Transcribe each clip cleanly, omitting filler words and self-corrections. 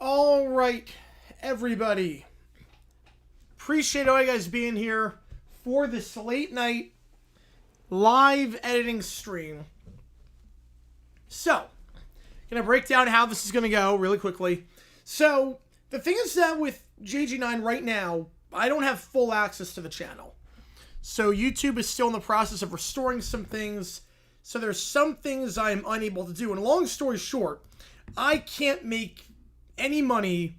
All right, everybody. Appreciate all you guys being here for this late night live editing stream. So, gonna break down how this is gonna go really quickly. So, the thing is that with JG9 right now, I don't have full access to the channel. So, YouTube is still in the process of restoring some things. So, there's some things I'm unable to do. And long story short, I can't make any money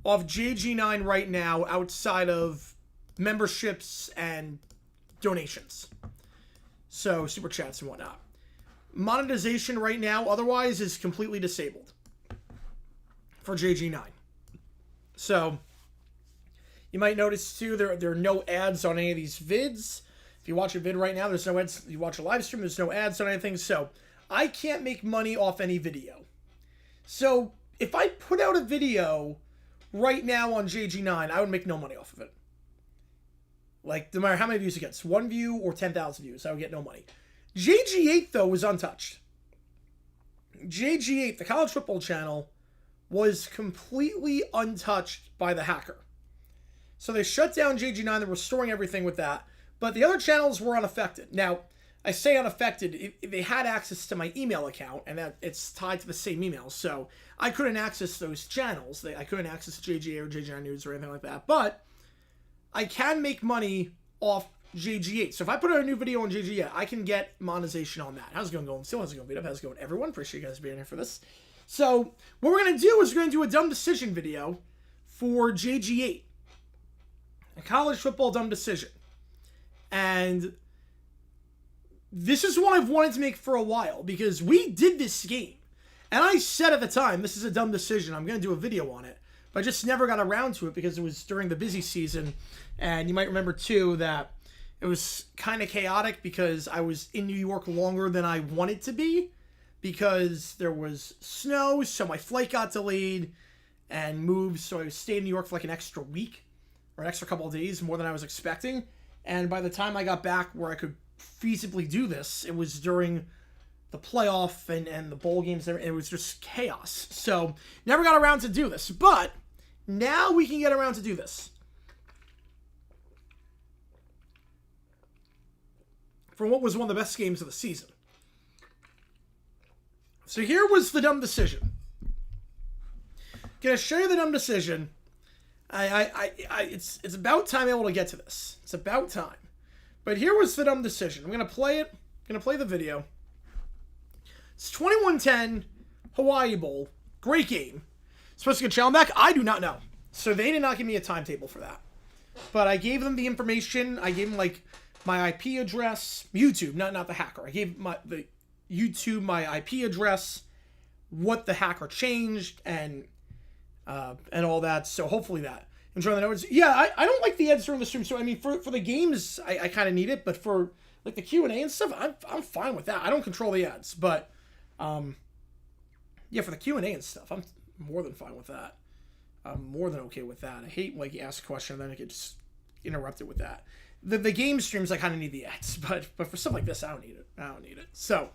off JG9 right now outside of memberships and donations. So, super chats and whatnot. Monetization right now, otherwise, is completely disabled for JG9. So, you might notice, too, there are no ads on any of these vids. If you watch a vid right now, there's no ads. You watch a live stream, there's no ads on anything. So, I can't make money off any video. So, if I put out a video right now on JG9, I would make no money off of it. Like, no matter how many views it gets. 1 view or 10,000 views, I would get no money. JG8, though, was untouched. JG8, the college football channel, was completely untouched by the hacker. So they shut down JG9. They're restoring everything with that. But the other channels were unaffected. Now, I say unaffected. They had access to my email account, and that it's tied to the same email. So I couldn't access those channels. I couldn't access JG8 or JG9 News or anything like that. But I can make money off JG8. So if I put out a new video on JG8, I can get monetization on that. How's it going? Still, how's it going, beat up? How's it going, everyone? Appreciate you guys being here for this. So what we're going to do is we're going to do a dumb decision video for JG8. A college football dumb decision. And this is one I've wanted to make for a while because we did this game. And I said at the time, this is a dumb decision. I'm going to do a video on it. But I just never got around to it because it was during the busy season. And you might remember, too, that it was kind of chaotic because I was in New York longer than I wanted to be because there was snow, so my flight got delayed and moved. So I stayed in New York for like an extra week or an extra couple of days, more than I was expecting. And by the time I got back where I could feasibly do this, it was during the playoff and the bowl games. And it was just chaos. So never got around to do this. But now we can get around to do this. For what was one of the best games of the season. So here was the dumb decision. Gonna show you the dumb decision. It's about time I'm able to get to this. It's about time. But here was the dumb decision. I'm gonna play it. I'm gonna play the video. It's 21-10 Hawaii Bowl. Great game. Supposed to get channel back? I do not know. So they did not give me a timetable for that. But I gave them the information. I gave them like my IP address. YouTube, not the hacker. I gave the YouTube my IP address, what the hacker changed, and all that. So hopefully that. Enjoy the notes. Yeah, I don't like the ads during the stream. So I mean, for the games, I kind of need it. But for like the Q&A and stuff, I'm fine with that. I don't control the ads, but yeah, for the Q&A and stuff, I'm more than fine with that. I'm more than okay with that. I hate like you ask a question and then it gets interrupted with that. The game streams, I kind of need the ads, but for stuff like this, I don't need it. So,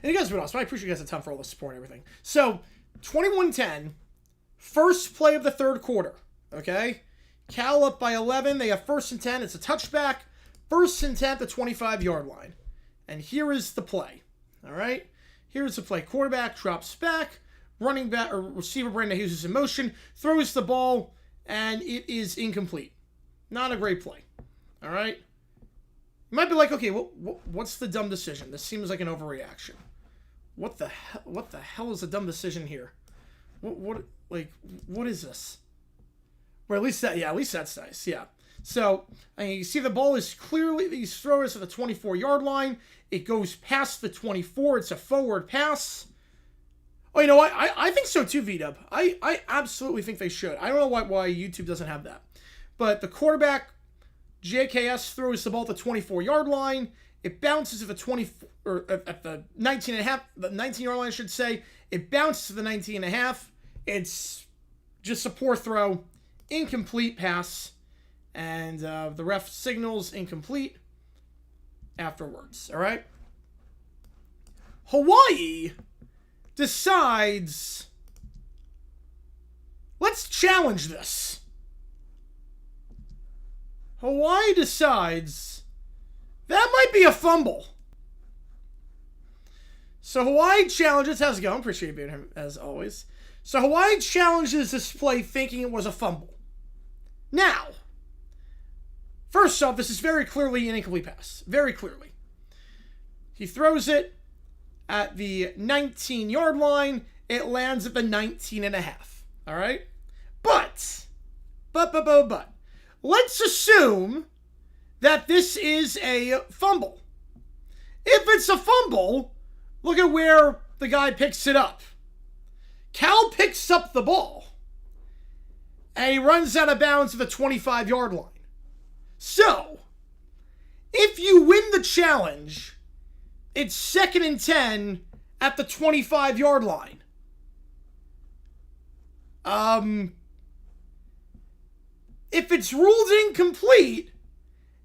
and you guys have been awesome. I appreciate you guys a ton for all the support and everything. So, 21-10, first play of the third quarter. Okay, Cal up by 11. They have 1st and 10. It's a touchback. 1st and 10 at the 25-yard line. And here is the play. All right, here's the play. Quarterback drops back. Running back or receiver Brandon Hughes is in motion. Throws the ball, and it is incomplete. Not a great play. All right. You might be like, okay, what's the dumb decision? This seems like an overreaction. What the hell is a dumb decision here? What is this? Or at least that's nice. Yeah. So you see the ball is clearly, these throwers at the 24-yard line. It goes past the 24. It's a forward pass. Oh, you know what? I think so too, V-Dub. I absolutely think they should. I don't know why YouTube doesn't have that. But the quarterback, JKS, throws the ball at the 24-yard line. It bounces at the 24, or at the 19.5, the 19-yard line, I should say. It bounces to the 19.5. It's just a poor throw. Incomplete pass. And the ref signals incomplete afterwards. All right? Hawaii decides Let's challenge this. Hawaii decides that might be a fumble. So Hawaii challenges. How's it going? Appreciate you being here as always. So Hawaii challenges this play thinking it was a fumble. Now, first off, this is very clearly an incomplete pass. Very clearly. He throws it at the 19-yard line. It lands at the 19.5. All right? But, let's assume that this is a fumble. If it's a fumble, look at where the guy picks it up. Cal picks up the ball, and he runs out of bounds at the 25-yard line. So, if you win the challenge, it's 2nd and 10 at the 25-yard line. If it's ruled incomplete,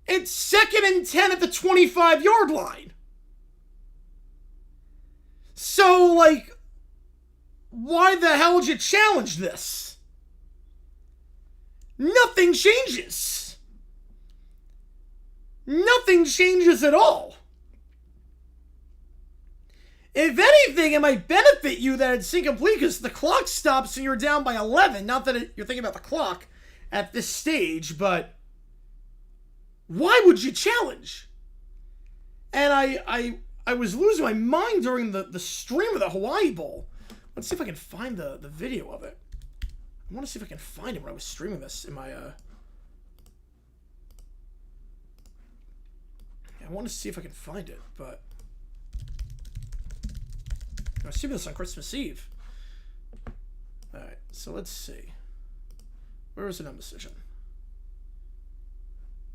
it's 2nd and 10 at the 25-yard line. So, like, why the hell would you challenge this? Nothing changes. Nothing changes at all. If anything, it might benefit you that it's incomplete because the clock stops and you're down by 11. Not that you're thinking about the clock at this stage, but why would you challenge? And I was losing my mind during the stream of the Hawaii Bowl. Let's see if I can find the video of it. I want to see if I can find it when I was streaming this in my... I want to see if I can find it, but... I was streaming this on Christmas Eve. Alright, so let's see. Where is the number decision?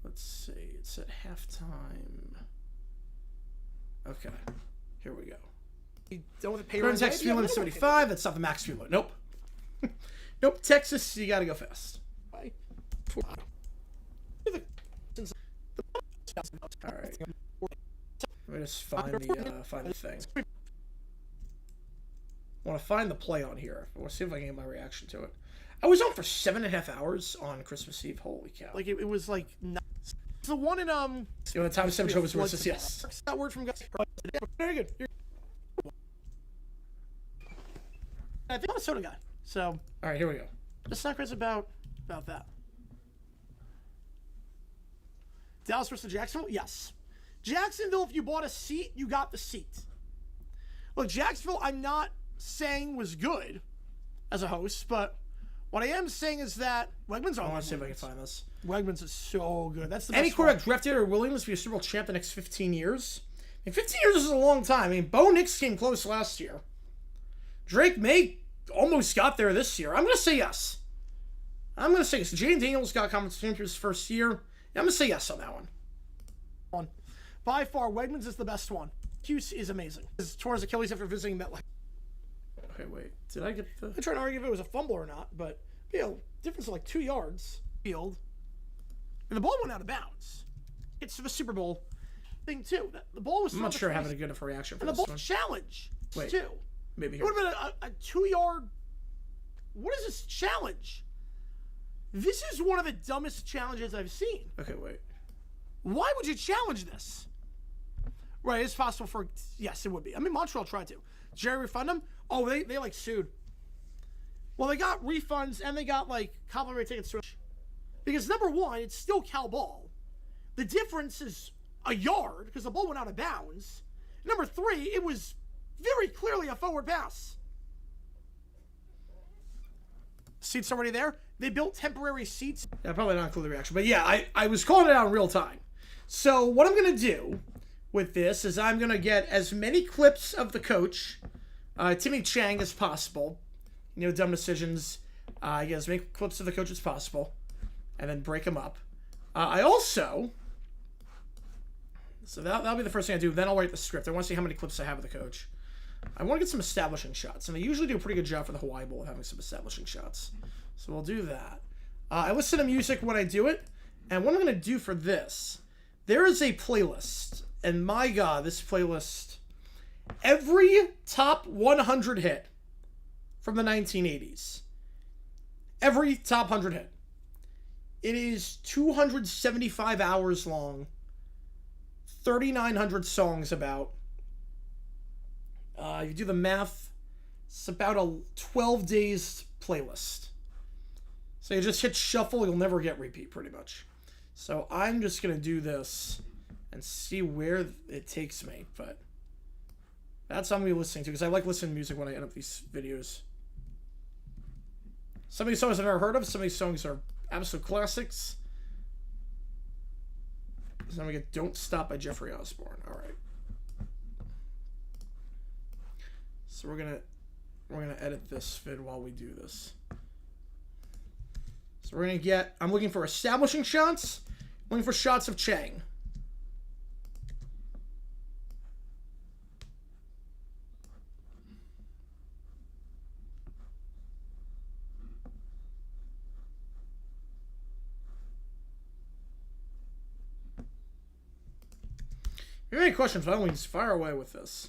Let's see. It's at halftime. Okay. Here we go. Done with the pay Current Texas fuel limit 75. That's not the max fuel limit. Nope. Nope. Texas, you gotta go fast. Alright. Let me just find the thing. I want to find the play on here. I want to see if I can get my reaction to it. I was on for 7.5 hours on Christmas Eve. Holy cow! Like it was like it's the one in You know, the time Sam was versus yes. That word from guys. Very good. I think I'm a soda guy. So all right, here we go. the sucker's about that. Dallas versus Jacksonville? Yes. Jacksonville, if you bought a seat, you got the seat. Look, Jacksonville, I'm not saying was good as a host, but what I am saying is that Wegmans I are. want to see if I can find this. Wegmans is so good. That's the Any best quarterback drafted or Williams to be a Super Bowl champ the next 15 years? I mean, 15 years is a long time. I mean, Bo Nix came close last year. Drake May almost got there this year. I'm going to say yes. I'm going to say yes. Jaden Daniels got conference champion his first year. Yeah, I'm going to say yes on that one. By far, Wegmans is the best one. Hughes is amazing. His tore his Achilles after visiting MetLife. Okay, wait. Did I get the... I'm trying to argue if it was a fumble or not, but, you know, difference of like 2 yards. Field. And the ball went out of bounds. It's the Super Bowl thing, too. The ball was... I'm not sure having a good enough reaction for and this the ball one. challenge, Wait. too. Maybe It here. would have been a 2-yard... What is this challenge? This is one of the dumbest challenges I've seen. Okay, wait. Why would you challenge this? Right, it's possible for... Yes, it would be. I mean, Montreal tried to. Jerry refund them? Oh, they like, sued. Well, they got refunds, and they got, like, complimentary tickets to... Because, number one, it's still Cal ball. The difference is a yard, because the ball went out of bounds. Number three, it was very clearly a forward pass. Seats already there. They built temporary seats. Yeah, probably not include the reaction. But yeah, I was calling it out in real time. So what I'm going to do with this is I'm going to get as many clips of the coach, Timmy Chang, as possible. You know, dumb decisions. Get as many clips of the coach as possible. And then break them up. I also... So that'll be the first thing I do. Then I'll write the script. I want to see how many clips I have of the coach. I want to get some establishing shots. And they usually do a pretty good job for the Hawaii Bowl of having some establishing shots. So we'll do that. I listen to music when I do it. And what I'm going to do for this, there is a playlist. And my God, this playlist, every top 100 hit from the 1980s, Every top 100 hit. It is 275 hours long. 3,900 songs about. You do the math, it's about a 12 days playlist. So you just hit shuffle, you'll never get repeat pretty much. So I'm just going to do this and see where it takes me. But that's what I'm going to be listening to because I like listening to music when I edit these videos. Some of these songs I've never heard of. Some of these songs are absolute classics. So then we get Don't Stop by Jeffrey Osborne. All right. So we're gonna edit this vid while we do this. So we're gonna get. I'm looking for establishing shots. I'm looking for shots of Chang. If you have any questions, by all means, fire away with this.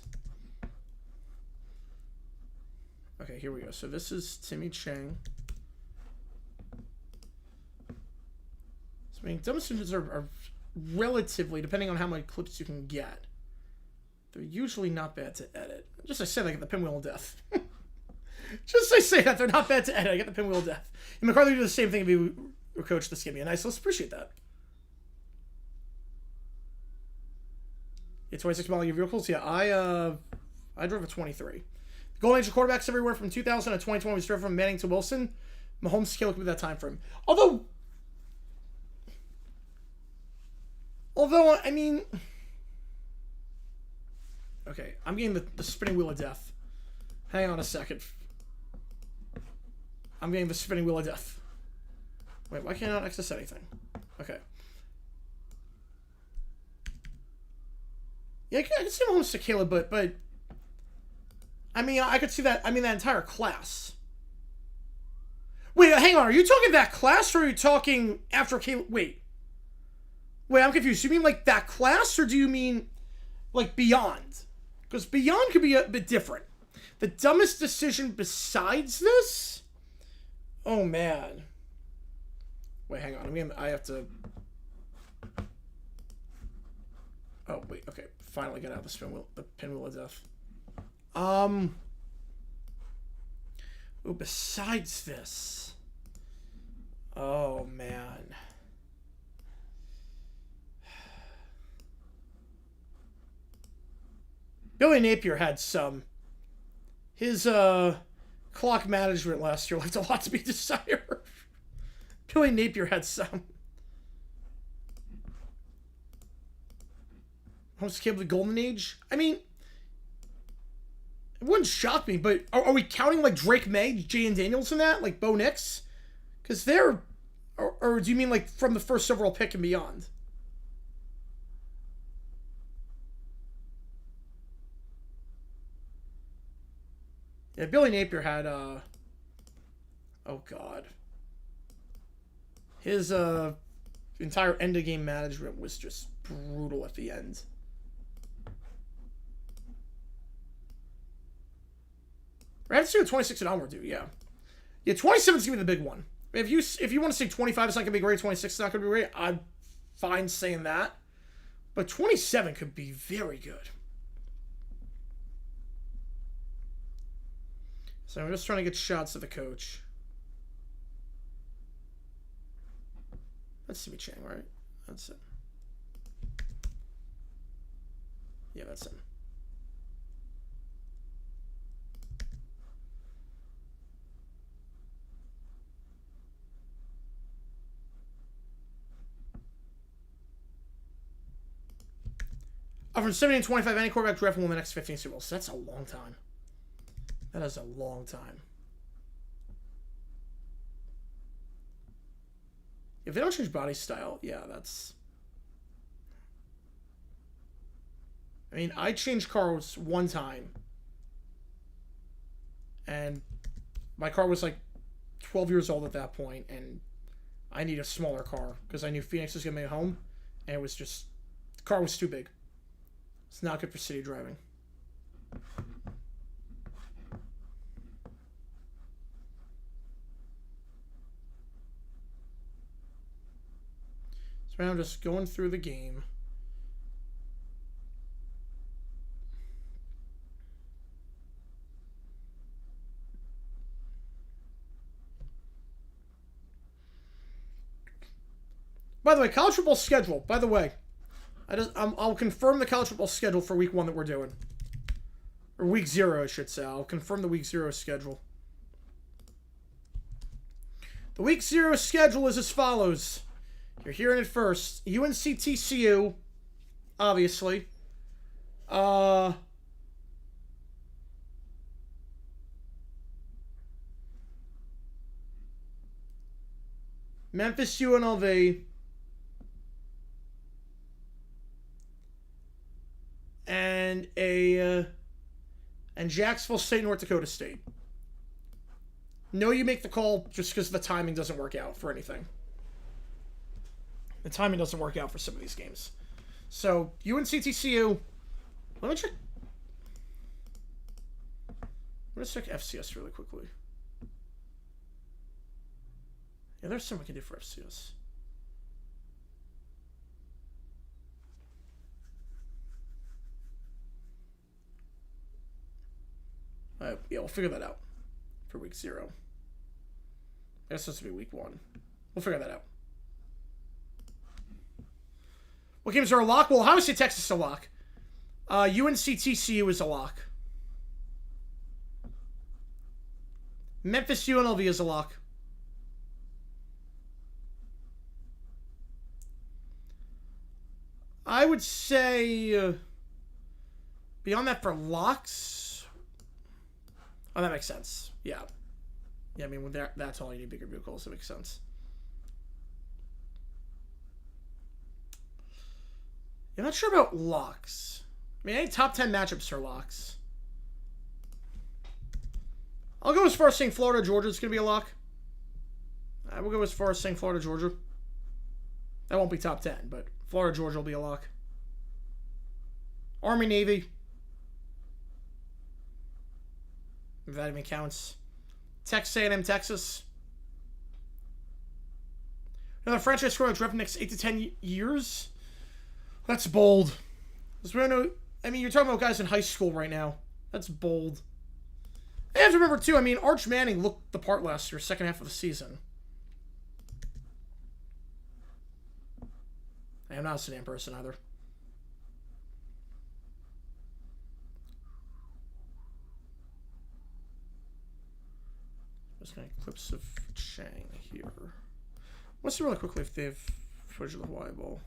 Okay, here we go. So this is Timmy Chang. So, I mean, demo students are relatively, depending on how many clips you can get, they're usually not bad to edit. Just I say I get the pinwheel of death. Just I say that they're not bad to edit. I get the pinwheel of death. And McCarthy would do the same thing if he were coach. This gave me a nice list. Appreciate that. Yeah, 26 model year vehicles. Yeah, I drove a 23. The golden age of quarterbacks everywhere from 2000 to 2020 was driven from Manning to Wilson. Mahomes' scale could be that time frame. Although, I mean, okay, I'm getting the spinning wheel of death. Hang on a second. I'm getting the spinning wheel of death. Wait, why can't I not access anything? Okay. Yeah, I can see Mahomes to Caleb, but I mean, I could see that. I mean, that entire class. Wait, hang on. Are you talking that class, or are you talking after Caleb? Wait, I'm confused. Do you mean like that class, or do you mean like beyond? Because beyond could be a bit different. The dumbest decision besides this? Oh man. Wait, hang on. I have to. Oh wait. Okay. Finally get out of the pinwheel of death. Oh, besides this. Oh, man. Billy Napier had some. His, clock management last year left a lot to be desired. Billy Napier had some. Almost came to the golden age. I mean, it wouldn't shock me, but are we counting like Drake May, Jay and Daniels in that? Like Bo Nix? Because they're... Or do you mean like from the first overall pick and beyond? Yeah, Billy Napier had, oh God. His, entire end-of-game management was just brutal at the end. I have to see what 26 and onward do, yeah. Yeah, 27 is going to be the big one. If you want to say 25 is not going to be great, 26 is not going to be great, I'm fine saying that. But 27 could be very good. So I'm just trying to get shots of the coach. That's Timmy Chang, right? That's it. Yeah, that's him. From 70 to 25, any quarterback draft will win the next 15 Super Bowls. That's a long time. That is a long time. If they don't change body style, yeah, that's... I mean, I changed cars one time. And my car was like 12 years old at that point, and I need a smaller car because I knew Phoenix was going to be home, and it was just... The car was too big. It's not good for city driving. So now I'm just going through the game. By the way, college football schedule. By the way, I'll confirm the college football schedule for week 1 that we're doing, or week 0, I should say. I'll confirm the week 0 schedule. The week 0 schedule is as follows. You're hearing it first. UNC TCU, obviously. Memphis UNLV. And Jacksonville State, North Dakota State. No, you make the call just because the timing doesn't work out for anything. The timing doesn't work out for some of these games. So, UNC TCU. Let me check. Let's check FCS really quickly. Yeah, there's something we can do for FCS. Yeah, we'll figure that out for week 0. I guess this will be week 1. We'll figure that out. What games are a lock? Well, Ohio State, Texas is a lock. UNC TCU is a lock. Memphis UNLV is a lock. I would say beyond that for locks. Oh, that makes sense. Yeah. Yeah, I mean, with that's all you need, bigger vehicles. It makes sense. I'm not sure about locks. I mean, any top 10 matchups are locks. I'll go as far as saying Florida, Georgia is going to be a lock. I will go as far as saying Florida, Georgia. That won't be top 10, but Florida, Georgia will be a lock. Army, Navy. If that even counts. Texas A&M, Texas. Another franchise score draft next 8 to 10 years. That's bold. We don't know. I mean, you're talking about guys in high school right now. That's bold. You have to remember too. I mean, Arch Manning looked the part last year, second half of the season. I'm not a sedan person either. Just gonna clips of Chang here. Let's see really quickly if they have footage of the Hawaii Bowl.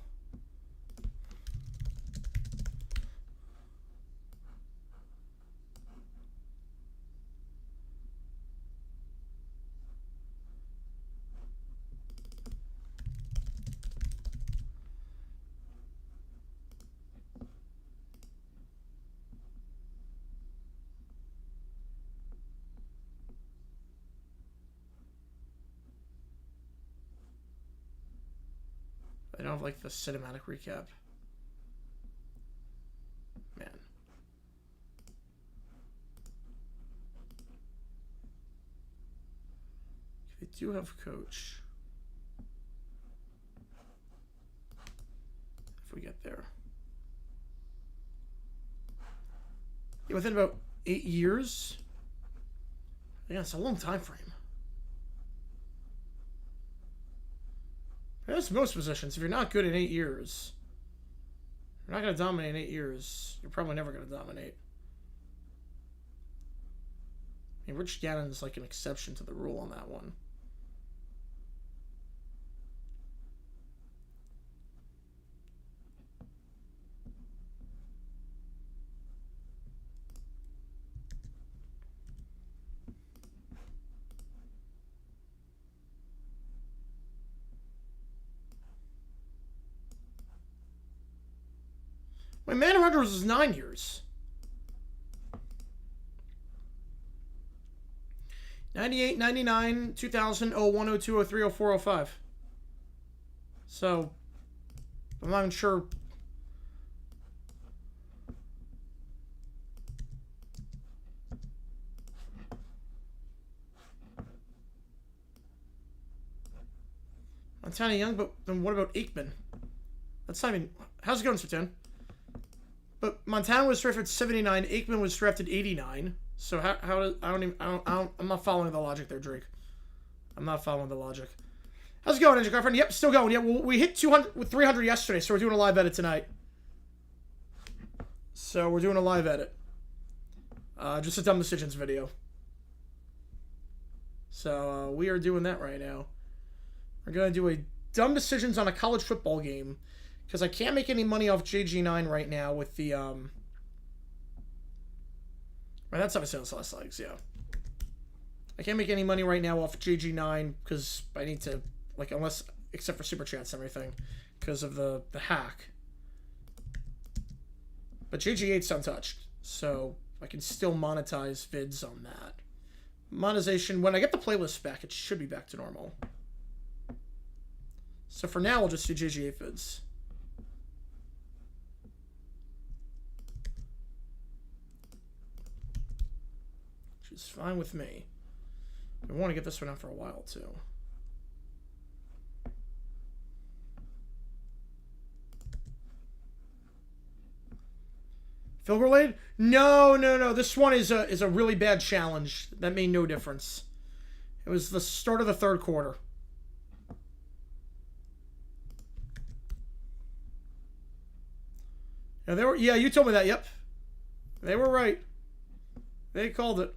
I don't have like the cinematic recap. Man. They do have coach. If we get there. Yeah, within about 8 years. Yeah, it's a long time frame. That's most positions. If you're not good in 8 years, you're not going to dominate in 8 years. You're probably never going to dominate. I mean, Rich Gannon's like an exception to the rule on that one. My man Rogers was 9 years. 98, 99, 2000, 01, 02, 03, 04, 05. So, I'm not even sure. Montana Young, but then what about Aikman? That's not even... How's it going, Sertan? But Montana was drafted 79. Aikman was drafted 89. So how does... I'm not following the logic there, Drake. I'm not following the logic. How's it going, Ninja Girlfriend? Yep, still going. Yeah, we hit 200 with 300 yesterday, so we're doing a live edit tonight. So we're doing a live edit. Just a dumb decisions video. So we are doing that right now. We're going to do a dumb decisions on a college football game. Because I can't make any money off JG9 right now with the... Right, that's obviously on the last legs, yeah. I can't make any money right now off JG9 because I need to... Like, unless... Except for Super Chats and everything. Because of the hack. But JG8's untouched. So I can still monetize vids on that. Monetization, when I get the playlist back, it should be back to normal. So for now, we'll just do JG8 vids. Which is fine with me. I want to get this one out for a while, too. Field goal lead? No. This one is a really bad challenge. That made no difference. It was the start of the third quarter. Now they were, yeah, you told me that. Yep, they were right. They called it.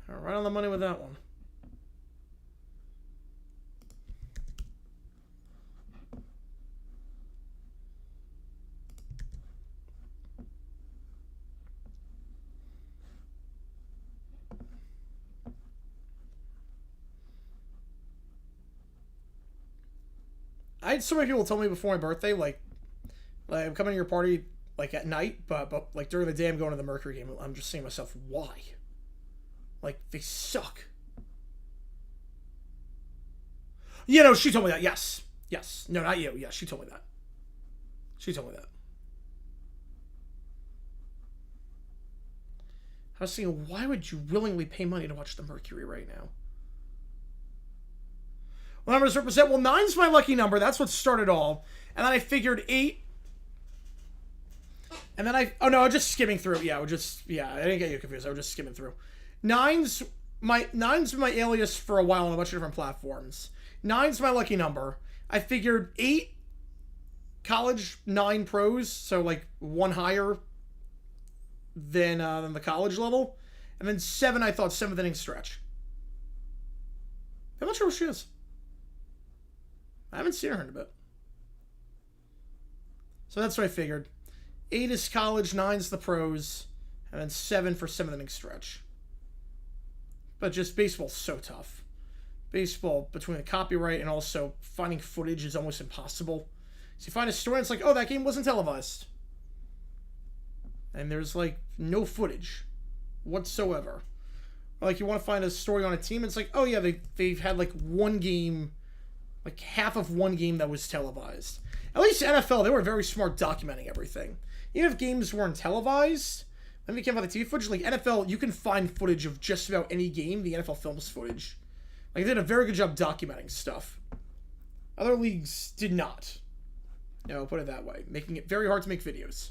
Right on the money with that one. I had so many people tell me before my birthday, like I'm coming to your party like at night, but like during the day I'm going to the Mercury game. I'm just saying to myself, why? Like, they suck. You know, she told me that. Yes. No, not you. Yeah, she told me that. I was thinking, why would you willingly pay money to watch the Mercury right now? What numbers represent? Well, 9's my lucky number. That's what started all. And then I figured 8. And then oh no, I was just skimming through. Yeah, I didn't get you confused. I was just skimming through. 9's my alias for a while on a bunch of different platforms. 9's my lucky number. I figured 8 college, 9 pros, so like one higher than the college level, and then 7 I thought 7th inning stretch. I'm not sure where she is. I haven't seen her in a bit. So that's what I figured. 8 is college, 9's the pros, and then 7 for 7th inning stretch. But just baseball's so tough. Baseball, between the copyright and also finding footage, is almost impossible. So you find a story and it's like, oh, that game wasn't televised. And there's like no footage whatsoever. Or like you want to find a story on a team, it's like, oh yeah, they've had like one game, like half of one game that was televised. At least NFL, they were very smart documenting everything. Even if games weren't televised, when we came about the TV footage, like NFL, you can find footage of just about any game. The NFL films footage. Like, they did a very good job documenting stuff. Other leagues did not. No, put it that way. Making it very hard to make videos.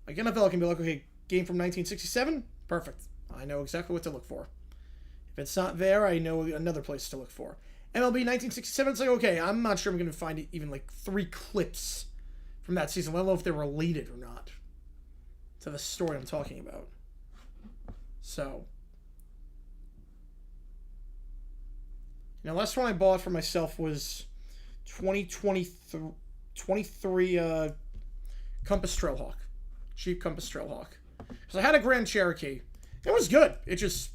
Like, NFL can be like, okay, game from 1967? Perfect. I know exactly what to look for. If it's not there, I know another place to look for. MLB 1967, it's like, okay, I'm not sure I'm going to find even like 3 clips from that season. I don't know if they're related or not to the story I'm talking about. So, last one I bought for myself was 2023 Compass Trailhawk. Jeep Compass Trailhawk. Because I had a Grand Cherokee. It was good. It just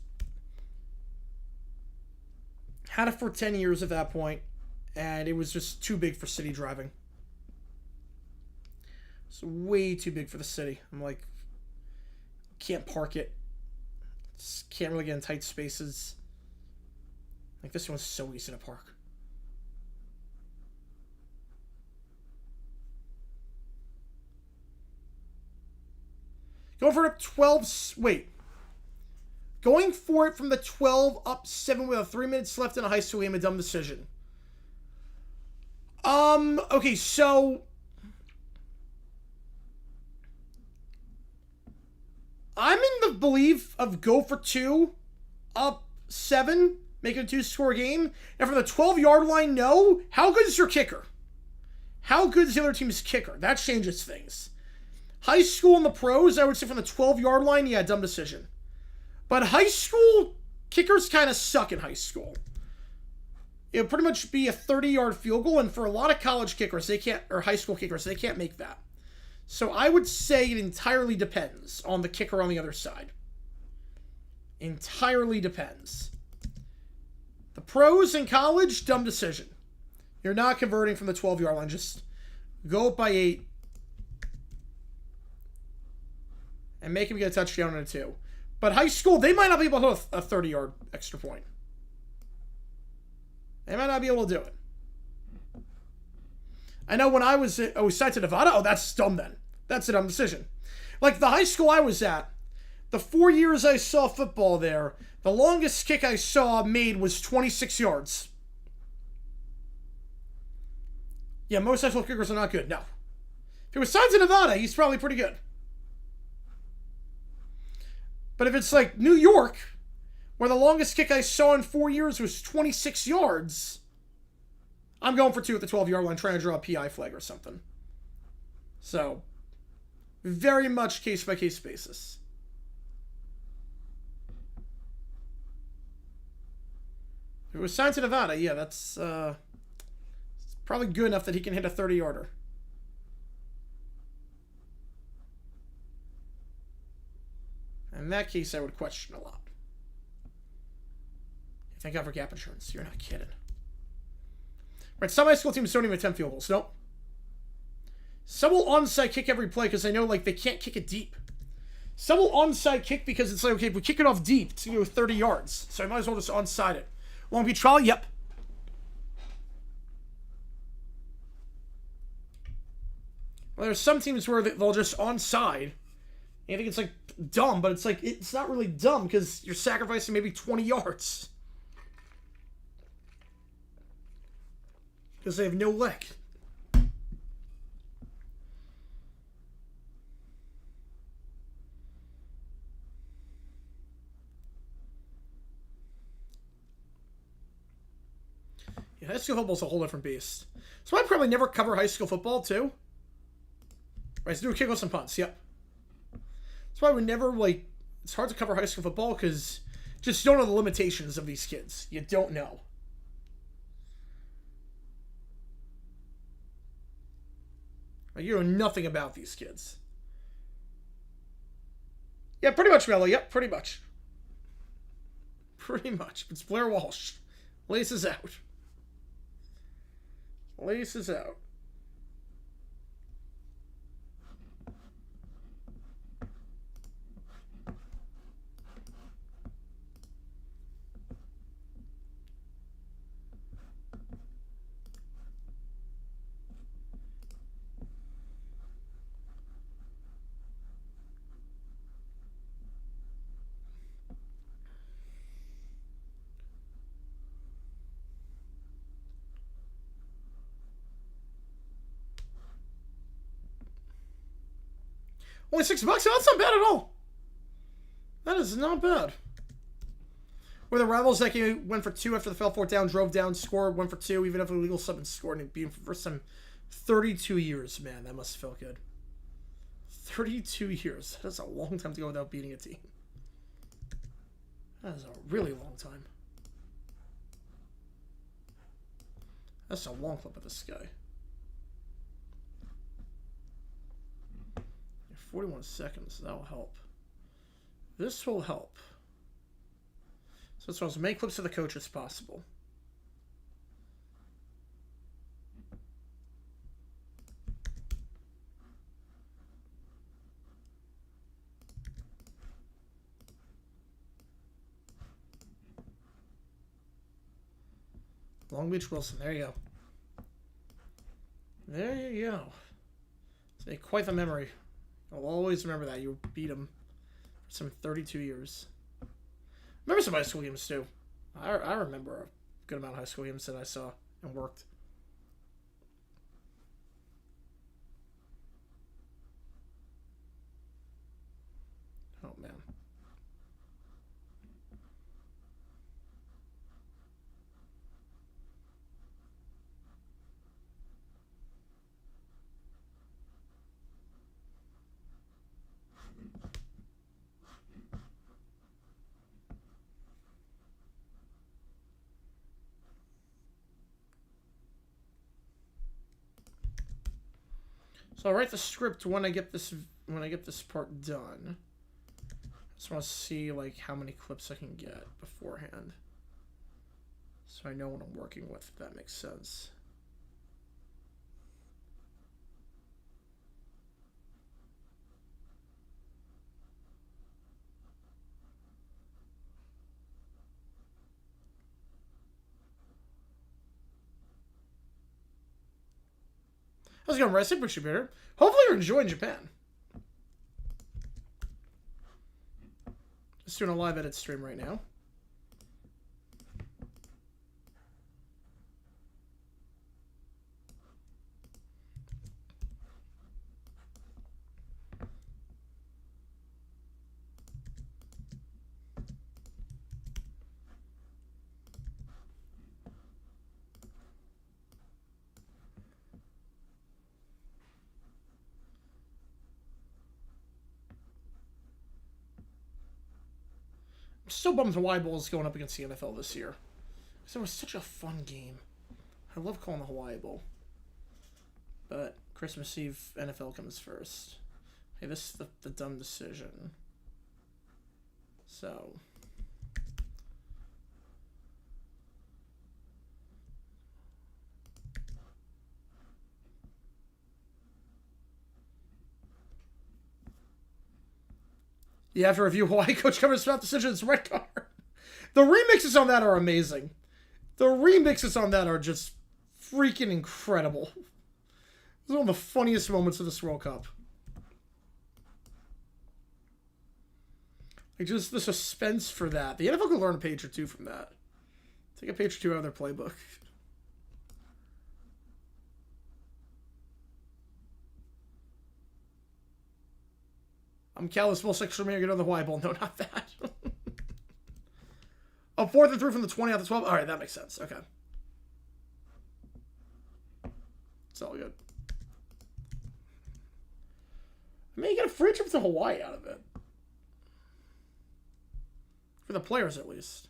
had it for 10 years at that point, and it was just too big for city driving. It's way too big for the city. I'm like, can't park it. Just can't really get in tight spaces. Like, this one's so easy to park. Going for it 12. Wait. Going for it from the 12 up 7 with 3 minutes left in a high school game. A dumb decision. Okay, so I'm in the belief of go for 2 up 7, make it a 2-score game. And from the 12-yard line, no. How good is your kicker? How good is the other team's kicker? That changes things. High school and the pros, I would say from the 12-yard line, yeah, dumb decision. But high school kickers kind of suck in high school. It would pretty much be a 30-yard field goal, and for a lot of college kickers, they can't, or high school kickers, they can't make that. So I would say it entirely depends on the kicker on the other side. Entirely depends. The pros in college, dumb decision. You're not converting from the 12-yard line. Just go up by 8 and make him get a touchdown and a 2. But high school, they might not be able to hit a 30-yard extra point. They might not be able to do it. I know when I was sent to Nevada, oh, that's dumb then. That's a dumb decision. Like the high school I was at, the 4 years I saw football there, the longest kick I saw made was 26 yards. Yeah, most high school kickers are not good. No. If it was signed to Nevada, he's probably pretty good. But if it's like New York, where the longest kick I saw in 4 years was 26 yards, I'm going for 2 at the 12-yard line, trying to draw a PI flag or something. So, very much case-by-case basis. If it was signed to Nevada, yeah, that's probably good enough that he can hit a 30-yarder. In that case, I would question a lot. Thank God for gap insurance. You're not kidding. Right, some high school teams don't even attempt field goals. Nope. Some will onside kick every play because they know, like, they can't kick it deep. Some will onside kick because it's like, okay, if we kick it off deep, it's going to go 30 yards. So I might as well just onside it. Long Beach Trolley? Yep. Well, there's some teams where they'll just onside. I think it's like dumb, but it's like it's not really dumb because you're sacrificing maybe 20 yards. Because they have no leg. Yeah, high school football's a whole different beast. So I probably never cover high school football too. Right, so do kickoffs and punts, yep. That's why we never, like, it's hard to cover high school football because just don't know the limitations of these kids. You don't know. Like, you know nothing about these kids. Yeah, pretty much, Mello. Yep, pretty much. Pretty much. It's Blair Walsh. Laces out. Laces out. Only $6? Oh, that's not bad at all. That is not bad. Where the Rebels that went for 2 after the fell 4th down, drove down, scored, went for 2, even after the legal sub and scored, and beat him for the first time 32 years. Man, that must have felt good. 32 years. That is a long time to go without beating a team. That is a really long time. That's a long clip of this guy. 41 seconds. That'll help. This will help. So it's as many clips of the coach as possible. Long Beach Wilson. There you go. There you go. It's quite the memory. I'll always remember that. You beat him for some 32 years. Remember some high school games, too. I remember a good amount of high school games that I saw and worked. Oh, man. So I'll write the script when I get this part done. I just want to see like how many clips I can get beforehand, so I know what I'm working with. If that makes sense. How's it going, Recipe Computer? Hopefully you're enjoying Japan. Just doing a live edit stream right now. I'm still bummed Hawaii Bowl is going up against the NFL this year. Because it was such a fun game. I love calling the Hawaii Bowl. But Christmas Eve, NFL comes first. Hey, this is the dumb decision. So... You have to review Hawaii coach covers about decisions red card. The remixes on that are amazing. The remixes on that are just freaking incredible. This is one of the funniest moments of this World Cup. Like, just the suspense for that. The NFL could learn a page or two from that. Take a page or two out of their playbook. I'm callous, full sexual man, get on the Hawaii Bowl. No, not that. A 4th and 3 from the 20 out of the 12. All right, that makes sense. Okay. It's all good. I mean, you get a free trip to Hawaii out of it. For the players, at least.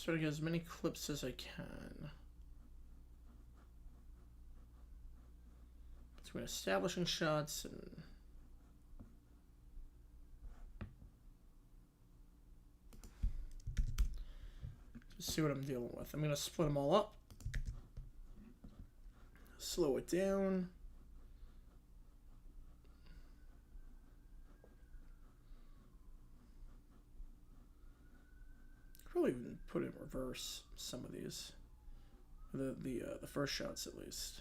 Try to get as many clips as I can. Between establishing shots and... Just see what I'm dealing with. I'm going to split them all up. Slow it down. Probably even put it in reverse some of these, the first shots at least.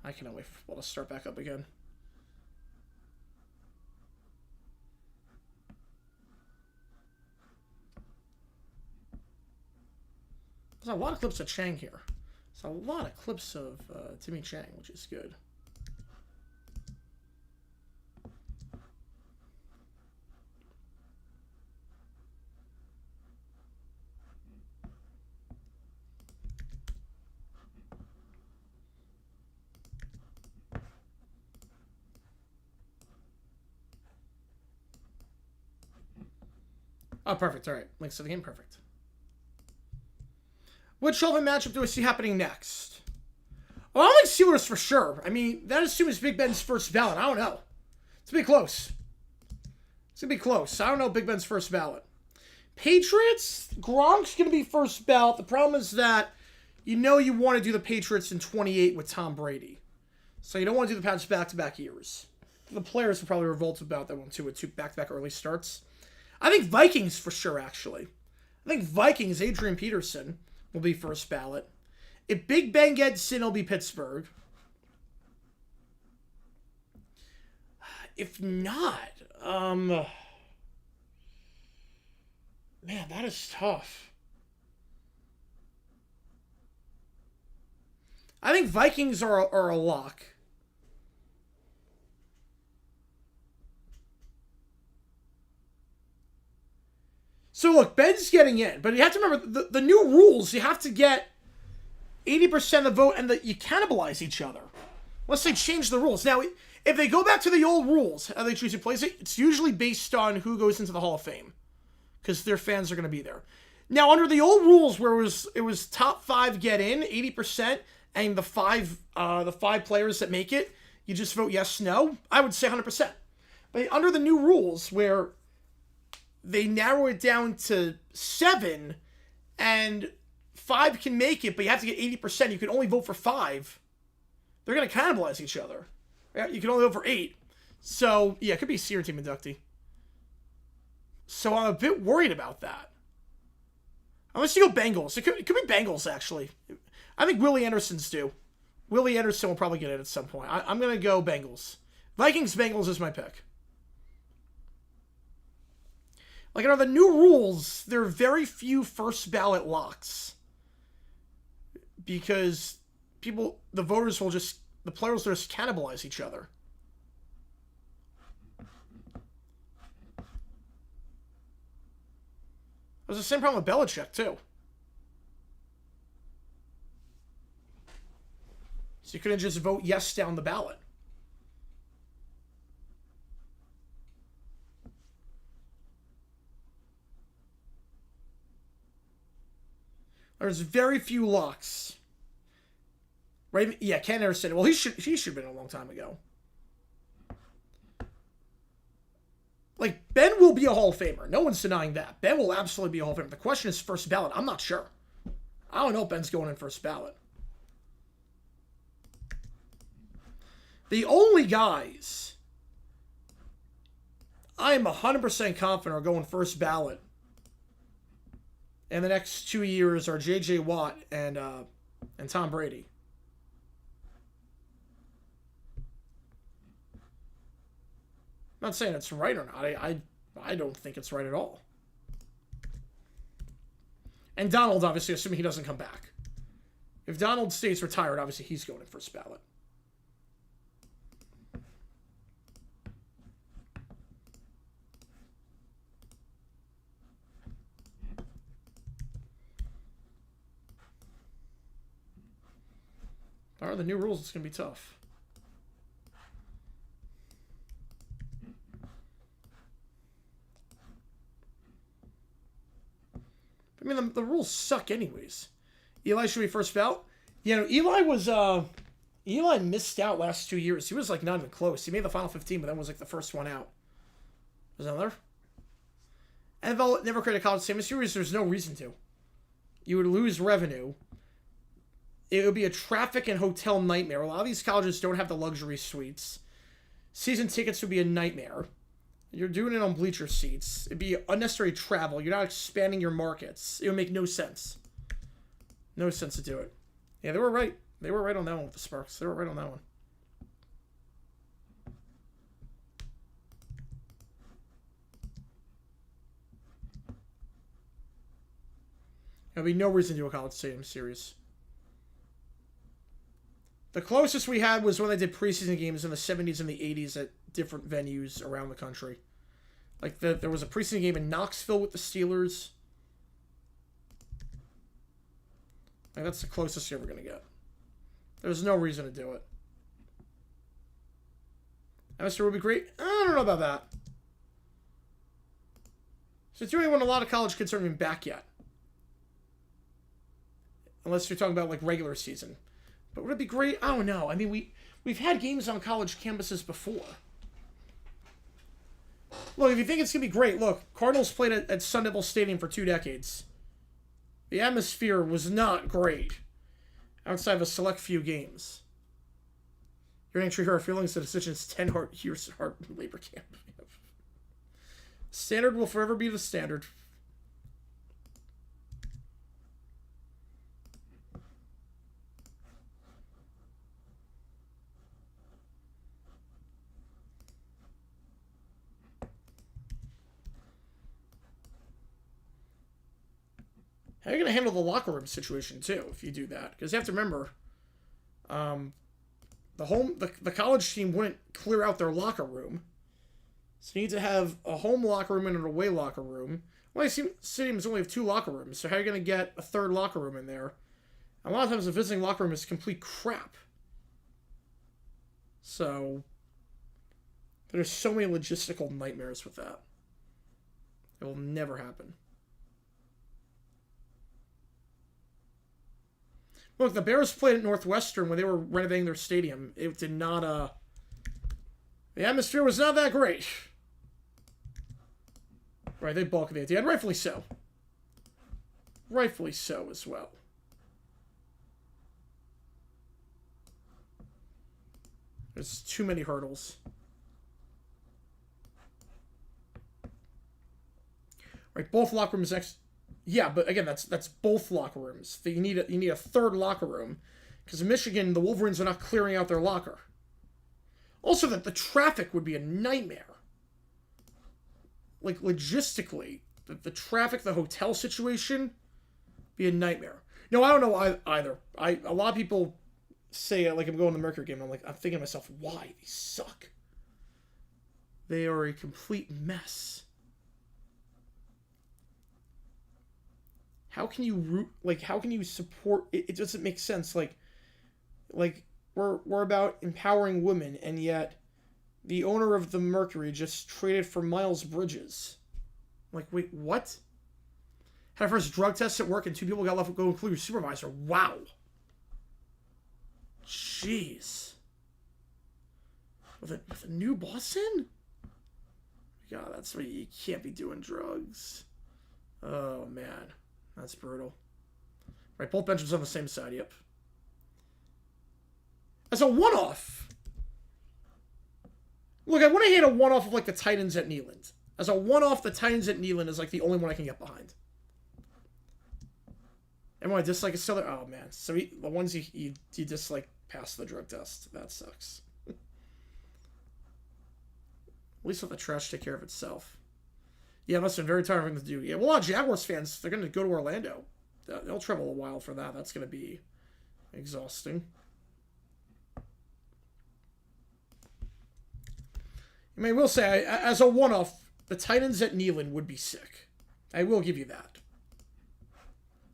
I cannot wait for football to start back up again. There's a lot of clips of Chang here. There's a lot of clips of Timmy Chang, which is good. Oh, perfect. All right. Links to the game. Perfect. Which relevant matchup do I see happening next? Well, I like Steelers for sure. I mean, that assumes Big Ben's first ballot. I don't know. It's going to be close. It's going to be close. I don't know Big Ben's first ballot. Patriots, Gronk's going to be first ballot. The problem is that you want to do the Patriots in 28 with Tom Brady. So you don't want to do the Pats back-to-back years. The players will probably revolt about that one too with 2 back-to-back early starts. I think Vikings for sure, actually. I think Vikings, Adrian Peterson, will be first ballot. If Big Ben gets in, it'll be Pittsburgh. If not, man, that is tough. I think Vikings are a lock. So look, Ben's getting in, but you have to remember the new rules. You have to get 80% of the vote, and you cannibalize each other. Unless they change the rules. Now, if they go back to the old rules, how they choose who plays it, it's usually based on who goes into the Hall of Fame, because their fans are going to be there. Now, under the old rules, where it was top 5 get in, 80%, and the five players that make it, you just vote yes, no. I would say 100%. But under the new rules, where they narrow it down to 7, and 5 can make it, but you have to get 80%. You can only vote for 5. They're going to cannibalize each other. You can only vote for 8. So, yeah, it could be a Seer Team inductee. So I'm a bit worried about that. Unless you go Bengals. It could be Bengals, actually. I think Willie Anderson's due. Willie Anderson will probably get it at some point. I'm going to go Bengals. Vikings-Bengals is my pick. Like, under the new rules, there are very few first ballot locks. Because the players will just cannibalize each other. There's the same problem with Belichick, too. So you couldn't just vote yes down the ballot. There's very few locks. Right? Yeah, Ken Anderson. Well, he should have been a long time ago. Like, Ben will be a Hall of Famer. No one's denying that. Ben will absolutely be a Hall of Famer. The question is first ballot. I'm not sure. I don't know if Ben's going in first ballot. The only guys I am 100% confident are going first ballot in the next 2 years are J.J. Watt and Tom Brady. I'm not saying it's right or not. I don't think it's right at all. And Donald, obviously, assuming he doesn't come back. If Donald stays retired, obviously he's going in first ballot. Are the new rules? It's going to be tough. I mean, the rules suck anyways. Eli should be first ballot. Yeah, no, Eli missed out last 2 years. He was like not even close. He made the final 15, but then was like the first one out. Was that another? NFL never created a college same series. There's no reason to. You would lose revenue. It would be a traffic and hotel nightmare. A lot of these colleges don't have the luxury suites. Season tickets would be a nightmare. You're doing it on bleacher seats. It'd be unnecessary travel. You're not expanding your markets. It would make no sense. No sense to do it. Yeah, they were right. They were right on that one with the Sparks. They were right on that one. There'll be no reason to do a college stadium series. The closest we had was when they did preseason games in the 70s and the 80s at different venues around the country. Like, there was a preseason game in Knoxville with the Steelers. Like, that's the closest you're ever going to get. There's no reason to do it. Atmosphere would be great. I don't know about that. So it's really when a lot of college kids aren't even back yet. Unless you're talking about like regular season. But would it be great? I don't know. I mean, we've had games on college campuses before. Look, if you think it's going to be great, look, Cardinals played at Sun Devil Stadium for 2 decades. The atmosphere was not great outside of a select few games. Your entry hurt feelings, the decision's 10 years hard labor camp. Standard will forever be the standard. How are you going to handle the locker room situation, too, if you do that? Because you have to remember, the college team wouldn't clear out their locker room. So you need to have a home locker room and an away locker room. Well, stadiums only have 2 locker rooms, so how are you going to get a 3rd locker room in there? A lot of times the visiting locker room is complete crap. So there's so many logistical nightmares with that. It will never happen. Look, the Bears played at Northwestern when they were renovating their stadium. It did not, the atmosphere was not that great. Right, they balked at the end, rightfully so. Rightfully so as well. There's too many hurdles. Right, both locker rooms yeah, but again, that's both locker rooms. You need a 3rd locker room, because in Michigan, the Wolverines are not clearing out their locker. Also, that the traffic would be a nightmare. Like logistically, the traffic, the hotel situation, be a nightmare. No, I don't know either. A lot of people say like I'm going to the Mercury game. And I'm thinking to myself, why? They suck. They are a complete mess. How can you how can you support it? It doesn't make sense. Like we're about empowering women, and yet the owner of the Mercury just traded for Miles Bridges. Like, wait, what? Had a first drug test at work, and 2 people got left go, including your supervisor. Wow. Jeez. With a new boss in? God, that's what you can't be doing drugs. Oh man. That's brutal. Right, both benches on the same side, yep. As a one-off. Look, I wouldn't hate a one-off of like the Titans at Neyland. As a one-off, the Titans at Neyland is like the only one I can get behind. Everyone I dislike is still there. Oh man. So the ones you dislike pass the drug test. That sucks. At least let the trash take care of itself. Yeah, it must have been very tiring to do. Yeah, well, a lot of Jaguars fans, they're going to go to Orlando. They'll travel a while for that. That's going to be exhausting. I mean, I will say, as a one-off, the Titans at Neyland would be sick. I will give you that.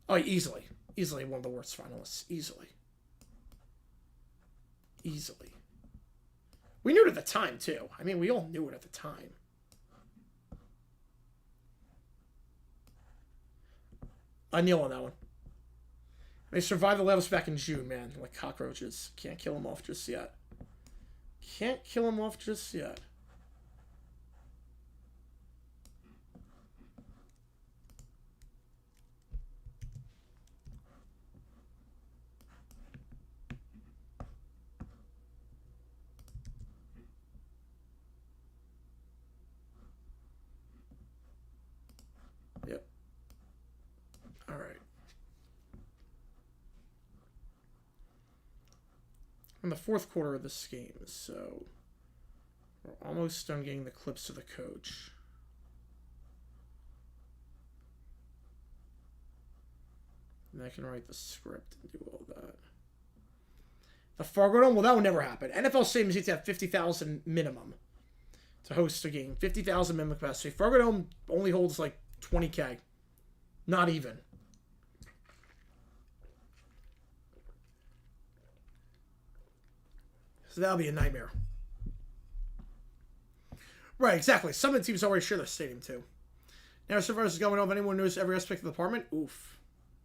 Oh, easily. Easily one of the worst finalists. Easily. Easily. We knew it at the time, too. I mean, we all knew it at the time. I kneel on that one. They survived the levels back in June, man. Like cockroaches. Can't kill them off just yet. Can't kill them off just yet. Yep. All right. In the 4th quarter of this game, so we're almost done getting the clips of the coach. And I can write the script and do all that. The Fargo Dome? Well, that would never happen. NFL stadiums need to have 50,000 minimum to host a game. 50,000 minimum capacity. Fargo Dome only holds like 20K. Not even. So that'll be a nightmare. Right, exactly. Some of the teams already share their stadium too. Now, so far as going off, anyone knows every aspect of the department? Oof.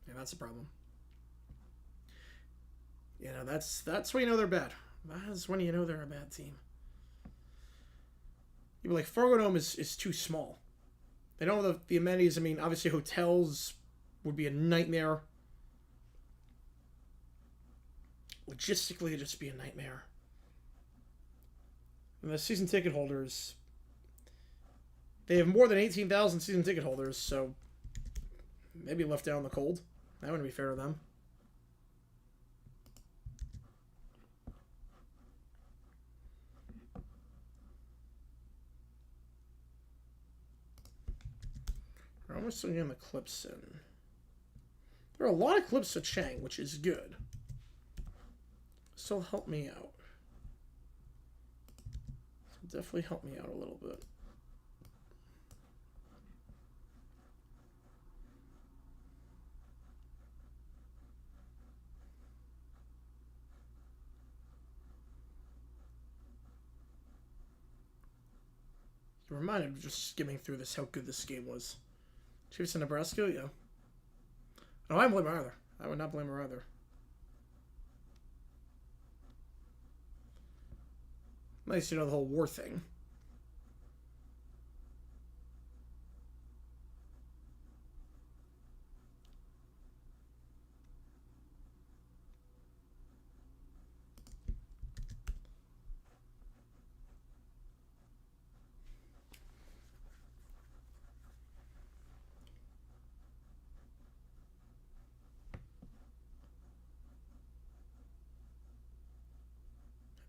Yeah, that's a problem. You know, that's when you know they're bad. That's when you know they're a bad team. You'd be like, Fargo Dome is too small. They don't have the amenities. I mean, obviously hotels would be a nightmare. Logistically, it'd just be a nightmare. And the season ticket holders, they have more than 18,000 season ticket holders, so maybe left out in the cold. That wouldn't be fair to them. We're almost getting the clips in. There are a lot of clips of Chang, which is good. Still help me out. Definitely help me out a little bit. You're reminded of just skimming through this how good this game was. Chiefs in Nebraska, yeah. No, I don't blame her either. I would not blame her either. Nice, you know, the whole war thing.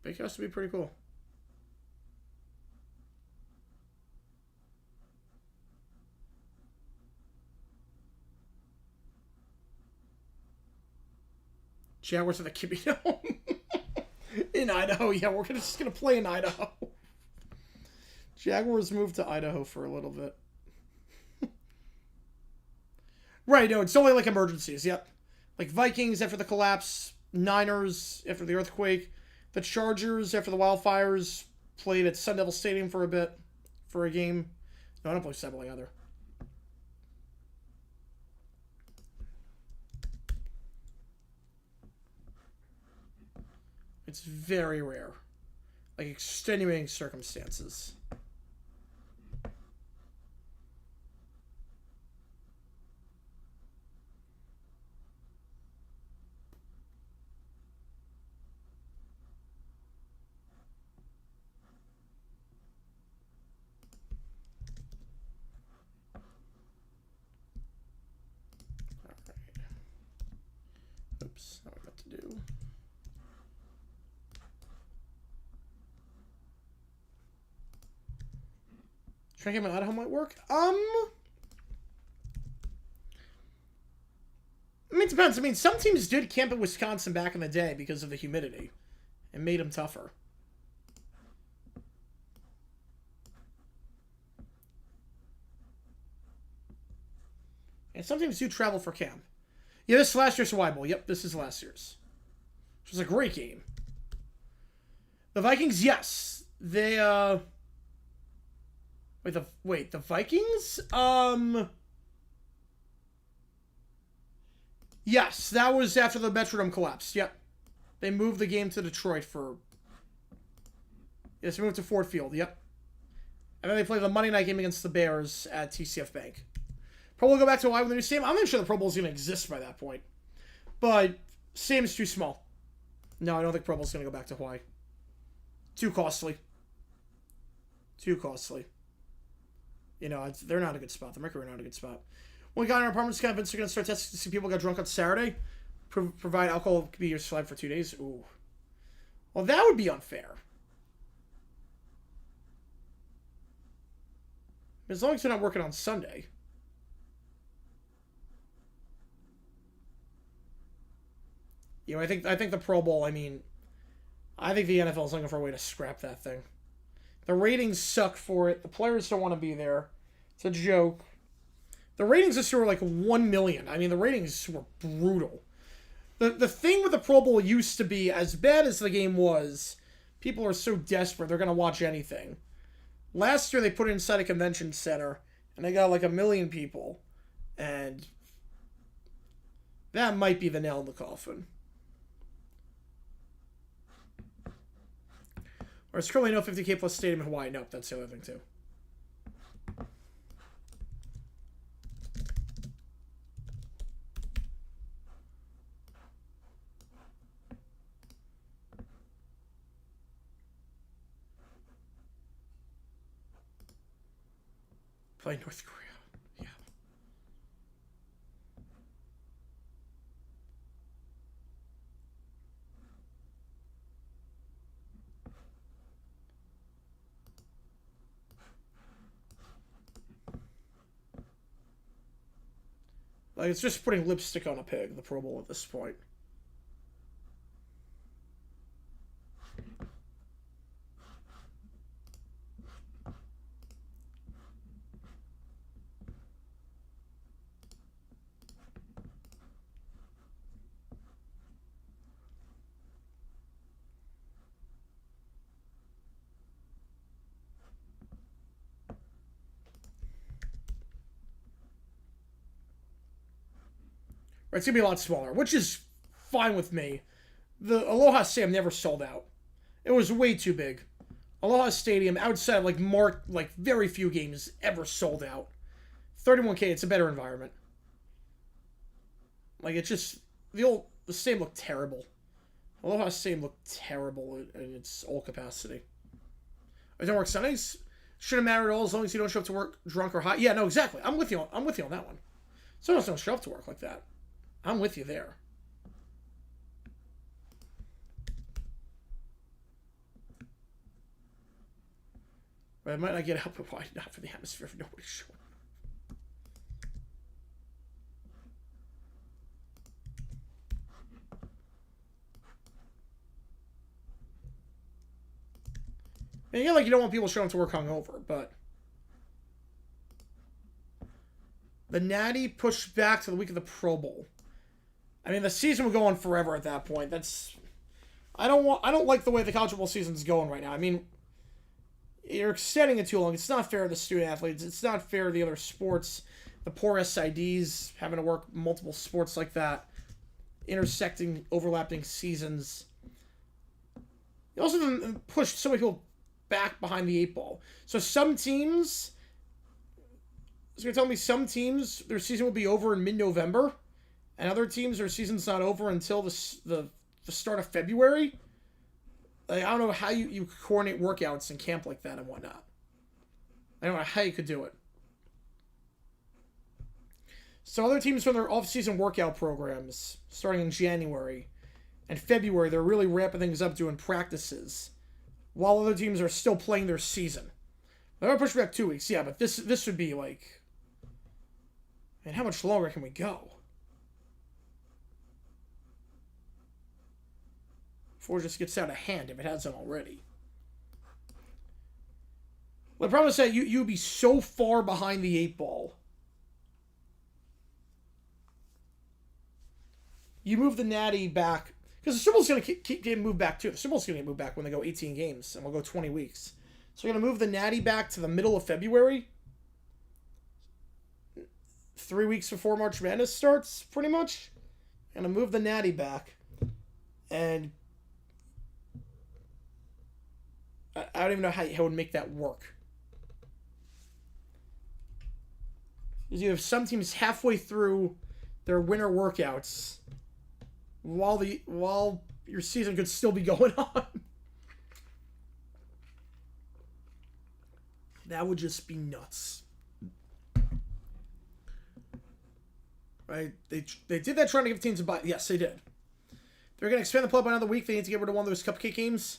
Big has to be pretty cool. Jaguars are the Kibby Dome. In Idaho, yeah, we're just gonna play in Idaho. Jaguars moved to Idaho for a little bit. Right, no, it's only like emergencies, yep. Like Vikings after the collapse, Niners after the earthquake, the Chargers after the wildfires, played at Sun Devil Stadium for a bit, for a game. No, I don't play Sun Devil either. It's very rare. Like extenuating circumstances. Oops, not what I meant to do. Trying to get my Idaho might work? I mean, it depends. I mean, some teams did camp in Wisconsin back in the day because of the humidity. It made them tougher. And some teams do travel for camp. Yeah, this is last year's Hawaii Bowl. Yep, this is last year's. Which was a great game. The Vikings, yes. They, Wait, the Vikings? Yes, that was after the Metrodome collapsed. Yep. They moved the game to Detroit for... Yes, they moved to Ford Field. Yep. And then they played the Monday night game against the Bears at TCF Bank. Probably go back to Hawaii with the new stadium. I'm not even sure the Pro Bowl is going to exist by that point. But stadium's too small. No, I don't think Pro Bowl's going to go back to Hawaii. Too costly. Too costly. You know, they're not a good spot. The Mercury are not a good spot. One guy in our apartment's convinced they're going to start testing to see people got drunk on Saturday. Provide alcohol could be your slide for 2 days. Ooh. Well, that would be unfair. As long as they're not working on Sunday. You know, I think the Pro Bowl, I mean, I think the NFL is looking for a way to scrap that thing. The ratings suck for it. The players don't want to be there. It's a joke. The ratings this year were like 1 million. I mean, the ratings were brutal. The thing with the Pro Bowl used to be, as bad as the game was, people are so desperate they're going to watch anything. Last year they put it inside a convention center, and they got like 1 million people, and that might be the nail in the coffin. Or it's currently no 50K plus stadium in Hawaii. Nope, that's the other thing too. Play North Korea. Yeah. Like, it's just putting lipstick on a pig, the Pro Bowl at this point. Right, it's going to be a lot smaller, which is fine with me. The Aloha Stadium never sold out. It was way too big. Aloha Stadium, outside of like very few games, ever sold out. 31K, it's a better environment. Like, it's just, the stadium looked terrible. Aloha Stadium looked terrible in its old capacity. I don't work Sundays. Shouldn't matter at all as long as you don't show up to work drunk or high. Yeah, no, exactly. I'm with you on that one. Sometimes don't show up to work like that. I'm with you there. But I might not get help, but why not for the atmosphere if nobody's showing? And yeah, like, you don't want people showing up to work hungover, but the Natty pushed back to the week of the Pro Bowl. I mean, the season would go on forever at that point. I don't like the way the college football season's going right now. I mean, you're extending it too long. It's not fair to the student athletes. It's not fair to the other sports. The poor SIDs having to work multiple sports like that, intersecting, overlapping seasons. You also pushed so many people back behind the 8 ball. So some teams, you're telling me some teams, their season will be over in mid-November, and other teams, their season's not over until the start of February? Like, I don't know how you coordinate workouts and camp like that and whatnot. I don't know how you could do it. So other teams from their off-season workout programs, starting in January and February, they're really ramping things up doing practices, while other teams are still playing their season. They're going to push back 2 weeks, yeah, but this would be like... Man, how much longer can we go? Before it just gets out of hand, if it hasn't already. The problem is that you'd be so far behind the 8 ball. You move the Natty back, because the Super Bowl's going to keep getting moved back too. The Super Bowl's going to get moved back when they go 18 games, and we'll go 20 weeks. So you're going to move the Natty back to the middle of February. 3 weeks before March Madness starts, pretty much. Going to move the Natty back. And I don't even know how it would make that work. You have some teams halfway through their winter workouts while your season could still be going on. That would just be nuts. Right? They did that trying to give teams a bye. Yes, they did. They're going to expand the play by another week. They need to get rid of one of those cupcake games.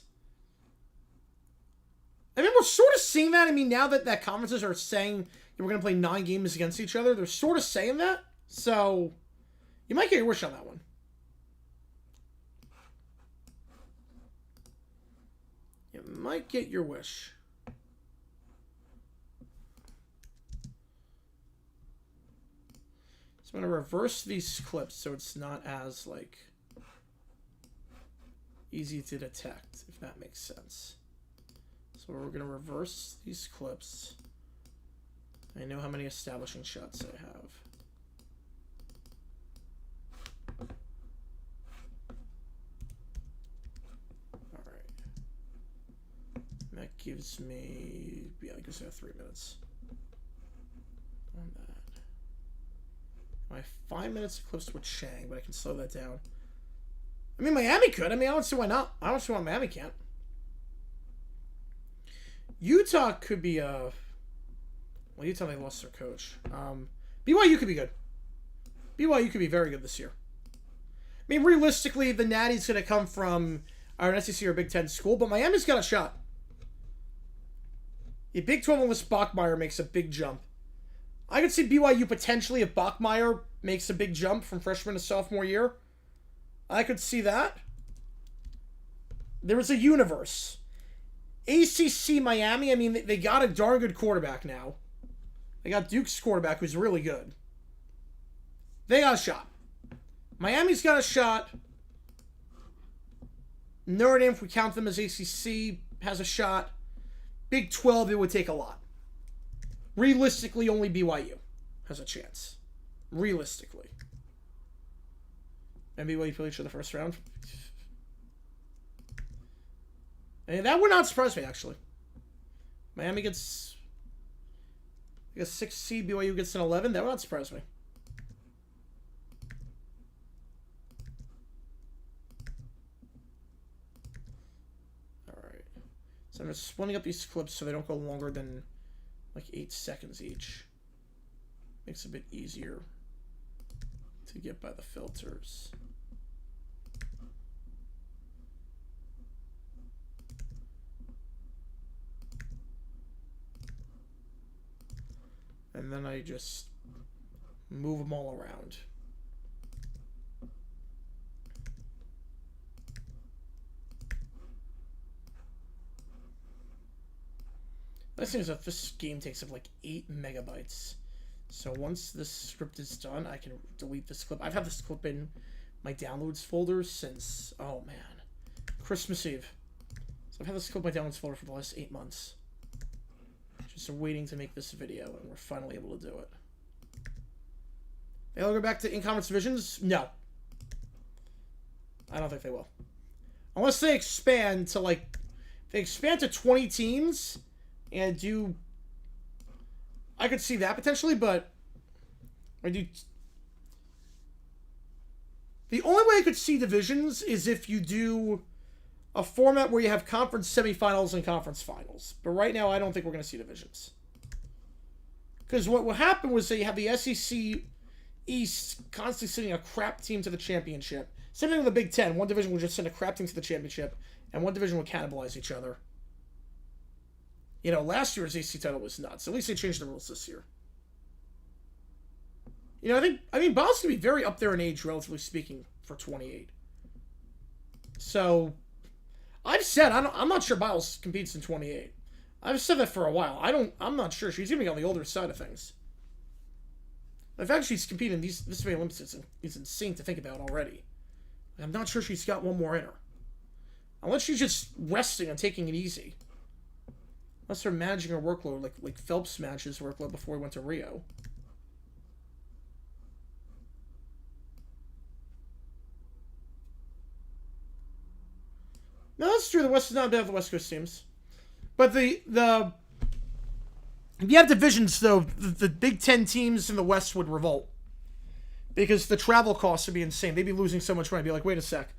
I mean, we're sort of seeing that. I mean, now that conferences are saying we're going to play 9 games against each other, they're sort of saying that. So, you might get your wish on that one. You might get your wish. So I'm going to reverse these clips so it's not as, like, easy to detect, if that makes sense. So we're going to reverse these clips. I know how many establishing shots I have. Alright. That gives me... Yeah, it gives me 3 minutes. On that. I have 5 minutes close with Chang, but I can slow that down. I mean, Miami could. I mean, I don't see why not. I don't see why Miami can't. Utah could be a... Well, Utah, they lost their coach. BYU could be good. BYU could be very good this year. I mean, realistically, the Natty's going to come from an SEC or Big Ten school, but Miami's got a shot. A Big 12 unless Bachmeier makes a big jump. I could see BYU potentially if Bachmeier makes a big jump from freshman to sophomore year. I could see that. There is a universe. ACC Miami, I mean, they got a darn good quarterback now. They got Duke's quarterback who's really good. They got a shot. Miami's got a shot. Notre Dame, if we count them as ACC, has a shot. Big 12, it would take a lot. Realistically, only BYU has a chance. Realistically. And BYU played each other the first round. And that would not surprise me, actually. Miami gets a 6 seed, BYU gets an 11. That would not surprise me. Alright. So I'm just splitting up these clips so they don't go longer than like 8 seconds each. Makes it a bit easier to get by the filters. And then I just move them all around. Nice thing is that this game takes up like 8 megabytes. So once this script is done, I can delete this clip. I've had this clip in my downloads folder since, oh man, Christmas Eve. So I've had this clip in my downloads folder for the last 8 months. Just waiting to make this video, and we're finally able to do it. They'll go back to in-conference divisions? No. I don't think they will. Unless they expand to, like... They expand to 20 teams and do... I could see that potentially, but... I do... The only way I could see divisions is if you do a format where you have conference semifinals and conference finals. But right now, I don't think we're going to see divisions. Because what will happen was that you have the SEC East constantly sending a crap team to the championship. Same thing with the Big Ten. One division would just send a crap team to the championship, and one division would cannibalize each other. You know, last year's ACC title was nuts. At least they changed the rules this year. You know, I mean, Bob's going to be very up there in age, relatively speaking, for 28. So... I've said I'm not sure Biles competes in 28. I've said that for a while. I'm not sure. She's even on the older side of things. The fact she's competing in this many Olympics is insane to think about already. I'm not sure she's got one more in her. Unless she's just resting and taking it easy. Unless they're managing her workload like Phelps managed his workload before he went to Rio. No, that's true. The West is not bad for the West Coast teams. But if you have divisions, though, the Big Ten teams in the West would revolt. Because the travel costs would be insane. They'd be losing so much money. I'd be like, wait a sec.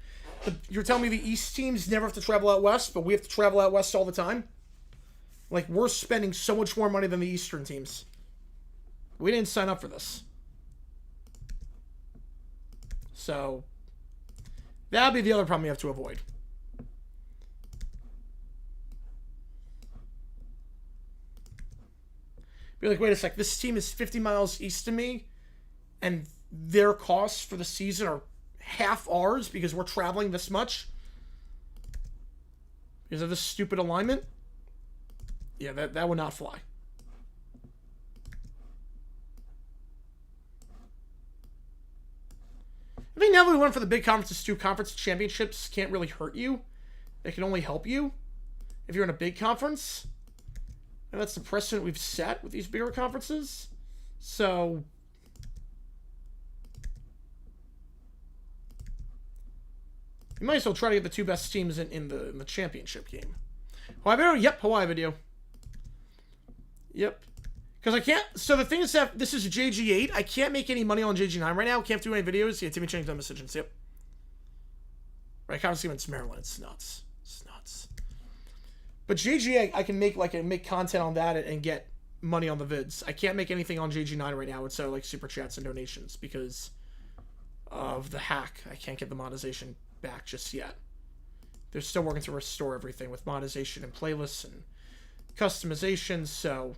You're telling me the East teams never have to travel out West, but we have to travel out West all the time? Like, we're spending so much more money than the Eastern teams. We didn't sign up for this. So, that'd be the other problem you have to avoid. Be like, wait a sec, this team is 50 miles east of me, and their costs for the season are half ours because we're traveling this much? Because of this stupid alignment? Yeah, that would not fly. I think now that we went for the big conferences too, conference championships can't really hurt you. They can only help you if you're in a big conference. And that's the precedent we've set with these bigger conferences. So you might as well try to get the 2 best teams in the championship game. Hawaii video? Yep, Hawaii video. Yep. Because I can't... So the thing is that this is JG8. I can't make any money on JG9 right now. Can't do any videos. Yeah, Timmy changed the decisions. Yep. Right, kind of see when it's Maryland. It's nuts. It's nuts. But JG8, I can make content on that and get money on the vids. I can't make anything on JG9 right now. It's like super chats and donations because of the hack. I can't get the monetization back just yet. They're still working to restore everything with monetization and playlists and customization, so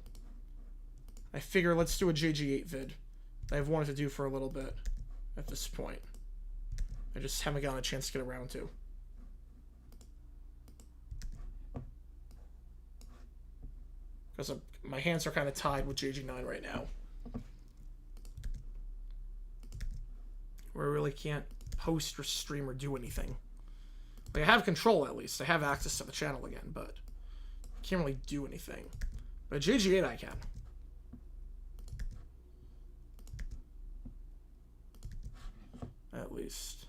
I figure let's do a JG8 vid that I've wanted to do for a little bit at this point. I just haven't gotten a chance to get around to. Because my hands are kind of tied with JG9 right now. Where I really can't post or stream or do anything. Like, I have control at least. I have access to the channel again, but I can't really do anything. But JG8 I can. At least.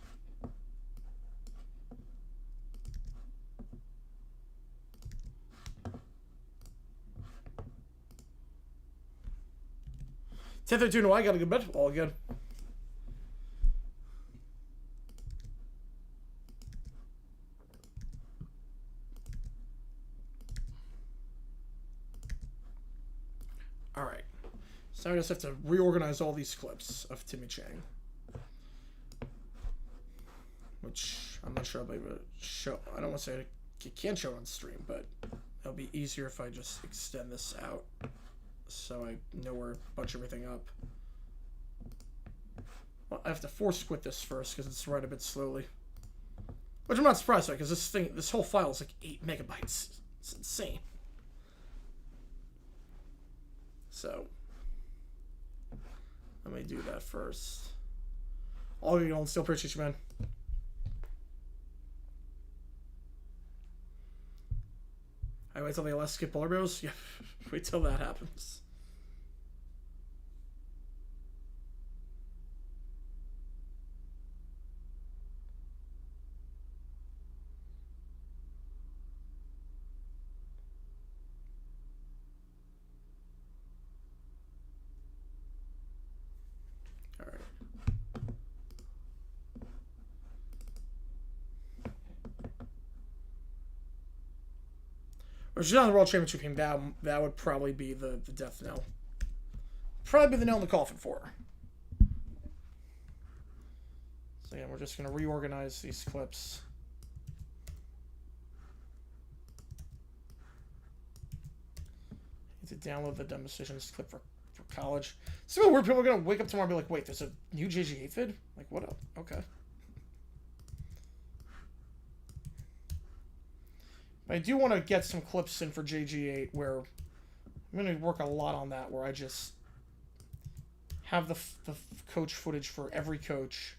$10.32, no, I got a good bet. All good. Alright. So I just have to reorganize all these clips of Timmy Chang. Which I'm not sure I'll be able to show. I don't want to say I can't show on stream, but it'll be easier if I just extend this out so I know where to bunch everything up. Well, I have to force quit this first because it's running a bit slowly. Which I'm not surprised by, because this whole file is like 8 megabytes. It's insane. So let me do that first. All you don't still appreciate you, man. I wait till they last skip polar bears? Yeah, wait till that happens. Or she's on the World Championship team, that would probably be the death knell. Probably be the nail in the coffin for her. So yeah, we're just going to reorganize these clips. Need to download the dumb decisions clip for college. So weird, people are going to wake up tomorrow and be like, wait, there's a new JG8 vid? Like, what up? Okay. I do want to get some clips in for JG8 where I'm going to work a lot on that, where I just have the coach footage for every coach.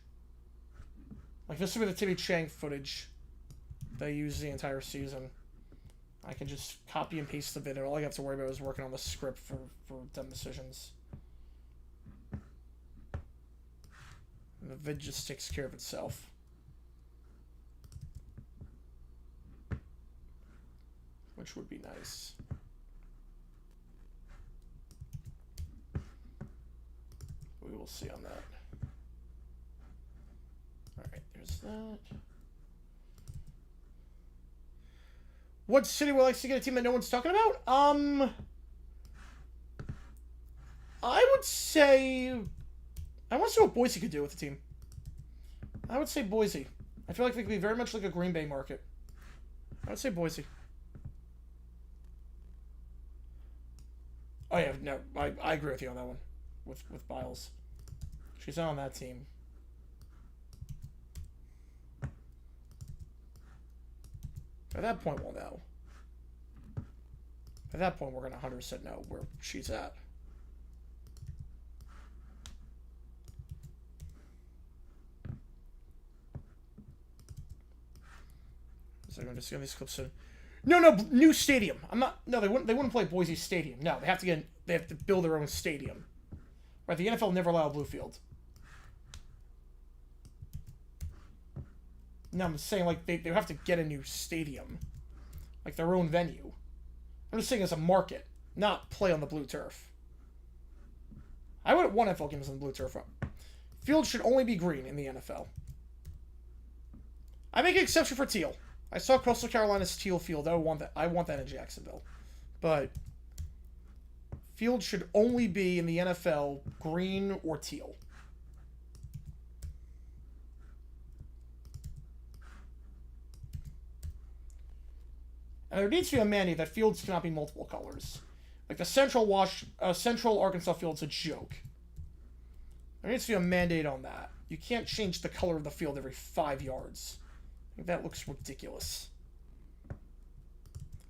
Like, this will be the Timmy Chang footage they use the entire season. I can just copy and paste the vid, and all I have to worry about is working on the script for dumb decisions. And the vid just takes care of itself. Which would be nice. We will see on that. Alright, there's that. What city would like to get a team that no one's talking about? I would say... I want to see what Boise could do with the team. I would say Boise. I feel like they could be very much like a Green Bay market. I would say Boise. Oh yeah, no, I agree with you on that one, with Biles. She's not on that team. At that point, we'll know. At that point, we're gonna 100% know where she's at. So I'm just getting these clips in. No, new stadium. I'm not. No, they wouldn't play Boise Stadium. No, they have to build their own stadium. Right? The NFL never allowed blue field. No, I'm saying like they have to get a new stadium, like their own venue. I'm just saying as a market, not play on the blue turf. I would have won NFL games on the blue turf. Field should only be green in the NFL. I make an exception for teal. I saw Coastal Carolina's teal field. I want that in Jacksonville. But field should only be in the NFL green or teal. And there needs to be a mandate that fields cannot be multiple colors. Like the Central Arkansas field's a joke. There needs to be a mandate on that. You can't change the color of the field every 5 yards. I think that looks ridiculous.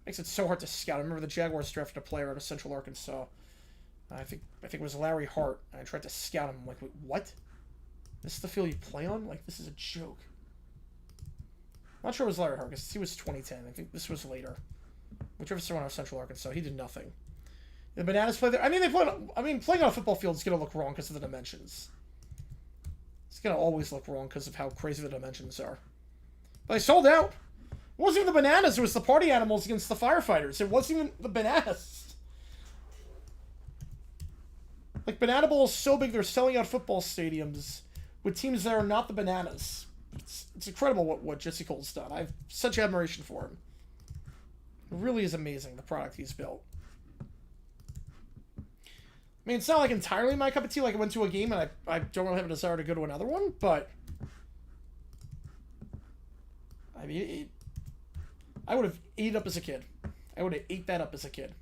Makes it so hard to scout. I remember the Jaguars drafted a player out of Central Arkansas. I think it was Larry Hart. I tried to scout him. I'm like, wait, what? This is the field you play on? Like, this is a joke. I'm not sure it was Larry Hart, because he was 2010. I think this was later. Whichever someone out of Central Arkansas, he did nothing. The Bananas play there. Playing on a football field is going to look wrong because of the dimensions. It's going to always look wrong because of how crazy the dimensions are. But they sold out. It wasn't even the Bananas. It was the party animals against the firefighters. It wasn't even the Bananas. Like, Banana Bowl is so big, they're selling out football stadiums with teams that are not the Bananas. It's incredible what Jesse Cole's done. I have such admiration for him. It really is amazing, the product he's built. I mean, it's not like entirely my cup of tea. Like, I went to a game and I don't really have a desire to go to another one, but I mean, I would have ate it up as a kid. I would have ate that up as a kid.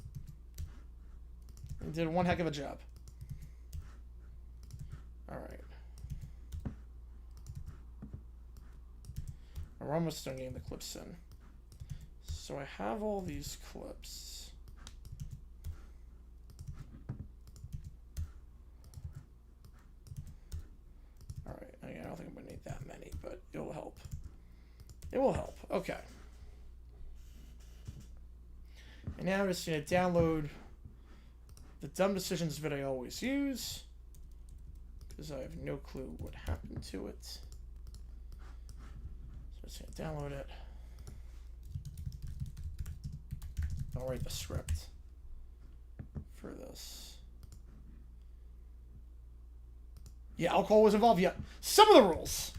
And did one heck of a job. Alright. We're almost done getting the clips in. So I have all these clips. Alright, I don't think I'm going to need that many, but it'll help. It will help. Okay. And now I'm just going to download the dumb decisions vid I always use, because I have no clue what happened to it. So I'm just going to download it. I'll write the script for this. Yeah, alcohol was involved. Yeah, some of the rules.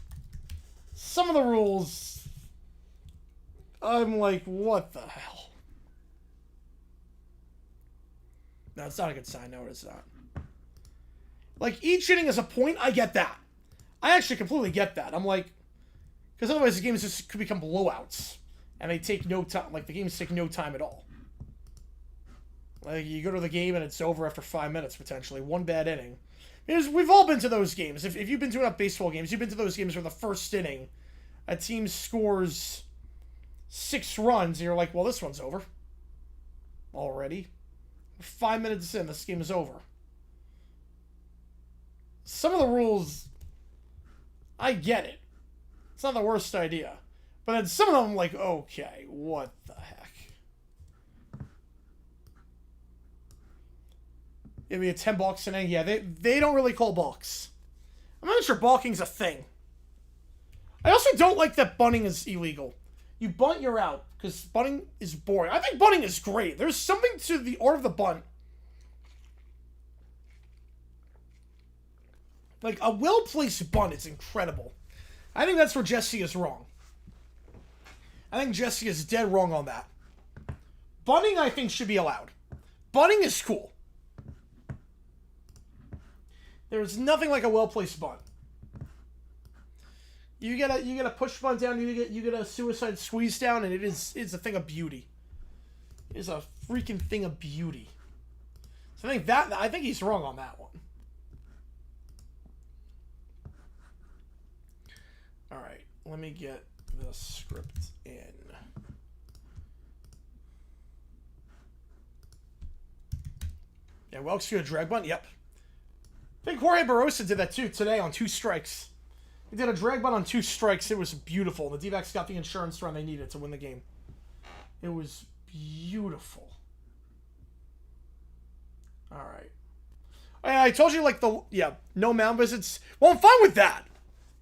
I'm like, what the hell? No, it's not a good sign. No, it's not. Like, each inning is a point. I get that. I actually completely get that. I'm like, because otherwise the games just could become blowouts, and they take no time. Like, the games take no time at all. Like, you go to the game and it's over after 5 minutes, potentially. One bad inning. Because we've all been to those games. If you've been to enough baseball games, you've been to those games where the first inning, a team scores 6 runs, and you're like, well, this one's over. Already. 5 minutes in, this game is over. Some of the rules, I get it. It's not the worst idea. But then some of them, I'm like, okay, what the heck? It'd be a 10 balks inning. Yeah, they don't really call balks. I'm not sure balking's a thing. I also don't like that bunting is illegal. You bunt, you're out, because bunting is boring. I think bunting is great. There's something to the art of the bunt. Like, a well-placed bunt is incredible. I think that's where Jesse is wrong. I think Jesse is dead wrong on that. Bunting, I think, should be allowed. Bunting is cool. There's nothing like a well-placed bunt. You get a push bunt down, you get a suicide squeeze down, and it's a thing of beauty. It is a freaking thing of beauty. So I think he's wrong on that one. All right, let me get the script in. Yeah, Welks to a drag bunt. Yep. I think Jorge Barrosa did that too today on 2 strikes. He did a drag bunt on 2 strikes. It was beautiful. The D-backs got the insurance run they needed to win the game. It was beautiful. All right. I told you, like, no mound visits. Well, I'm fine with that.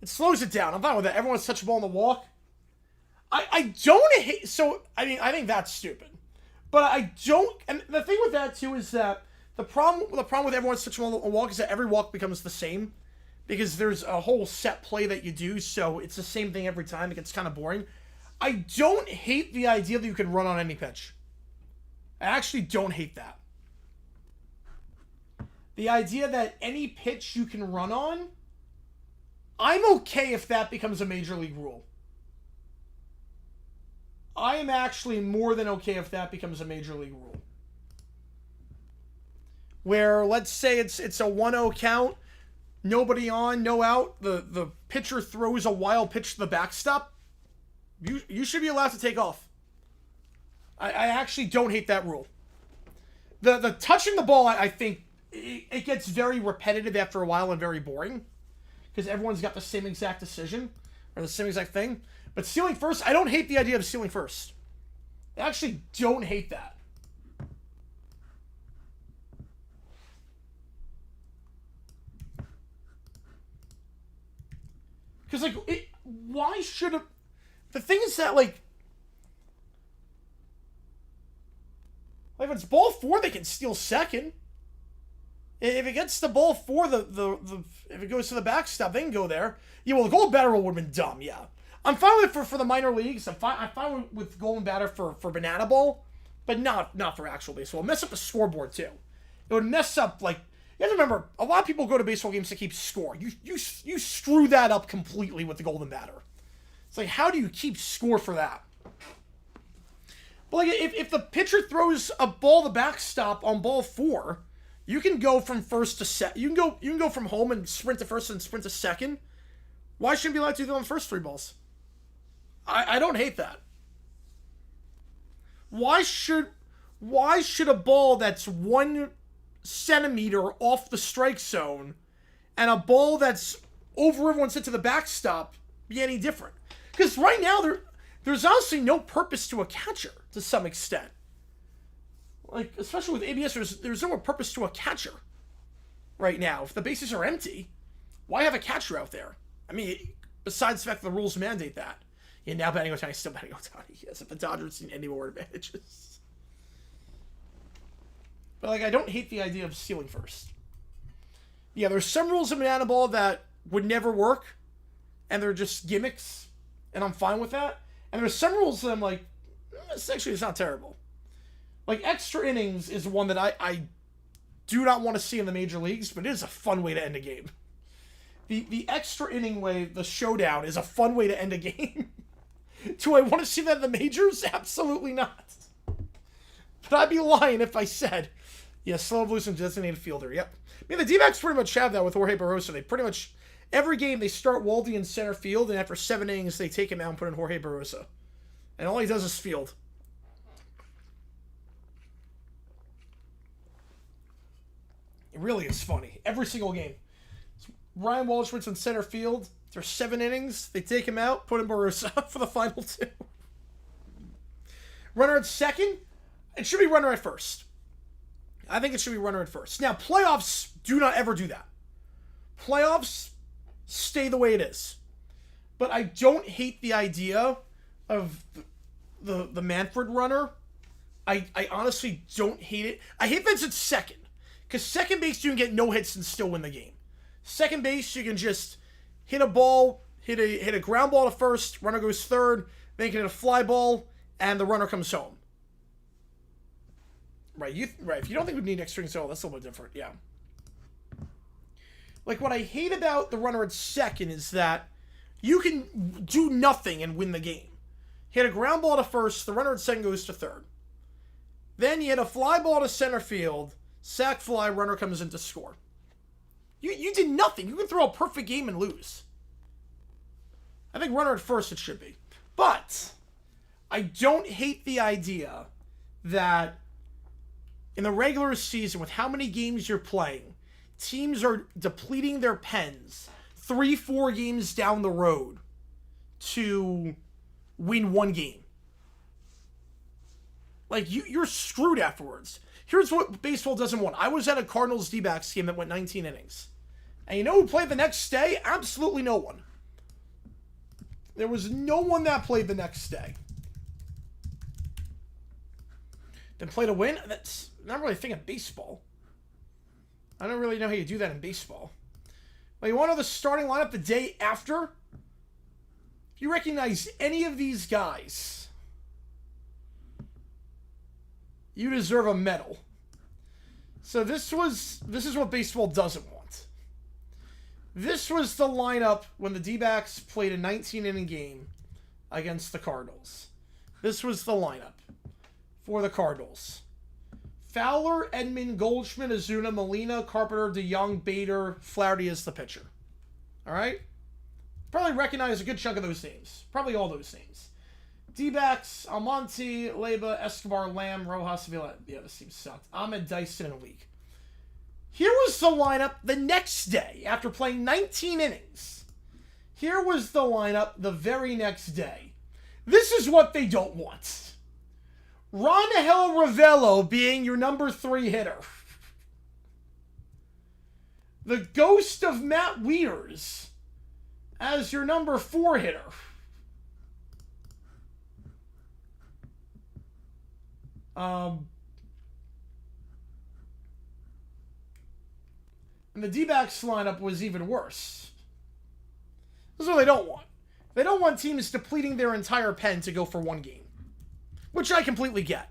It slows it down. I'm fine with that. Everyone's touch the ball on the walk. I don't hate, so, I mean, I think that's stupid. But I don't, and the thing with that, too, is that the problem with everyone's touch the ball on the walk is that every walk becomes the same. Because there's a whole set play that you do, so it's the same thing every time. It gets kind of boring. I don't hate the idea that you can run on any pitch. I actually don't hate that. The idea that any pitch you can run on, I'm okay if that becomes a major league rule. I am actually more than okay if that becomes a major league rule. Where, let's say it's a 1-0 count, nobody on, no out, the pitcher throws a wild pitch to the backstop, you should be allowed to take off. I actually don't hate that rule. The touching the ball, I think, it gets very repetitive after a while and very boring. Because everyone's got the same exact decision, or the same exact thing. But stealing first, I don't hate the idea of stealing first. I actually don't hate that. Because, like, why should have... The thing is that, like, if it's ball 4, they can steal second. If it gets the ball 4, if it goes to the backstop, they can go there. Yeah, well, the golden batter rule would have been dumb, yeah. I'm fine with it for the minor leagues. I'm fine with golden batter for banana ball, but not for actual baseball. It would mess up the scoreboard, too. It would mess up, like... You have to remember, a lot of people go to baseball games to keep score. You screw that up completely with the golden batter. It's like, how do you keep score for that? But like, if the pitcher throws a ball to backstop on ball 4, you can go from first to second. You can go from home and sprint to first and sprint to second. Why shouldn't you be allowed to do that on the first 3 balls? I don't hate that. Why should a ball that's 1 centimeter off the strike zone and a ball that's over everyone's head to the backstop be any different? Because right now there's honestly no purpose to a catcher to some extent. Like, especially with ABS, there's no purpose to a catcher right now. If the bases are empty, why have a catcher out there? I mean, besides the fact that the rules mandate that. Yeah, now betting Ohtani, still betting Ohtani. Yes, if the Dodgers need any more advantages. But, like, I don't hate the idea of stealing first. Yeah, there's some rules in banana ball that would never work, and they're just gimmicks, and I'm fine with that. And there's some rules that I'm like, it's not terrible. Like, extra innings is one that I do not want to see in the major leagues, but it is a fun way to end a game. The extra inning way, the showdown, is a fun way to end a game. Do I want to see that in the majors? Absolutely not. But I'd be lying if I said, yeah, slow loose and designated fielder. Yep. I mean, the D-backs pretty much have that with Jorge Barroso. They pretty much, every game, they start Waldy in center field, and after 7 innings, they take him out and put in Jorge Barroso. And all he does is field. It really is funny. Every single game. Ryan Waldschmidt's in center field. There's 7 innings. They take him out, put in Barroso for the final 2. Runner at second. It should be runner at first. I think it should be runner at first. Now, playoffs do not ever do that. Playoffs stay the way it is. But I don't hate the idea of the Manfred runner. I honestly don't hate it. I hate that it's at second. Because second base, you can get no hits and still win the game. Second base, you can just hit a ball, hit a ground ball to first, runner goes third, then you can hit a fly ball, and the runner comes home. Right, if you don't think we need extra innings at all, that's a little bit different, yeah. Like, what I hate about the runner at second is that you can do nothing and win the game. Hit a ground ball to first, the runner at second goes to third. Then you hit a fly ball to center field, sack fly, runner comes in to score. You did nothing. You can throw a perfect game and lose. I think runner at first it should be. But I don't hate the idea that in the regular season, with how many games you're playing, teams are depleting their pens 3-4 games down the road to win 1 game. Like, you're screwed afterwards. Here's what baseball doesn't want. I was at a Cardinals D-backs game that went 19 innings. And you know who played the next day? Absolutely no one. There was no one that played the next day. Then play to win? That's not really a thing in baseball. I don't really know how you do that in baseball. But you want to know the starting lineup the day after? If you recognize any of these guys, you deserve a medal. So this is what baseball doesn't want. This was the lineup when the D-backs played a 19-inning game against the Cardinals. This was the lineup for the Cardinals. Fowler, Edman, Goldschmidt, Ozuna, Molina, Carpenter, DeYoung, Bader, Flaherty is the pitcher. All right? Probably recognize a good chunk of those names. Probably all those names. D-backs, Almonte, Leyba, Escobar, Lamb, Rojas, Villa. Yeah, this team sucked. Ahmed, Dyson, and League. Here was the lineup the next day after playing 19 innings. Here was the lineup the very next day. This is what they don't want. Rangel Ravelo being your number 3 hitter. The ghost of Matt Wieters as your number 4 hitter. And the D-backs lineup was even worse. This is what they don't want. They don't want teams depleting their entire pen to go for one game. Which I completely get.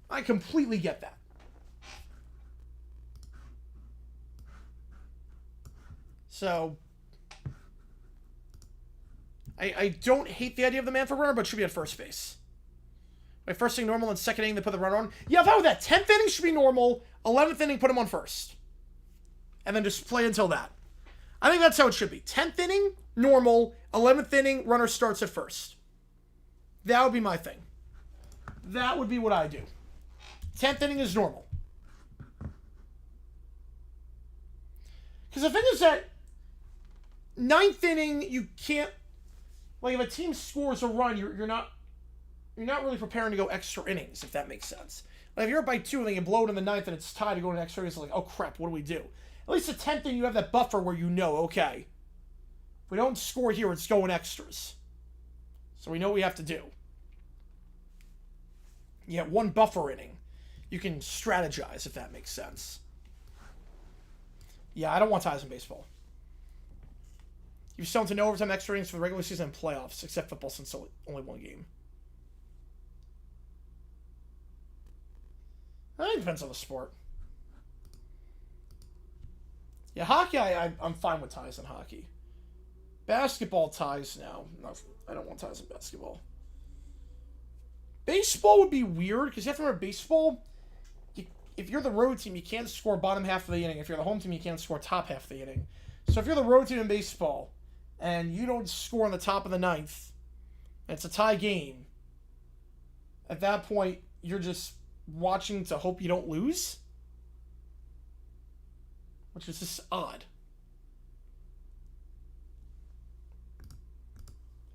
I completely get that. So, I don't hate the idea of the man for runner, but should be at first base. My first inning normal and second inning they put the runner on. Yeah, if I were that, 10th inning should be normal, 11th inning put him on first. And then just play until that. I think that's how it should be. 10th inning, normal, 11th inning, runner starts at first. That would be my thing. That would be what I do. 10th inning is normal. Because the thing is that 9th inning, you can't... Like, if a team scores a run, you're not really preparing to go extra innings, if that makes sense. Like, if you're up by 2 and then you blow it in the 9th and it's tied to go to extra innings, it's like, oh crap, what do we do? At least the 10th inning, you have that buffer where you know, okay, if we don't score here, it's going extras. So we know what we have to do. You have one buffer inning. You can strategize, if that makes sense. Yeah, I don't want ties in baseball. You've shown to no overtime extra innings for the regular season and playoffs, except football since only one game. I think it depends on the sport. Yeah, hockey, I'm fine with ties in hockey. Basketball ties, no, I don't want ties in basketball. Baseball would be weird, because you have to remember, baseball, if you're the road team, you can't score bottom half of the inning. If you're the home team, you can't score top half of the inning. So if you're the road team in baseball, and you don't score in the top of the 9th, and it's a tie game, at that point, you're just watching to hope you don't lose? Which is just odd.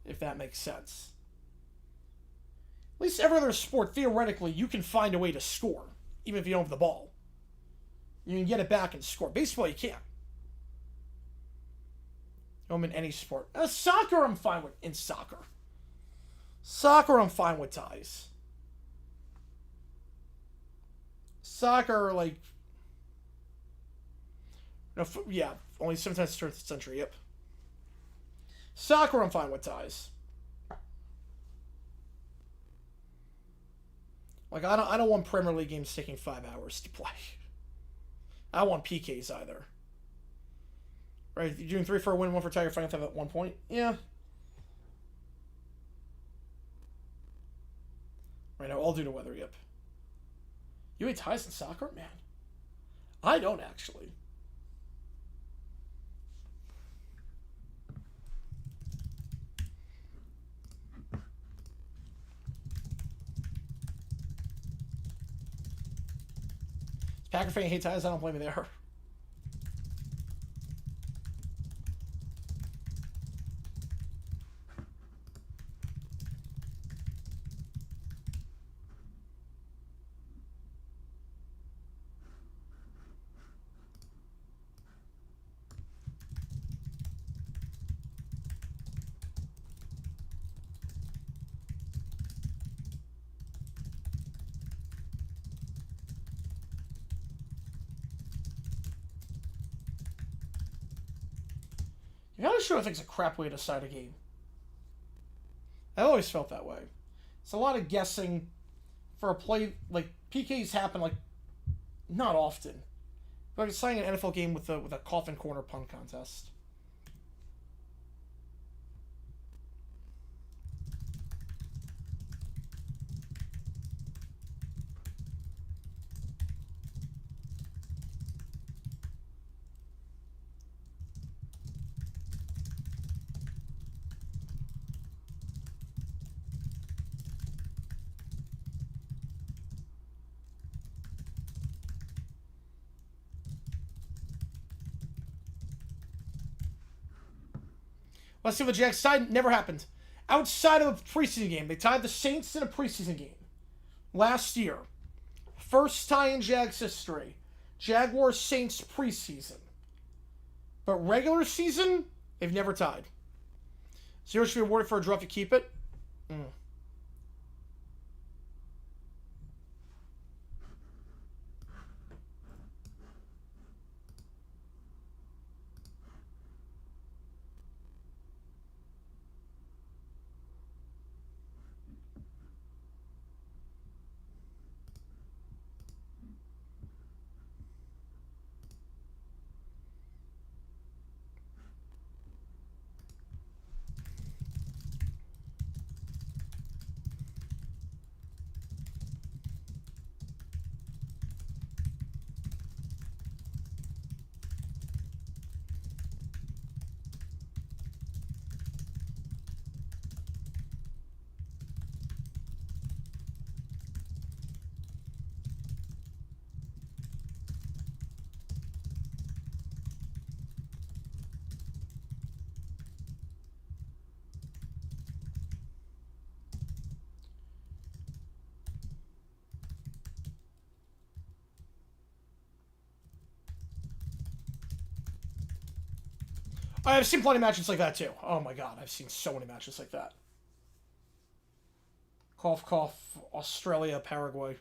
If that makes sense. At least every other sport, theoretically, you can find a way to score, even if you don't have the ball. You can get it back and score. Baseball, you can't. I'm in any sport. Soccer, I'm fine with. In soccer. Soccer, I'm fine with ties. Soccer, like... No, yeah, only sometimes the 30th century, yep. Soccer, I'm fine with ties. Like, I don't want Premier League games taking 5 hours to play. I don't want PKs either. Right, you're doing 3 for a win, 1 for tie, you're fighting to have at 1 point? Yeah. Right now, all due to weather, yep. You hate ties in soccer? Man. I don't, actually. Packer fan hate ties, I don't blame you there. The other show I think is a crap way to decide a game. I always felt that way. It's a lot of guessing for a play. Like, PKs happen, like, not often. Like deciding an NFL game with a coffin corner punt contest. Let's see what the Jags tied. Never happened. Outside of a preseason game, they tied the Saints in a preseason game last year. First tie in Jags history. Jaguars Saints preseason. But regular season, they've never tied. 0 should be awarded for a draw if you keep it. I've seen plenty of matches like that too. Oh my god, I've seen so many matches like that. Cough, cough, Australia, Paraguay.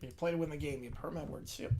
You play to win the game. You've heard my words. Yep.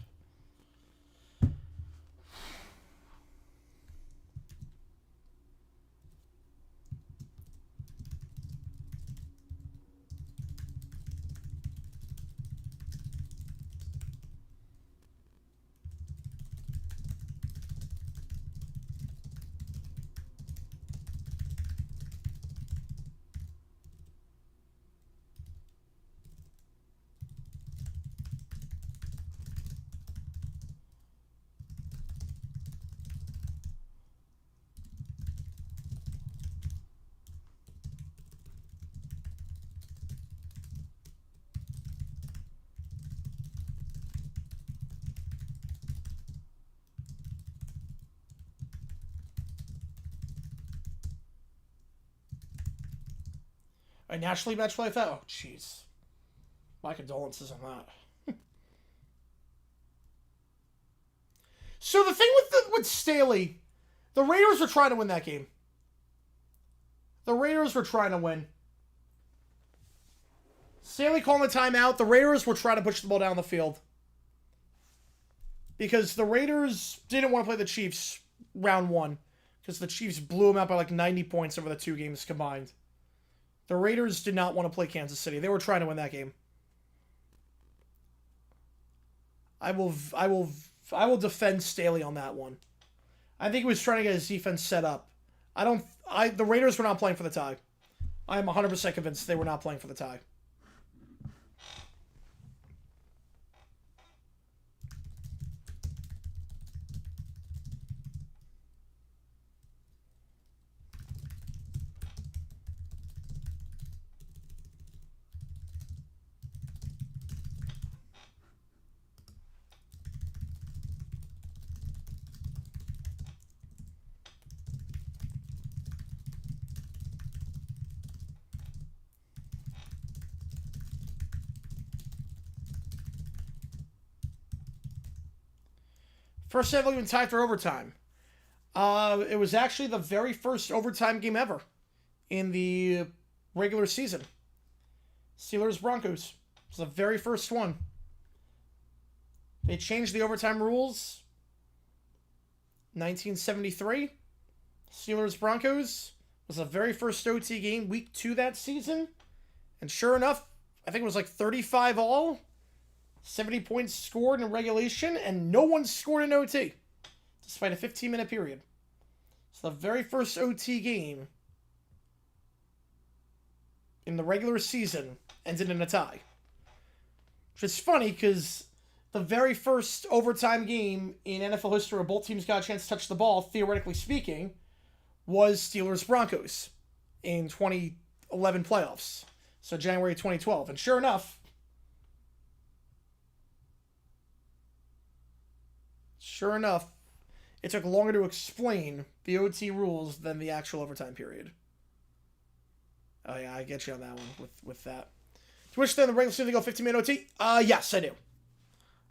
A National League match like that? Oh, jeez. My condolences on that. So the thing with Staley, the Raiders were trying to win that game. The Raiders were trying to win. Staley calling the timeout. The Raiders were trying to push the ball down the field. Because the Raiders didn't want to play the Chiefs round one. Because the Chiefs blew them out by like 90 points over the two games combined. The Raiders did not want to play Kansas City. They were trying to win that game. I will defend Staley on that one. I think he was trying to get his defense set up. The Raiders were not playing for the tie. I am 100% convinced they were not playing for the tie. First ever even tied for overtime. It was actually the very first overtime game ever in the regular season. Steelers-Broncos. It was the very first one. They changed the overtime rules. 1973. Steelers-Broncos was the very first OT game, week 2 that season. And sure enough, I think it was like 35 all. 70 points scored in regulation, and no one scored in OT, despite a 15-minute period. It's the very first OT game in the regular season ended in a tie. Which is funny, because the very first overtime game in NFL history where both teams got a chance to touch the ball, theoretically speaking, was Steelers-Broncos in 2011 playoffs. So January 2012. And sure enough, it took longer to explain the OT rules than the actual overtime period. Oh yeah, I get you on that one with that. To which then the regular season they go 15-minute OT? Yes, I do.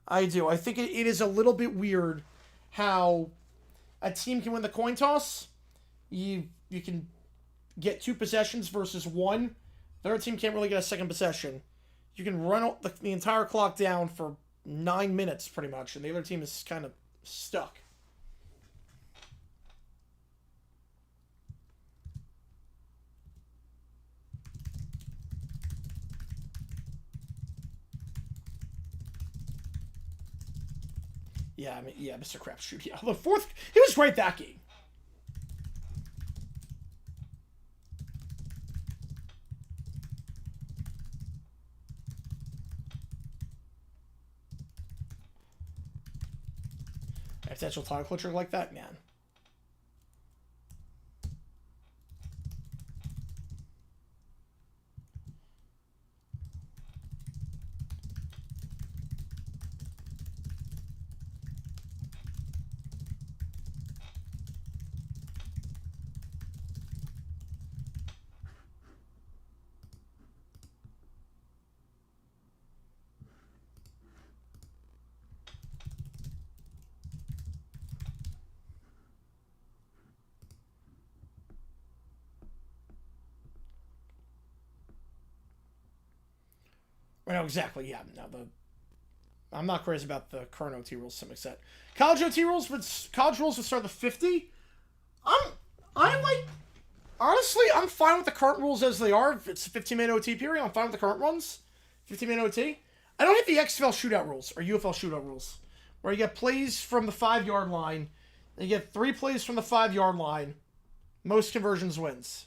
I do. I think it is a little bit weird how a team can win the coin toss. You can get 2 possessions versus 1. The other team can't really get a second possession. You can run the entire clock down for 9 minutes pretty much, and the other team is kind of stuck. Yeah, I mean, yeah, Mr. Crapshoot. Yeah, the fourth, he was great that game. Potential title clutcher like that, man. No, exactly. Yeah. No, I'm not crazy about the current OT rules to some extent. College OT rules, but college rules would start at the 50. I'm like, honestly, I'm fine with the current rules as they are. If it's a 15-minute OT period, I'm fine with the current ones. 15-minute OT. I don't hate the XFL shootout rules or UFL shootout rules, where you get plays from the 5-yard line, and you get 3 plays from the 5-yard line. Most conversions wins.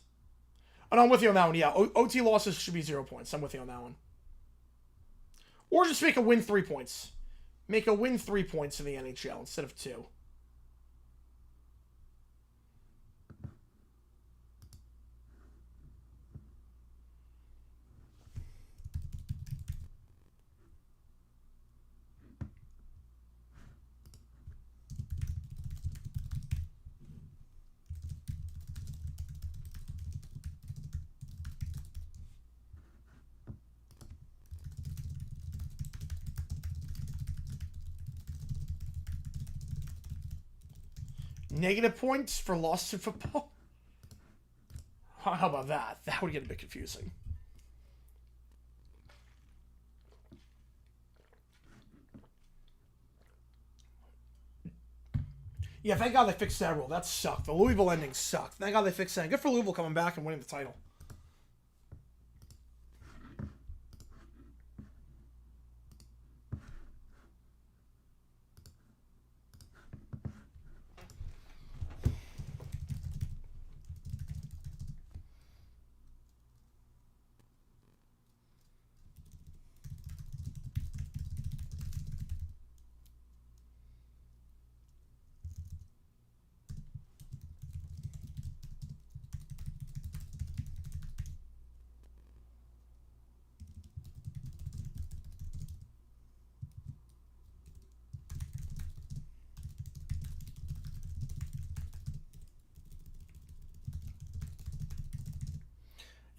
And I'm with you on that one. Yeah, OT losses should be 0 points. I'm with you on that one. Or just make a win 3 points. Make a win 3 points in the NHL instead of 2. Negative points for loss in football? How about that? That would get a bit confusing. Yeah, thank God they fixed that rule. That sucked. The Louisville ending sucked. Thank God they fixed that. Good for Louisville coming back and winning the title.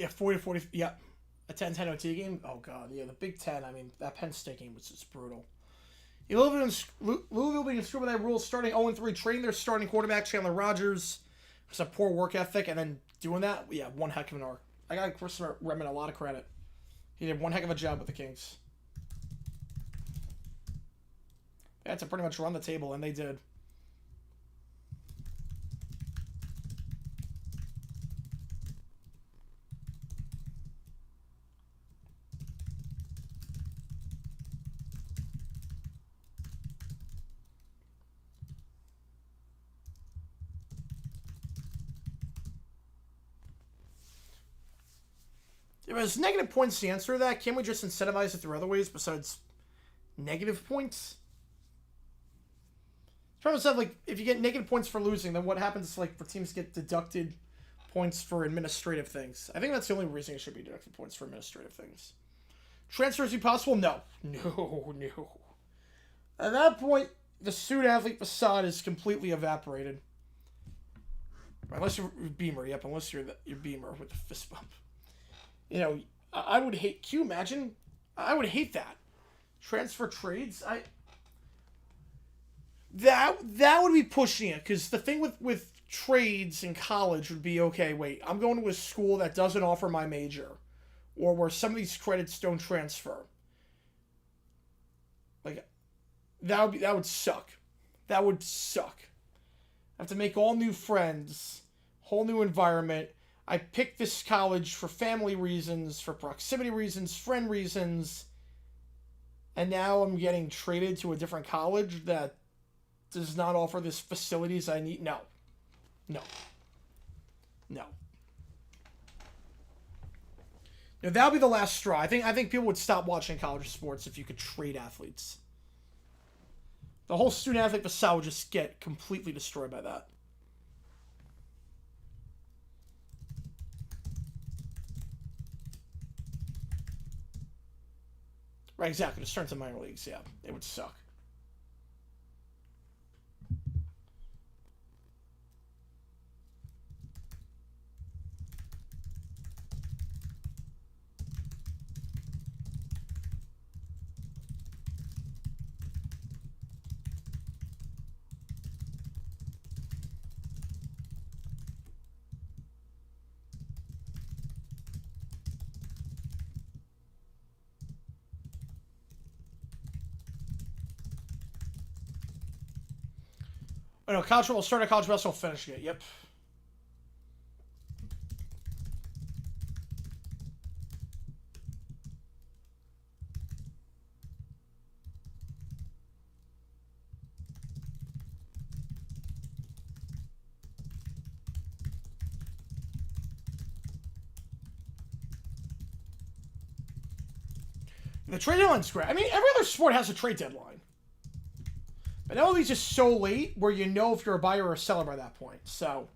Yeah, 40-40. Yeah, a 10-10 OT game. Oh, God. Yeah, the Big Ten. I mean, that Penn State game was just brutal. Louisville being screwed by that rule, starting 0-3, trading their starting quarterback, Chandler Rogers. It's a poor work ethic, and then doing that, yeah, one heck of an arc. I got Chris Redman a lot of credit. He did one heck of a job with the Kings. They had to pretty much run the table, and they did. If it's negative points the answer to that, can't we just incentivize it through other ways besides negative points? Travis said, like, if you get negative points for losing, then what happens, like, for teams get deducted points for administrative things? I think that's the only reason it should be deducted points for administrative things. Transfers be possible? No. No. At that point, the student-athlete facade is completely evaporated. Unless you're Beamer. Yep, unless you're Beamer with the fist bump. You know, I would hate... Can you imagine? I would hate that. Transfer trades? That would be pushing it, because the thing with trades in college would be, okay, wait, I'm going to a school that doesn't offer my major, or where some of these credits don't transfer. Like, that would suck. That would suck. I have to make all new friends, whole new environment. I picked this college for family reasons, for proximity reasons, friend reasons, and now I'm getting traded to a different college that does not offer the facilities I need. No. Now, that would be the last straw. I think people would stop watching college sports if you could trade athletes. The whole student-athlete facade would just get completely destroyed by that. Right, exactly. Just turn to minor leagues, yeah. It would suck. Oh no, college will start a college basketball, finish it. Yep. The trade deadline's great. I mean, every other sport has a trade deadline. But MLB's just so late where you know if you're a buyer or a seller by that point. So,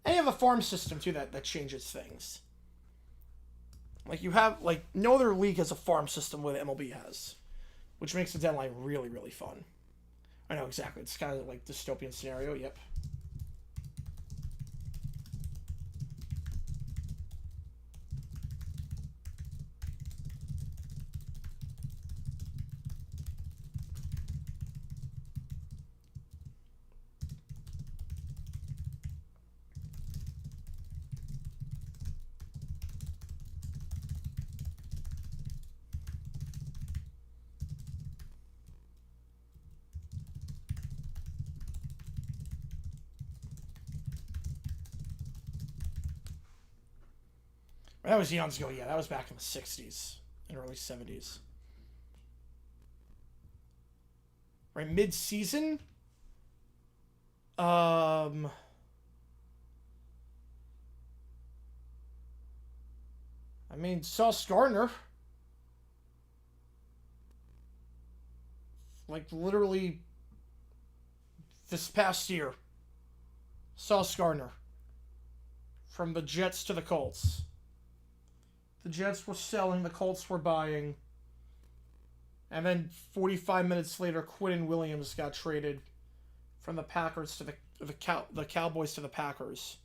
and you have a farm system, too, that changes things. Like, you have, like, no other league has a farm system where the MLB has. Which makes the deadline really, really fun. I know, exactly. It's kind of like dystopian scenario, yep. That was eons ago, yeah. That was back in the 60s and early 70s. Right, mid-season? I mean, Sauce Gardner. Like, literally this past year. Sauce Gardner. From the Jets to the Colts. The Jets were selling, the Colts were buying. And then 45 minutes later, Quinn Williams got traded from the Packers to the Cowboys to the Packers.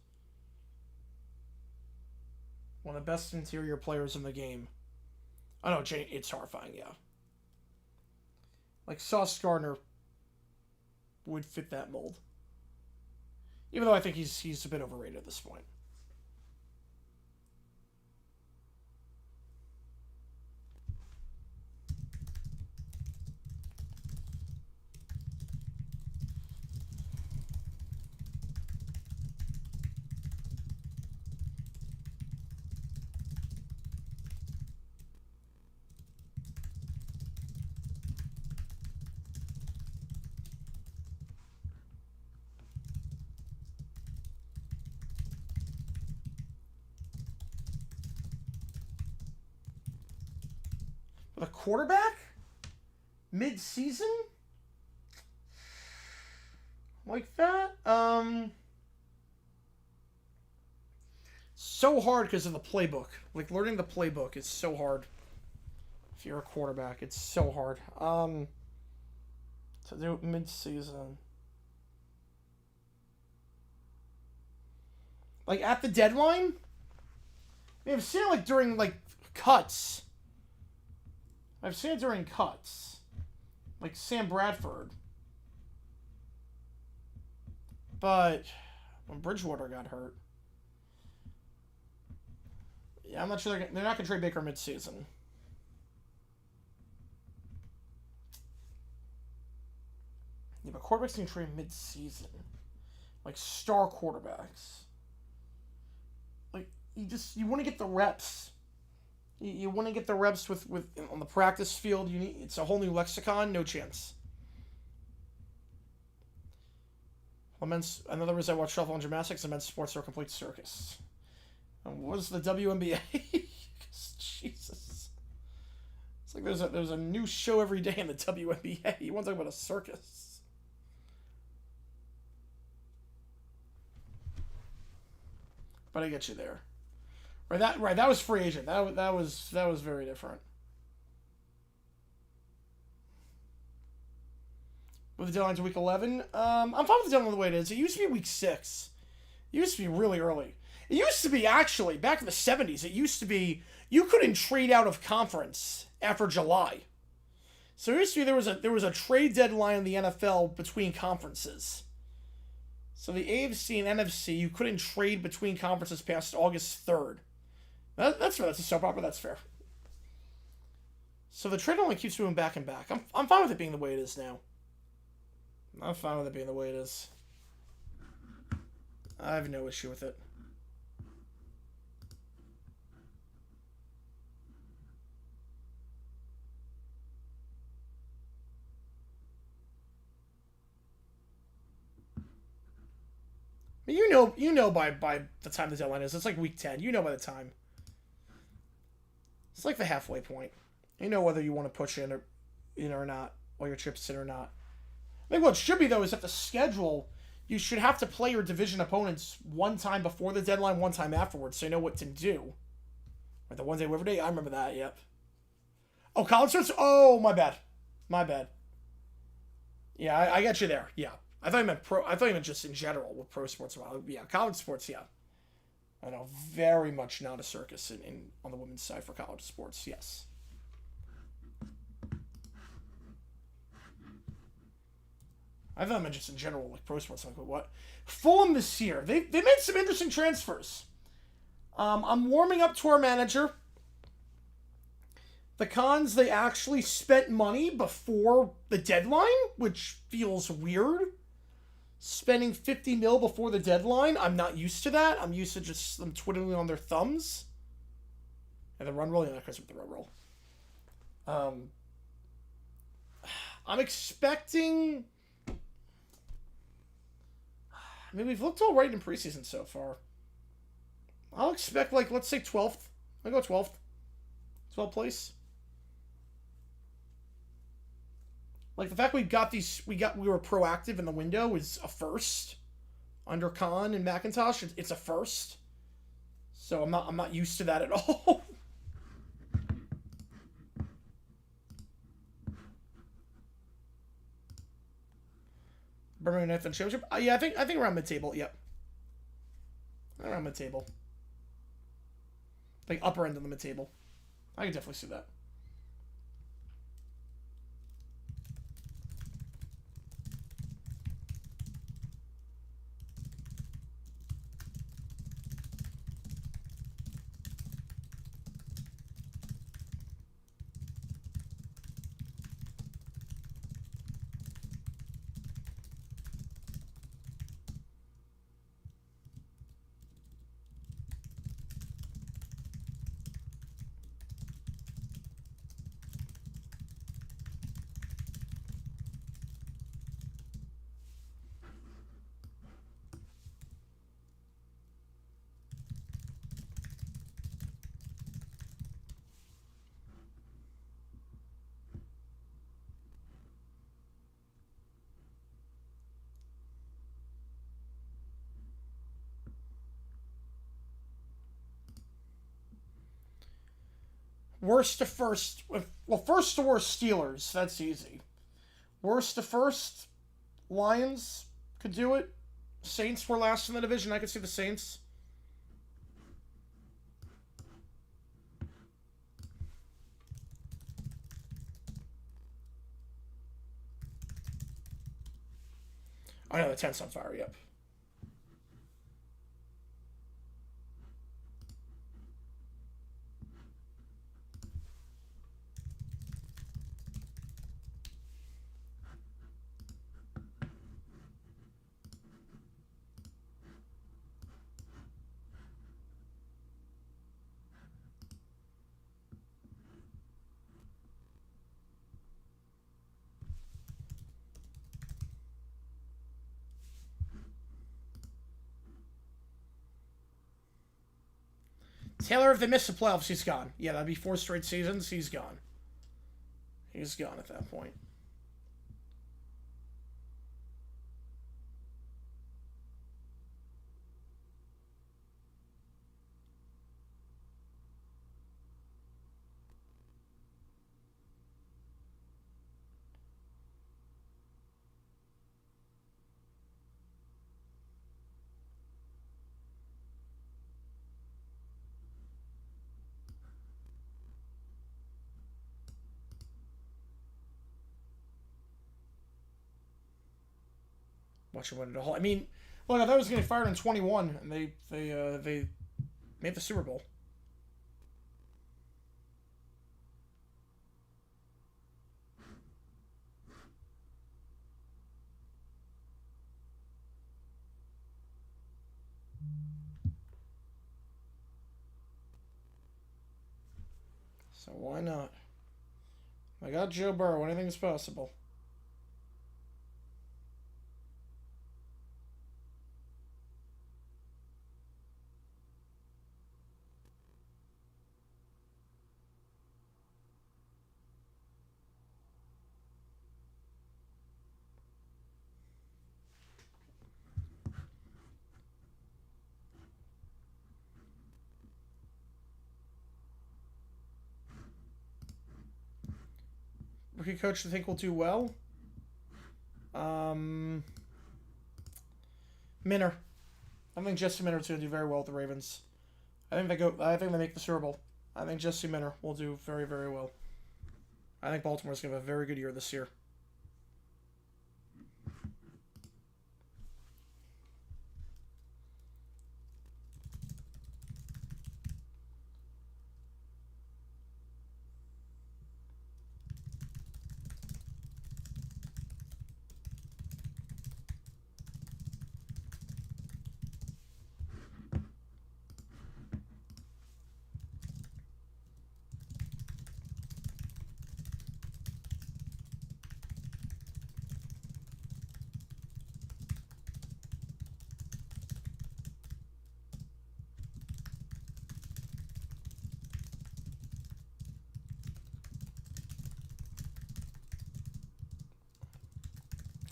One of the best interior players in the game. I know, it's horrifying, yeah. Like Sauce Gardner would fit that mold. Even though I think he's a bit overrated at this point. The quarterback? Mid-season? Like that? So hard because of the playbook. Like, learning the playbook is so hard. If you're a quarterback, it's so hard. To do it mid-season. Like, at the deadline? I mean, I've seen it, like, during, like, cuts. I've seen it during cuts. Like Sam Bradford. But when Bridgewater got hurt. Yeah, I'm not sure they're not going to trade Baker mid-season. Yeah, but quarterbacks can trade mid-season. Like star quarterbacks. Like, you want to get the reps. You want to get the reps with on the practice field. It's a whole new lexicon. No chance. Another reason I watch Shuffle and Gymnastics, men's sports are a complete circus. And what is the WNBA? Jesus. It's like there's a new show every day in the WNBA. You want to talk about a circus? But I get you there. Right, that was free agent. That was very different. With the deadline to week 11, I'm fine with the deadline the way it is. It used to be week 6. It used to be really early. It used to be, actually, back in the 70s, it used to be you couldn't trade out of conference after July. So it used to be there was a trade deadline in the NFL between conferences. So the AFC and NFC, you couldn't trade between conferences past August 3rd. That's fair. That's a soap opera. That's fair. So the trade only keeps moving back and back. I'm fine with it being the way it is now. I'm fine with it being the way it is. I have no issue with it. You know by the time the deadline is, it's like week 10. You know by the time. It's like the halfway point. You know whether you want to push in or not, or your chips in or not. I think what should be, though, is that the schedule, you should have to play your division opponents one time before the deadline, one time afterwards, so you know what to do. Like the Wednesday River Day, I remember that, yep. Oh, college sports? Oh, my bad. My bad. Yeah, I got you there, yeah. I thought you meant just in general with pro sports. Yeah, college sports, yeah. I know, very much not a circus on the women's side for college sports, yes. I thought I meant just in general, like pro sports. I'm like, what? Fulham this year, they made some interesting transfers. I'm warming up to our manager. The Cons, they actually spent money before the deadline, which feels weird. Spending 50 mil before the deadline, I'm not used to that. I'm used to just them twiddling on their thumbs. And the run roll, yeah, because with the run roll. I'm expecting. I mean, we've looked all right in preseason so far. I'll expect, like, let's say 12th. I'll go 12th. 12th place. Like, the fact we were proactive in the window is a first. Under Khan and McIntosh, it's a first. So I'm not used to that at all. Birmingham North and Championship. Yeah, I think around mid-table. Yep. Around mid-table. Like upper end of the mid-table. I can definitely see that. Worst to first. Well, first to worst, Steelers. That's easy. Worst to first, Lions could do it. Saints were last in the division. I could see the Saints. I know the tent's on fire. Yep. Taylor, if they miss the playoffs, he's gone. Yeah, that'd be 4 straight seasons. He's gone. He's gone at that point. Watch him win it all. I mean, look, I thought he was getting fired in 21, and they made the Super Bowl. So why not? I got Joe Burrow. Anything's possible. Rookie coach, I think will do well. Minner. I think Jesse Minner's going to do very well with the Ravens. I think they make the Super Bowl. I think Jesse Minner will do very, very well. I think Baltimore's going to have a very good year this year.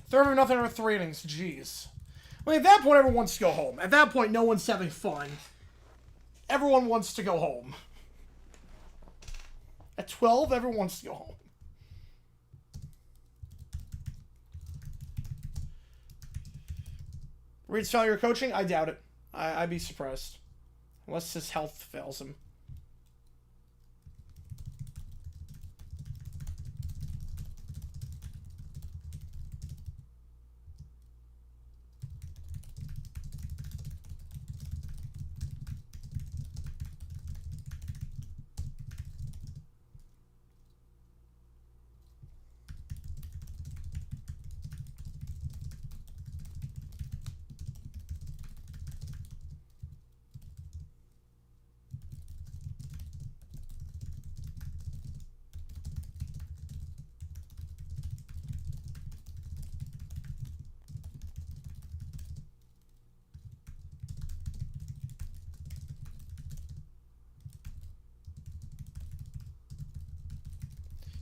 Third nothing over 3 innings. Jeez. I mean, at that point, everyone wants to go home. At that point, no one's having fun. Everyone wants to go home. At 12, everyone wants to go home. Reed's failure coaching? I doubt it. I'd be surprised. Unless his health fails him.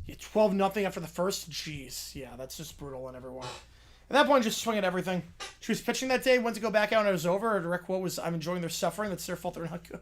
Yeah, 12-0 after the first? Jeez. Yeah, that's just brutal on everyone. At that point, just swing at everything. She was pitching that day, went to go back out and it was over. Her direct quote was, "I'm enjoying their suffering. That's their fault they're not good."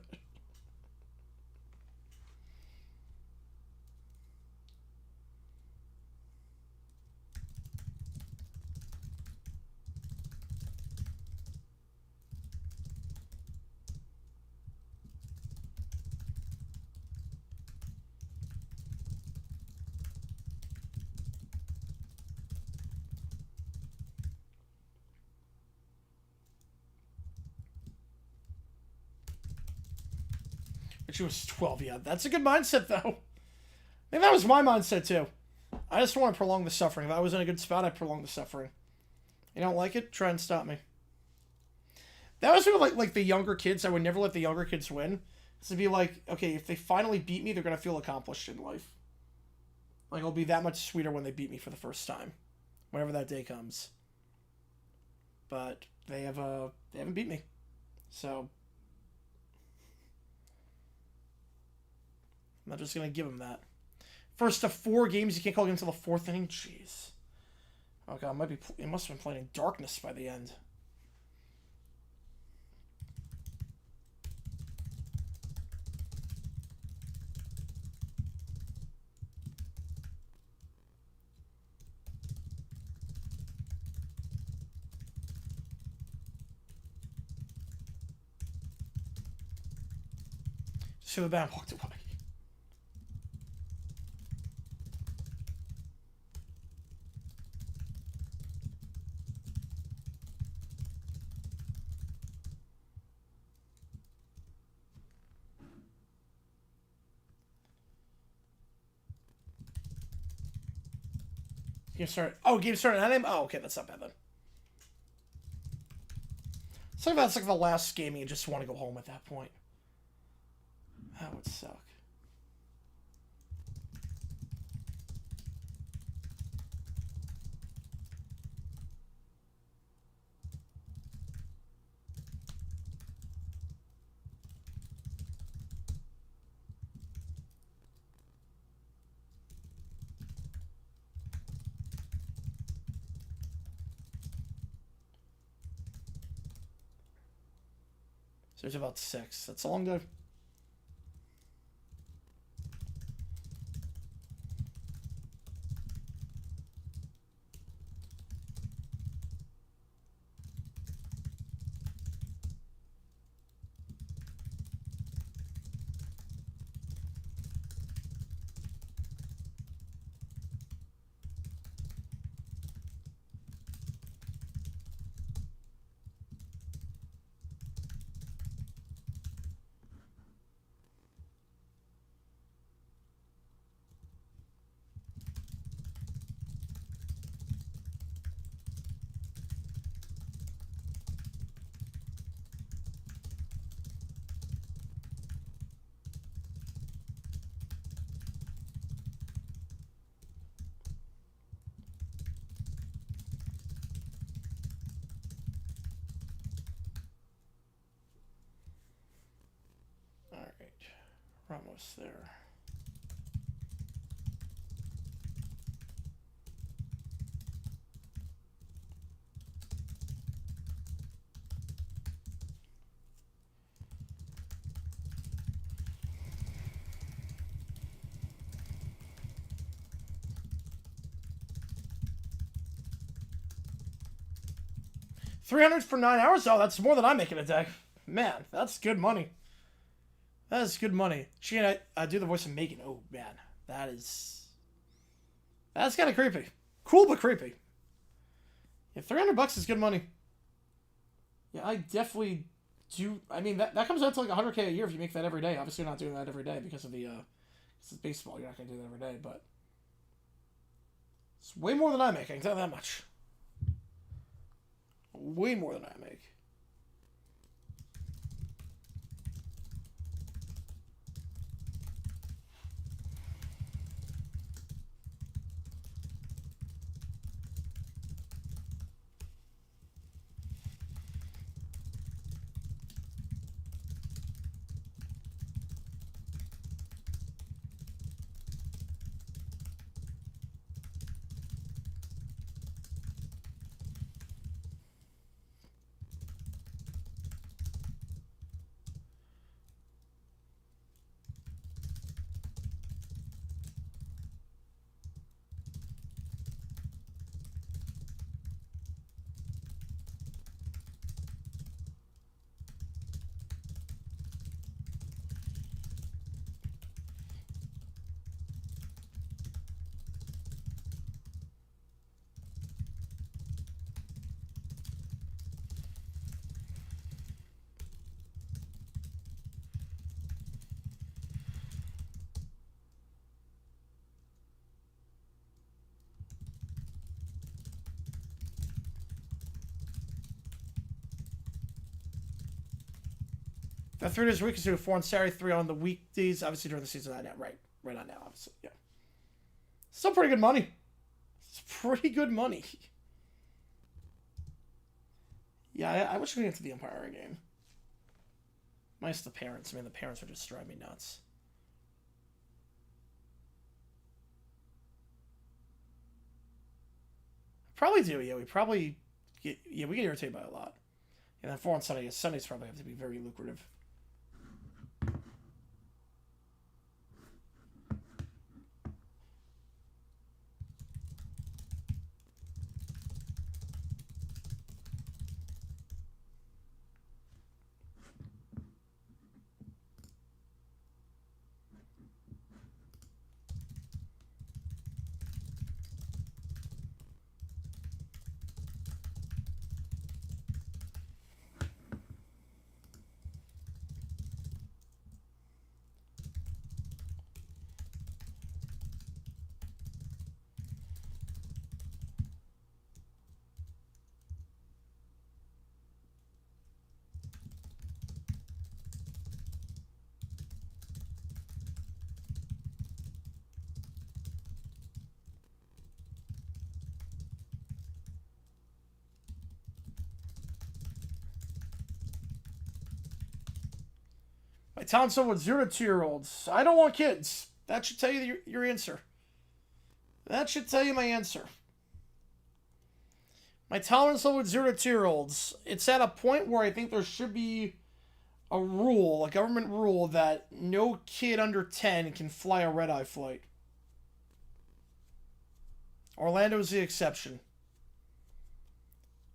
she was 12. Yeah, that's a good mindset, though. I think that was my mindset, too. I just want to prolong the suffering. If I was in a good spot, I'd prolong the suffering. You don't like it? Try and stop me. That was sort of like the younger kids. I would never let the younger kids win. To be like, okay, if they finally beat me, they're going to feel accomplished in life. Like, it'll be that much sweeter when they beat me for the first time. Whenever that day comes. But they haven't beat me. So I'm not just going to give them that. First of 4 games, you can't call it until the 4th inning? Jeez. Oh, God, it must have been playing in darkness by the end. So the band walked away. Game started. Oh, game started at him? Oh, okay, that's not bad then. So that's like the last game and you just want to go home at that point. That would suck. So it's about 6. That's a long day. We're almost there. $300 for 9 hours? Oh, that's more than I make in a day. Man, that's good money. That is good money. She and I do the voice of Megan. Oh, man. That's kind of creepy. Cool, but creepy. Yeah, $300 is good money. Yeah, I definitely do. I mean, that comes out to like $100K a year if you make that every day. Obviously, you're not doing that every day because of the baseball. You're not going to do that every day, but it's way more than I make. I can tell you that much. Way more than I make. The 3 days a week is doing 4 on Saturday, 3 on the weekdays. Obviously during the season, right on now, obviously. Yeah. Still pretty good money. It's pretty good money. Yeah, I wish we could get to the Empire game. Minus the parents. I mean, the parents would just drive me nuts. Probably do, yeah. We probably get irritated by it a lot. And then 4 on Sunday. Sundays probably have to be very lucrative. My talent level with 0 to 2-year-olds. I don't want kids. That should tell you your answer. That should tell you my answer. My tolerance level with 0 to 2-year-olds. It's at a point where I think there should be a rule, a government rule, that no kid under 10 can fly a red-eye flight. Orlando's the exception.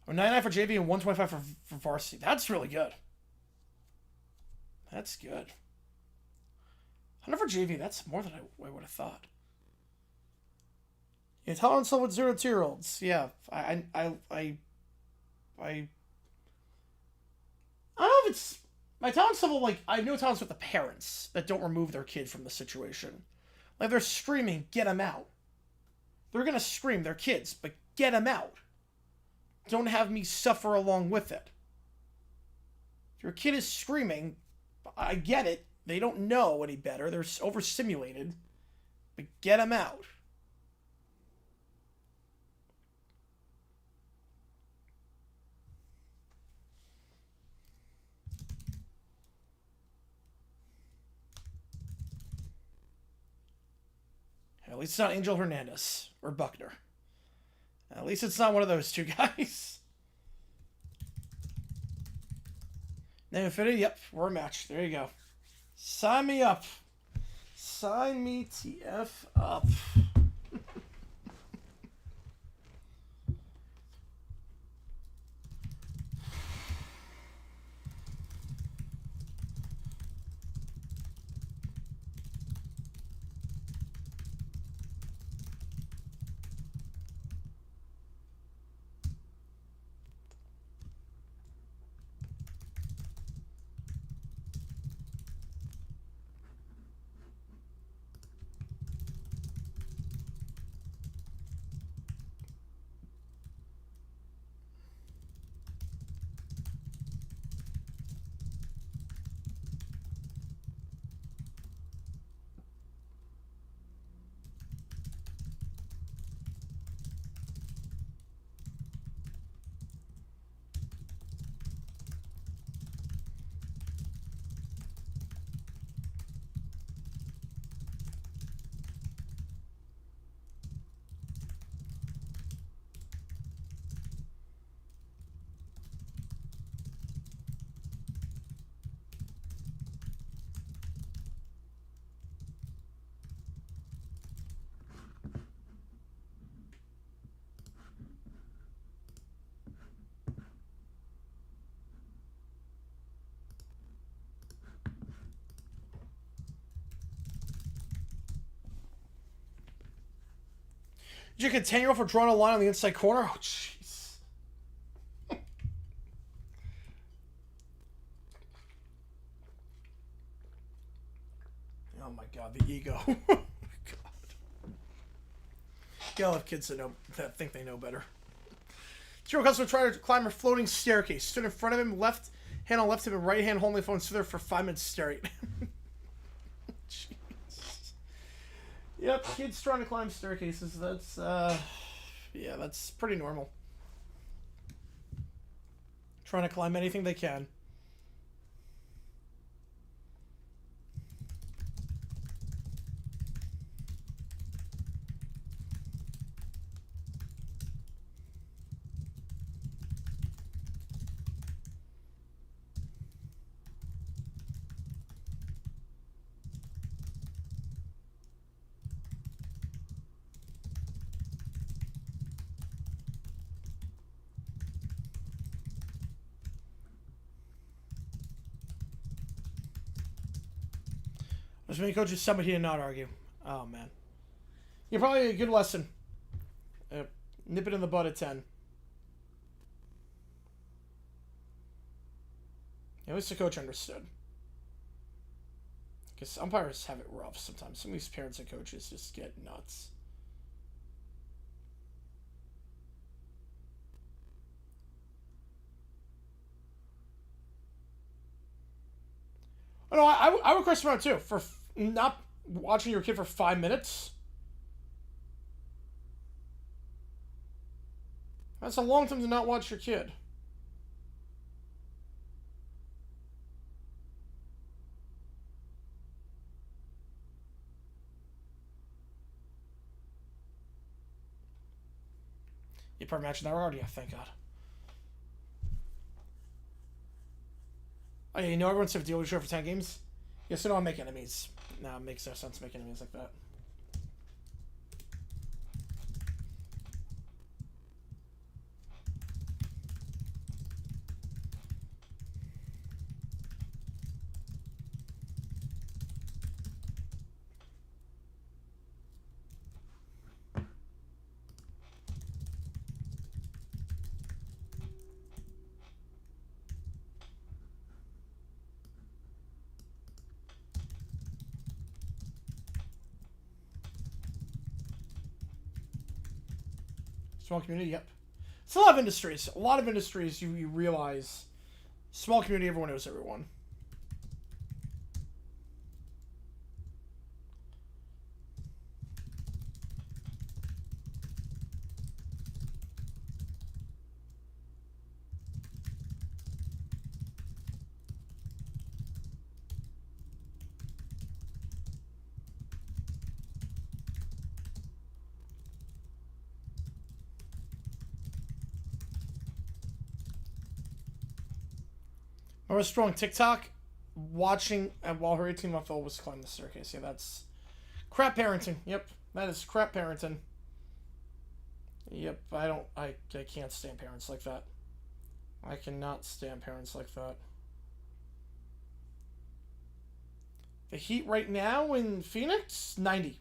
Oh, 99 for JV and 125 for varsity. That's really good. That's good. 100 for JV, that's more than I would have thought. Yeah, tolerance level with 0 to 2-year-olds. Yeah, I don't know if it's my tolerance level. Like, I have no tolerance with the parents that don't remove their kid from the situation. Like, they're screaming, get them out. They're gonna scream, they're kids, but get them out. Don't have me suffer along with it. If your kid is screaming, I get it. They don't know any better. They're overstimulated. But get them out. At least it's not Angel Hernandez or Buckner. At least it's not one of those two guys. Name Infinity, yep, we're a match. There you go. Sign me up. Sign me TF up. Did you get 10-year-old for drawing a line on the inside corner? Oh, jeez. Oh, my God. The ego. Oh, my God. You gotta have kids that think they know better. Zero customer tried to climb a floating staircase. Stood in front of him, left hand on left hip and right hand holding the phone sit there for 5 minutes straight. Jeez. Yep, kids trying to climb staircases. That's, yeah, that's pretty normal. Trying to climb anything they can. As many coaches, somebody did not argue. Oh, man. Yeah, probably a good lesson. Nip it in the bud at 10. At least the coach understood. Because umpires have it rough sometimes. Some of these parents and coaches just get nuts. Oh, no, I would question about too. For not watching your kid for 5 minutes. That's a long time to not watch your kid. You per match in that regard? Yeah, thank God. Oh, yeah, you know everyone's have a deal with you for 10 games? Yes, so don't make enemies. No, it makes no sense to make enemies like that. Small community, yep. It's a lot of industries. A lot of industries you realize. Small community, everyone knows everyone. I was strong TikTok watching while her 18-month-old was climbing the staircase. Yeah, that's crap parenting. Yep, that is crap parenting. Yep, I can't stand parents like that. I cannot stand parents like that. The heat right now in Phoenix, 90.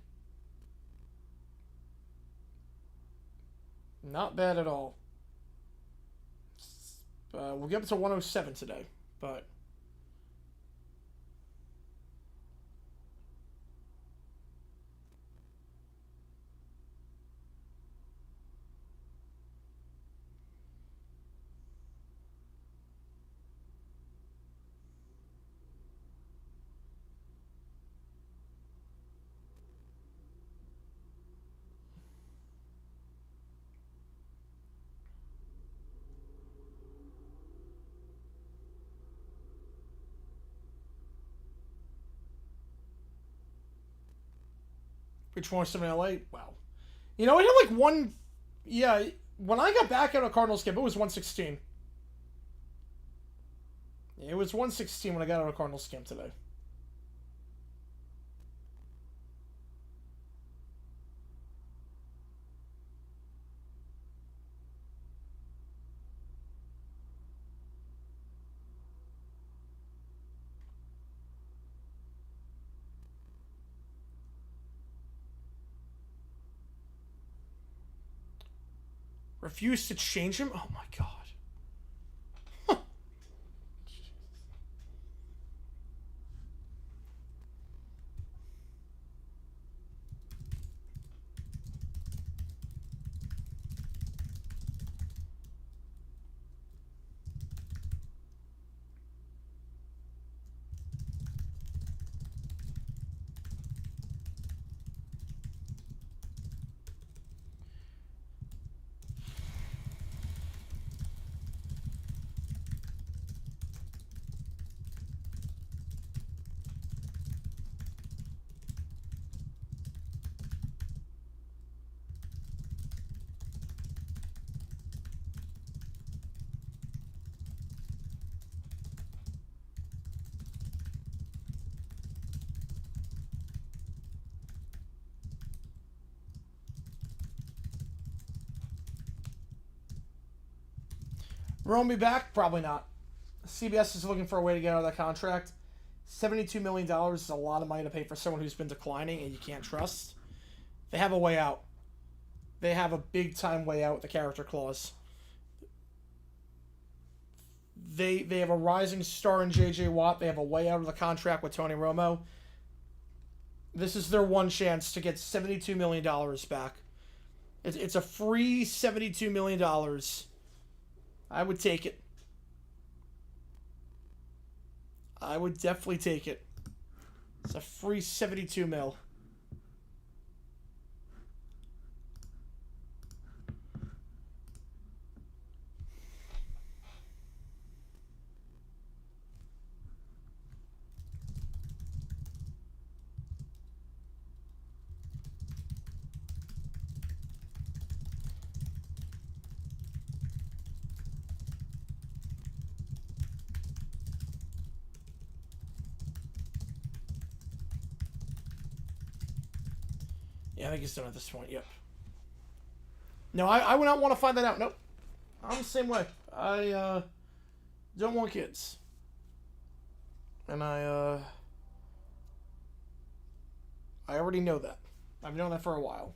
Not bad at all. We'll get up to 107 today. But which 107 in LA? Wow. You know, it had like one. Yeah, when I got back out of Cardinals camp, it was 116. It was 116 when I got out of Cardinals camp today. Refused to change him? Oh my God. Jerome be back? Probably not. CBS is looking for a way to get out of that contract. $72 million is a lot of money to pay for someone who's been declining and you can't trust. They have a way out. They have a big-time way out with the character clause. They have a rising star in J.J. Watt. They have a way out of the contract with Tony Romo. This is their one chance to get $72 million back. It's a free $72 million. I would take it. I would definitely take it. It's a free 72 mil. Yeah, I think he's done at this point. Yep. No, I would not want to find that out. Nope. I'm the same way. I don't want kids. And I already know that. I've known that for a while.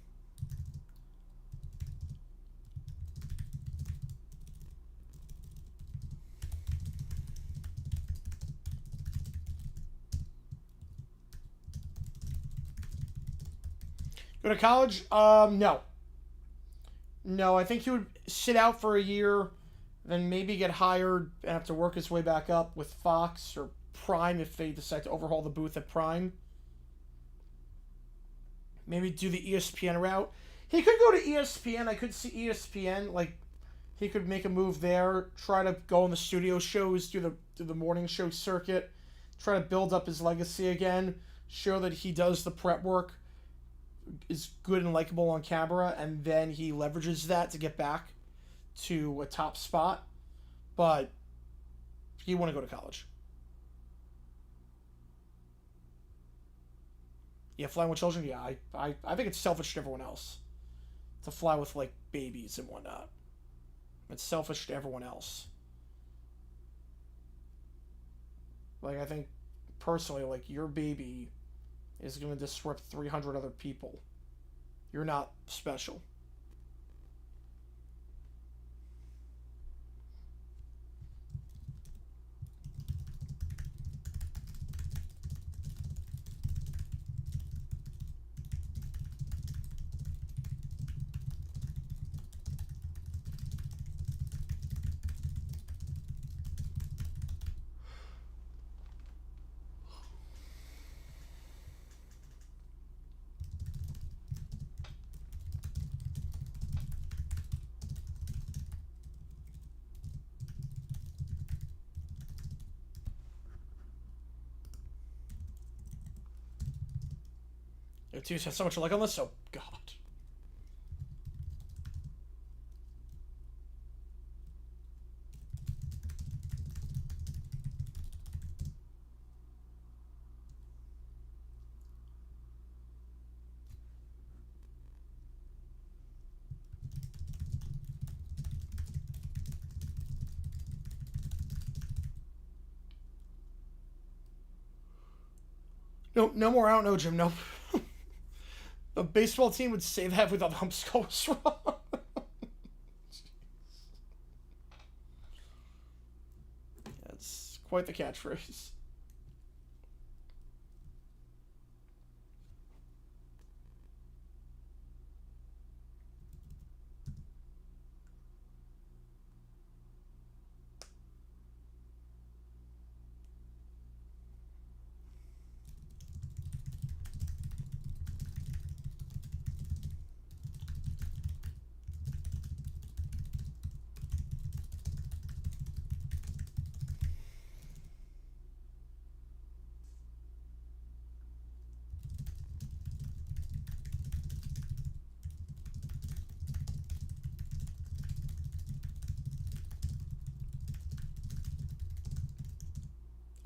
Go to college? No. No, I think he would sit out for a year, then maybe get hired and have to work his way back up with Fox or Prime if they decide to overhaul the booth at Prime. Maybe do the ESPN route. He could go to ESPN. I could see ESPN. Like, he could make a move there, try to go on the studio shows, do the morning show circuit, try to build up his legacy again, show that he does the prep work, is good and likable on camera, and then he leverages that to get back to a top spot. But he want to go to college. Yeah, flying with children. Yeah, I think it's selfish to everyone else to fly with like babies and whatnot. It's selfish to everyone else. Like, I think personally, like, your baby is going to disrupt 300 other people. You're not special. The two have so much alike on this, so God. No more. I don't know, Jim. Nope. The baseball team would say that without the numbskull was wrong. That's quite the catchphrase.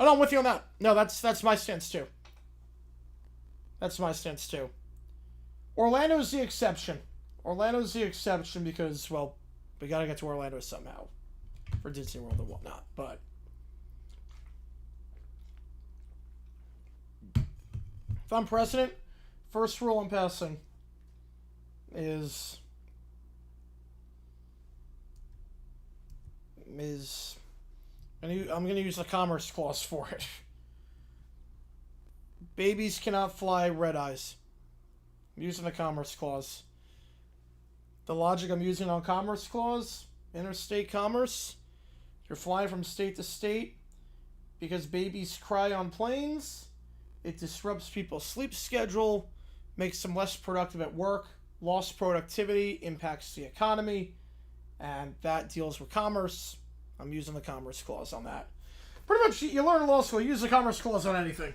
Oh, no, I'm with you on that. No, that's my stance too. That's my stance too. Orlando's the exception. Orlando's the exception because, well, we gotta get to Orlando somehow. for Disney World and whatnot. But if I'm president, first rule I'm passing is I'm going to use the Commerce Clause for it. Babies cannot fly red eyes. I'm using the Commerce Clause. The logic I'm using on Commerce Clause, interstate commerce, you're flying from state to state because babies cry on planes. It disrupts people's sleep schedule, makes them less productive at work, lost productivity, impacts the economy, and that deals with commerce. I'm using the Commerce Clause on that. Pretty much, you learn in law school, use the Commerce Clause on anything.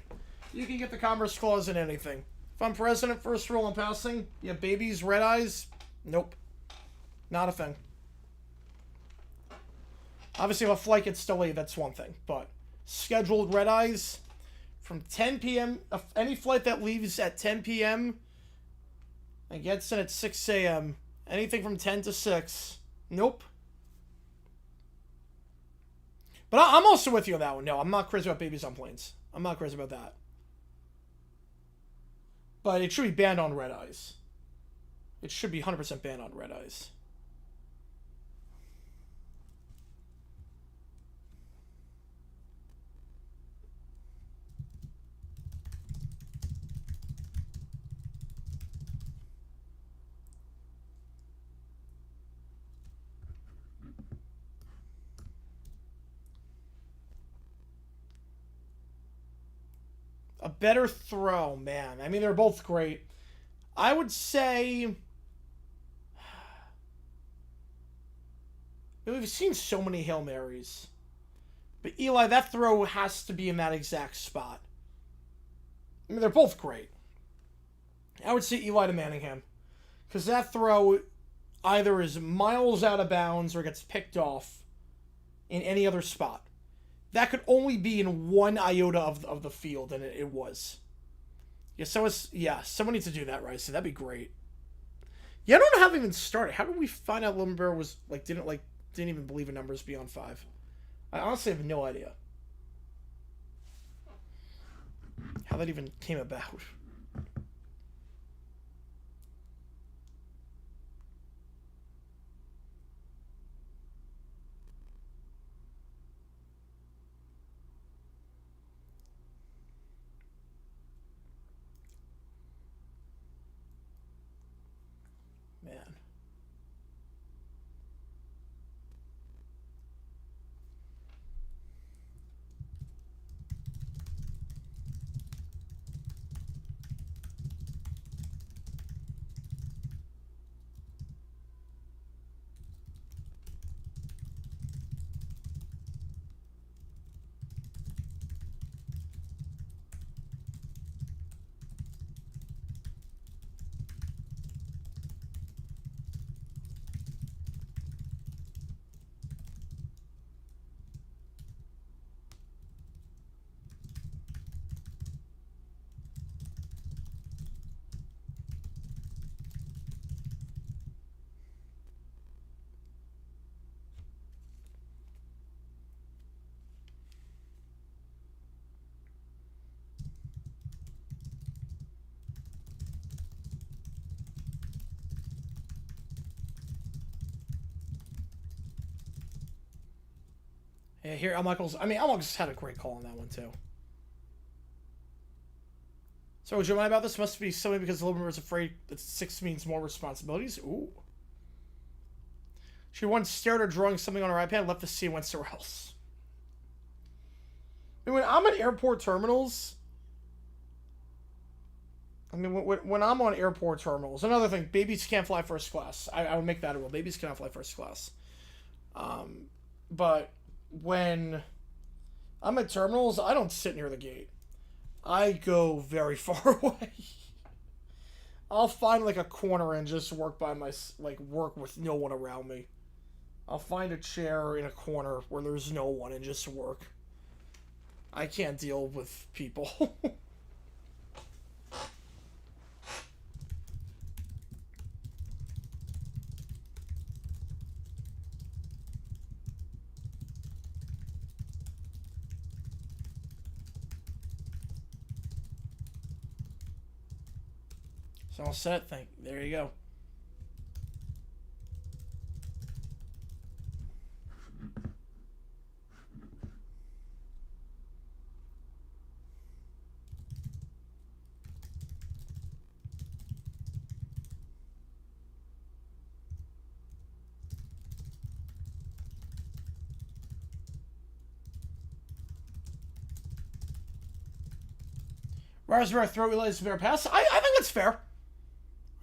You can get the Commerce Clause in anything. If I'm president, first rule I'm passing, you have babies, red eyes, nope. Not a thing. Obviously, if a flight gets delayed, that's one thing. But scheduled red eyes from 10 p.m., any flight that leaves at 10 p.m. and gets in at 6 a.m., anything from 10 to 6, nope. But I'm also with you on that one. No, I'm not crazy about babies on planes. I'm not crazy about that. But it should be banned on red eyes. It should be 100% banned on red eyes. A better throw, man. I mean, they're both great. I would say... We've seen so many Hail Marys. But Eli, that throw has to be in that exact spot. I mean, they're both great. I would say Eli to Manningham. Because that throw either is miles out of bounds or gets picked off in any other spot. That could only be in one iota of the field, and it was. Yeah, someone needs to do that, right? So that'd be great. Yeah, I don't know how they even started. How did we find out Limber was didn't even believe in numbers beyond 5? I honestly have no idea how that even came about. Man. Yeah, here, Elmichael's had a great call on that one, too. So, would you mind about this? Must be something because the Liberal is afraid that 6 means more responsibilities? Ooh. She once stared at drawing something on her iPad, left the scene, went somewhere else. I mean, when I'm at airport terminals... when I'm on airport terminals... Another thing, babies can't fly first class. I would make that a rule. Babies cannot fly first class. But... when I'm at terminals, I don't sit near the gate. I go very far away. I'll find a corner and just work work with no one around me. I'll find a chair in a corner where there's no one and just work. I can't deal with people. It's all set. There you go. Raspberry throat relays to bear pass. I think that's fair.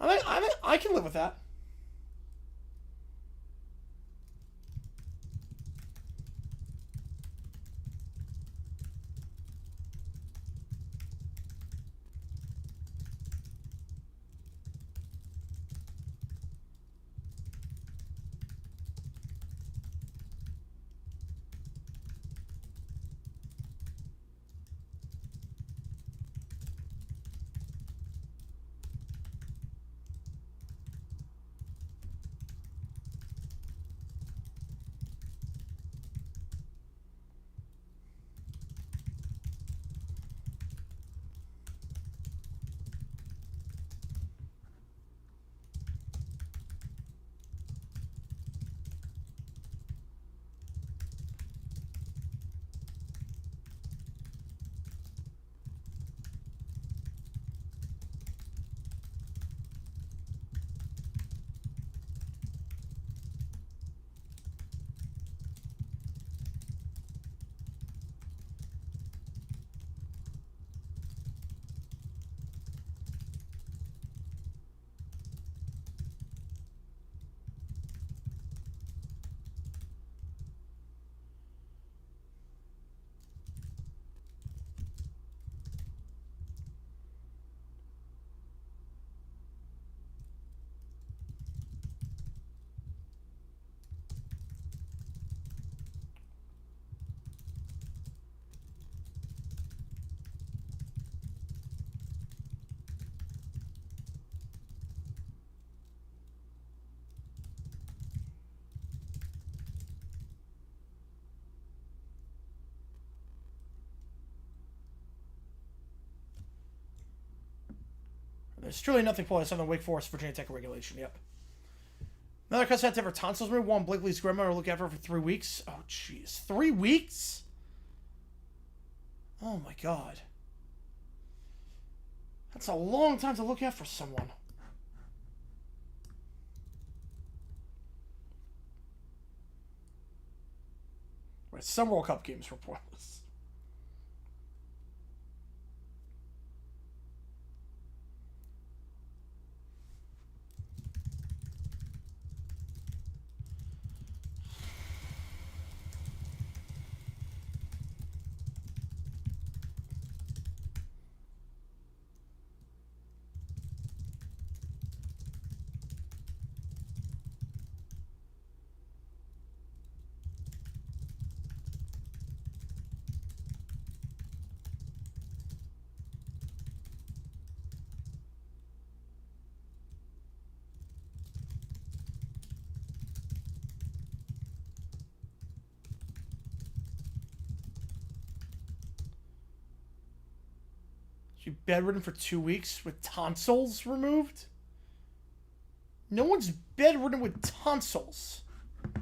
I think I can live with that. There's truly nothing plus on the Wake Forest Virginia Tech regulation. Yep. Another customer had to have her tonsils removed while Blakely's grandmother looked after her for 3 weeks. Oh, jeez. 3 weeks? Oh, my God. That's a long time to look after someone. Right, some World Cup games were pointless. She bedridden for 2 weeks with tonsils removed? No one's bedridden with tonsils. How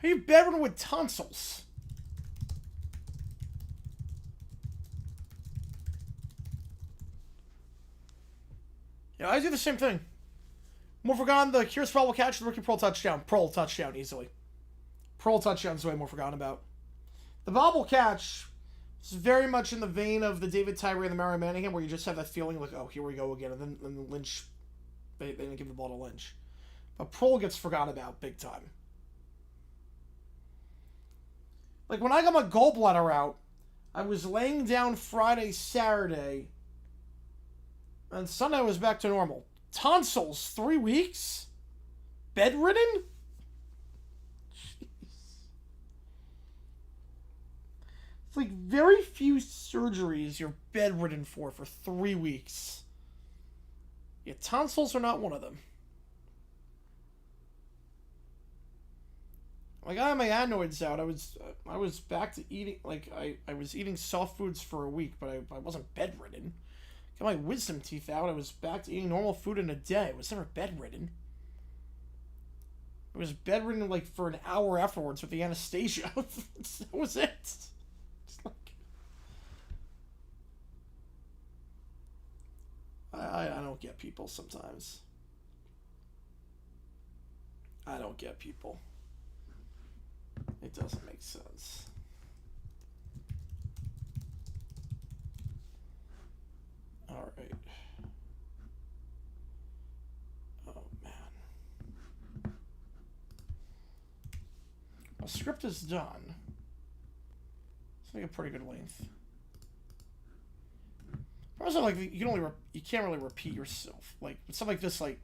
are you bedridden with tonsils? Yeah, I do the same thing. More forgotten, the Curious Probable catch, the rookie Pearl touchdown. Pearl touchdown, easily. Pearl touchdown's way more forgotten about. The bobble catch is very much in the vein of the David Tyree and the Mario Manningham, where you just have that feeling like, oh, here we go again, and then Lynch, they didn't give the ball to Lynch. But Pearl gets forgotten about big time. Like, when I got my gallbladder out, I was laying down Friday, Saturday, and Sunday I was back to normal. Tonsils, 3 weeks? Bedridden? Jeez. It's like very few surgeries you're bedridden for 3 weeks. Yeah, tonsils are not one of them. Like, I had my adenoids out. I was back to eating, like, I was eating soft foods for a week, but I wasn't bedridden. Got my wisdom teeth out. I was back to eating normal food in a day. I was never bedridden. I was bedridden, like, for an hour afterwards with the anesthesia. That was it. It's like... I don't get people sometimes. I don't get people. It doesn't make sense. All right. Oh, man. Well, script is done. It's like a pretty good length. Also, like, you can't really repeat yourself. Like, stuff like this, like,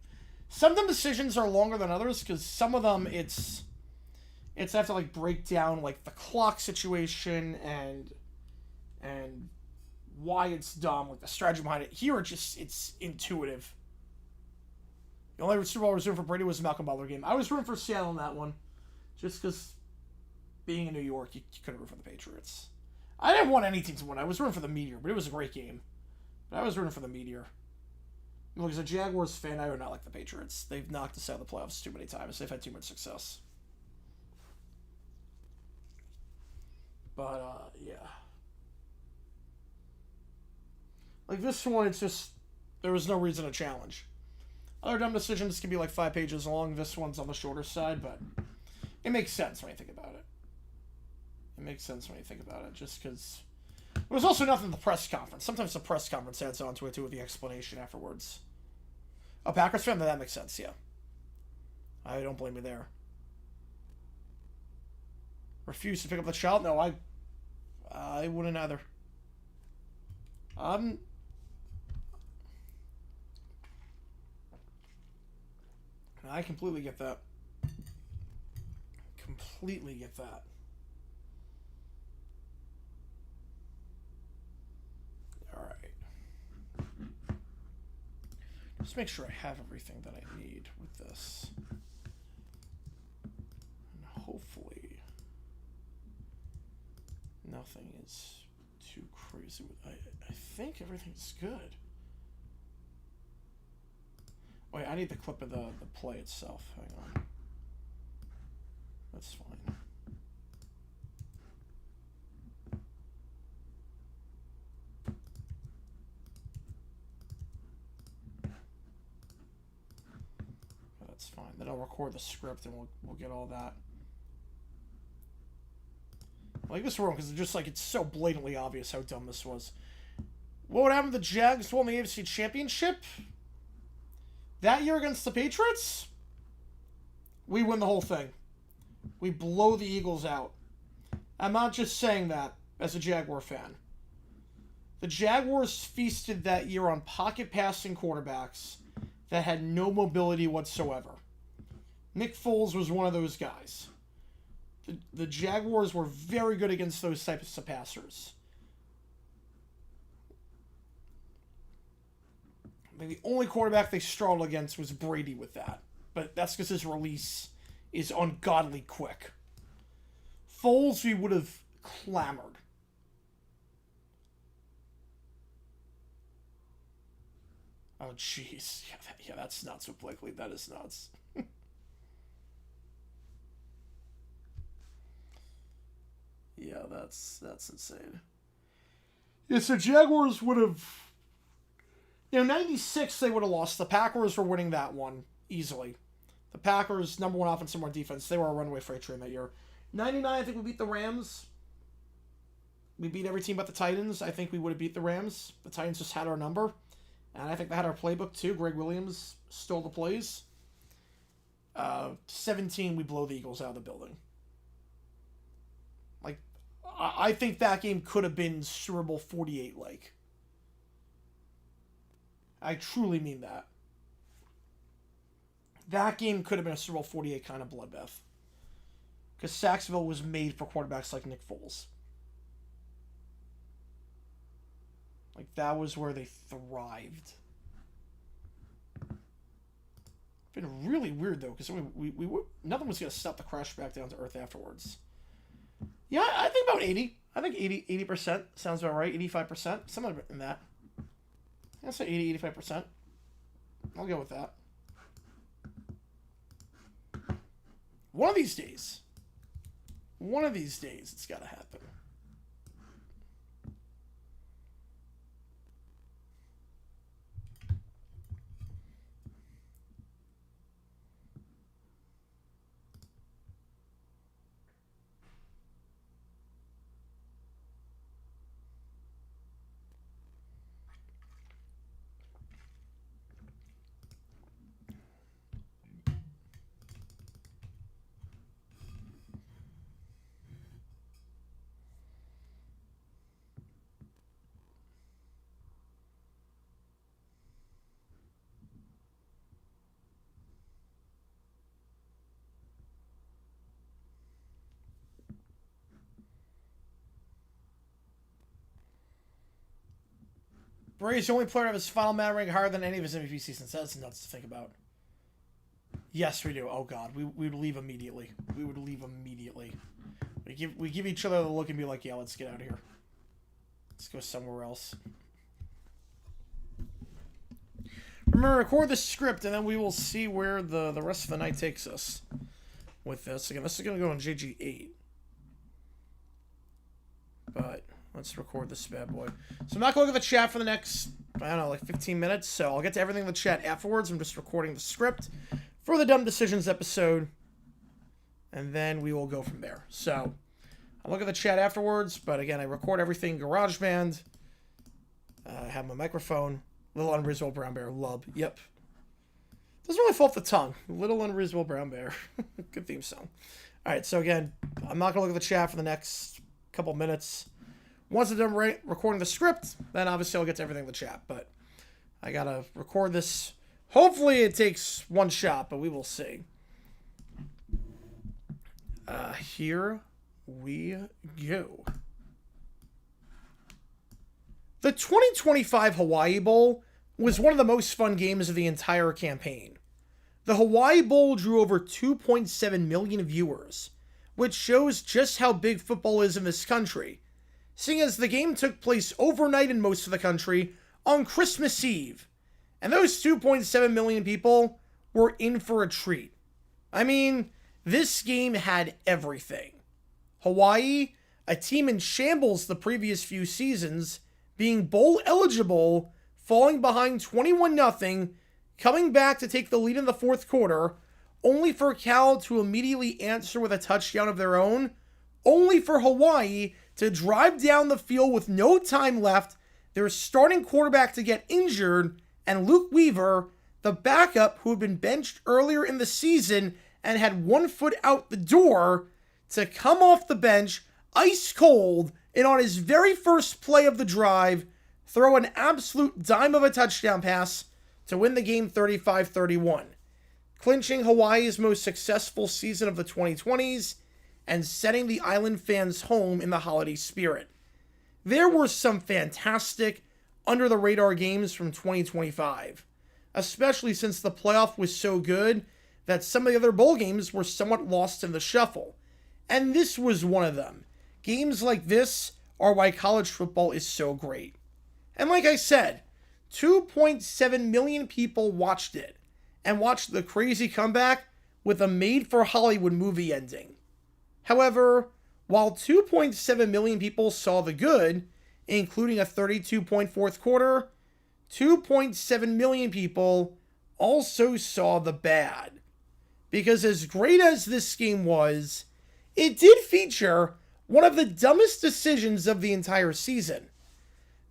some of them decisions are longer than others, because some of them, it's have to, like, break down, like, the clock situation and why it's dumb, like, the strategy behind it. Here, it's intuitive. The only Super Bowl I was rooting for Brady was a Malcolm Butler game. I was rooting for Seattle in that one, just because being in New York, you couldn't root for the Patriots. I didn't want any team to win. I was rooting for the Meteor, but it was a great game. But I was rooting for the Meteor. Look, as a Jaguars fan, I do not like the Patriots. They've knocked us out of the playoffs too many times. They've had too much success. But, yeah. Like, this one, it's just... There was no reason to challenge. Other dumb decisions can be, like, 5 pages long. This one's on the shorter side, but... It makes sense when you think about it. It makes sense when you think about it, just because... There was also nothing in the press conference. Sometimes the press conference adds on to it, too, with the explanation afterwards. A Packers fan? That makes sense, yeah. I don't blame you there. Refuse to pick up the child? No, I wouldn't either. I completely get that. Completely get that. Just make sure I have everything that I need with this. And hopefully nothing is too crazy. I think everything's good. Wait, I need the clip of the play itself. Hang on. That's fine. That's fine. Then I'll record the script and we'll get all that. I like this room because it's just like it's so blatantly obvious how dumb this was. What would happen if the Jags won the AFC Championship? That year against the Patriots? We win the whole thing. We blow the Eagles out. I'm not just saying that as a Jaguar fan. The Jaguars feasted that year on pocket passing quarterbacks that had no mobility whatsoever. Nick Foles was one of those guys. The Jaguars were very good against those types of passers. I mean, the only quarterback they struggled against was Brady with that. But that's because his release is ungodly quick. Foles, we would have clamored. Oh, jeez. Yeah, that's nuts with Blakely. That is nuts. Yeah, that's insane. Yeah, so Jaguars would have... 96, they would have lost. The Packers were winning that one easily. The Packers, number one offense, number one defense. They were a runaway freight train that year. 99, I think we beat the Rams. We beat every team but the Titans. I think we would have beat the Rams. The Titans just had our number. And I think they had our playbook, too. Greg Williams stole the plays. 17, we blow the Eagles out of the building. Like, I think that game could have been Super Bowl 48-like. I truly mean that. That game could have been a Super Bowl 48 kind of bloodbath. Because Saxville was made for quarterbacks like Nick Foles. Like, that was where they thrived. been really weird, though, because nothing was going to stop the crash back down to Earth afterwards. Yeah, I think about 80. I think 80% sounds about right. 85%, something in that. I'll say 85%. I'll go with that. One of these days, it's got to happen. Brady's the only player to have his final man rank higher than any of his MVP seasons. That's nuts to think about. Yes, we do. Oh, God. We would leave immediately. We would leave immediately. We give each other the look and be like, yeah, let's get out of here. Let's go somewhere else. Remember, record the script, and then we will see where the rest of the night takes us with this. Again, this is going to go on JG8. But let's record this bad boy. So I'm not going to look at the chat for the next, I don't know, like 15 minutes. So I'll get to everything in the chat afterwards. I'm just recording the script for the Dumb Decisions episode. And then we will go from there. So I'll look at the chat afterwards. But again, I record everything GarageBand. I have my microphone. Little Unreasonable Brown Bear. Lub. Yep. Doesn't really fall off the tongue. Little Unreasonable Brown Bear. Good theme song. All right. So again, I'm not going to look at the chat for the next couple minutes. Once I'm done recording the script, then obviously I'll get to everything in the chat. But I got to record this. Hopefully it takes one shot, but we will see. Here we go. The 2025 Hawaii Bowl was one of the most fun games of the entire campaign. The Hawaii Bowl drew over 2.7 million viewers, which shows just how big football is in this country, seeing as the game took place overnight in most of the country on Christmas Eve, and those 2.7 million people were in for a treat. I mean, this game had everything. Hawaii, a team in shambles the previous few seasons, being bowl eligible, falling behind 21-0, coming back to take the lead in the fourth quarter, only for Cal to immediately answer with a touchdown of their own, only for Hawaii to drive down the field with no time left, their starting quarterback to get injured, and Luke Weaver, the backup who had been benched earlier in the season and had 1 foot out the door, to come off the bench ice cold and on his very first play of the drive, throw an absolute dime of a touchdown pass to win the game 35-31, clinching Hawaii's most successful season of the 2020s and setting the island fans home in the holiday spirit. There were some fantastic, under-the-radar games from 2025, especially since the playoff was so good that some of the other bowl games were somewhat lost in the shuffle. And this was one of them. Games like this are why college football is so great. And like I said, 2.7 million people watched it, and watched the crazy comeback with a made-for-Hollywood movie ending. However, while 2.7 million people saw the good, including a 32-point fourth quarter, 2.7 million people also saw the bad. Because as great as this game was, it did feature one of the dumbest decisions of the entire season.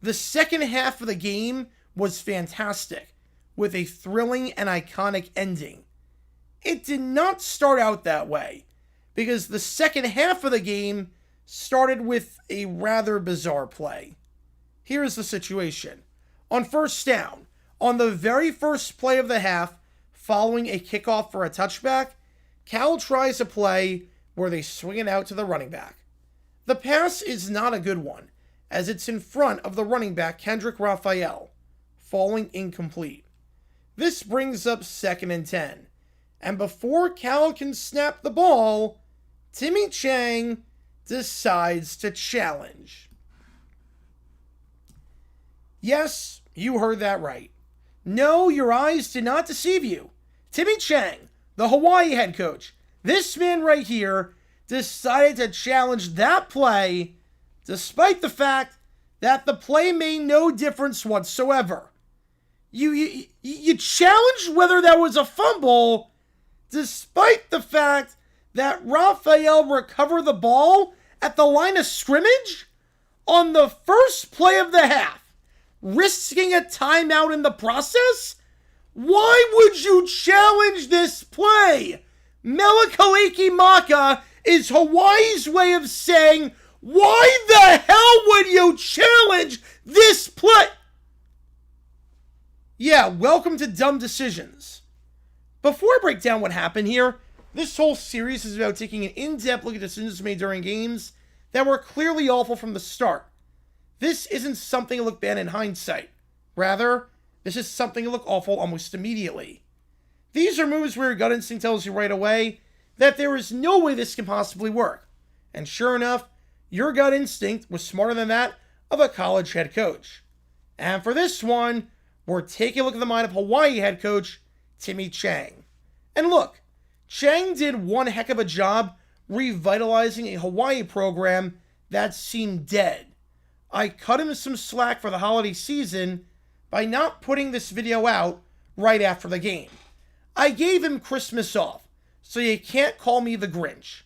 The second half of the game was fantastic, with a thrilling and iconic ending. It did not start out that way, because the second half of the game started with a rather bizarre play. Here's the situation. On first down, on the very first play of the half, following a kickoff for a touchback, Cal tries a play where they swing it out to the running back. The pass is not a good one, as it's in front of the running back Kendrick Raphael, falling incomplete. This brings up 2nd and 10, And before Cal can snap the ball, Timmy Chang decides to challenge. Yes, you heard that right. No, your eyes did not deceive you. Timmy Chang, the Hawaii head coach, this man right here, decided to challenge that play despite the fact that the play made no difference whatsoever. You challenged whether that was a fumble despite the fact that Raphael recovered the ball at the line of scrimmage on the first play of the half, risking a timeout in the process? Why would you challenge this play? Melikaliki Maka is Hawaii's way of saying, why the hell would you challenge this play? Yeah, welcome to Dumb Decisions. Before I break down what happened here, this whole series is about taking an in-depth look at decisions made during games that were clearly awful from the start. This isn't something to look bad in hindsight. Rather, this is something to look awful almost immediately. These are moves where your gut instinct tells you right away that there is no way this can possibly work. And sure enough, your gut instinct was smarter than that of a college head coach. And for this one, we're taking a look at the mind of Hawaii head coach Timmy Chang. And look, Chang did one heck of a job revitalizing a Hawaii program that seemed dead. I cut him some slack for the holiday season by not putting this video out right after the game. I gave him Christmas off, so you can't call me the Grinch.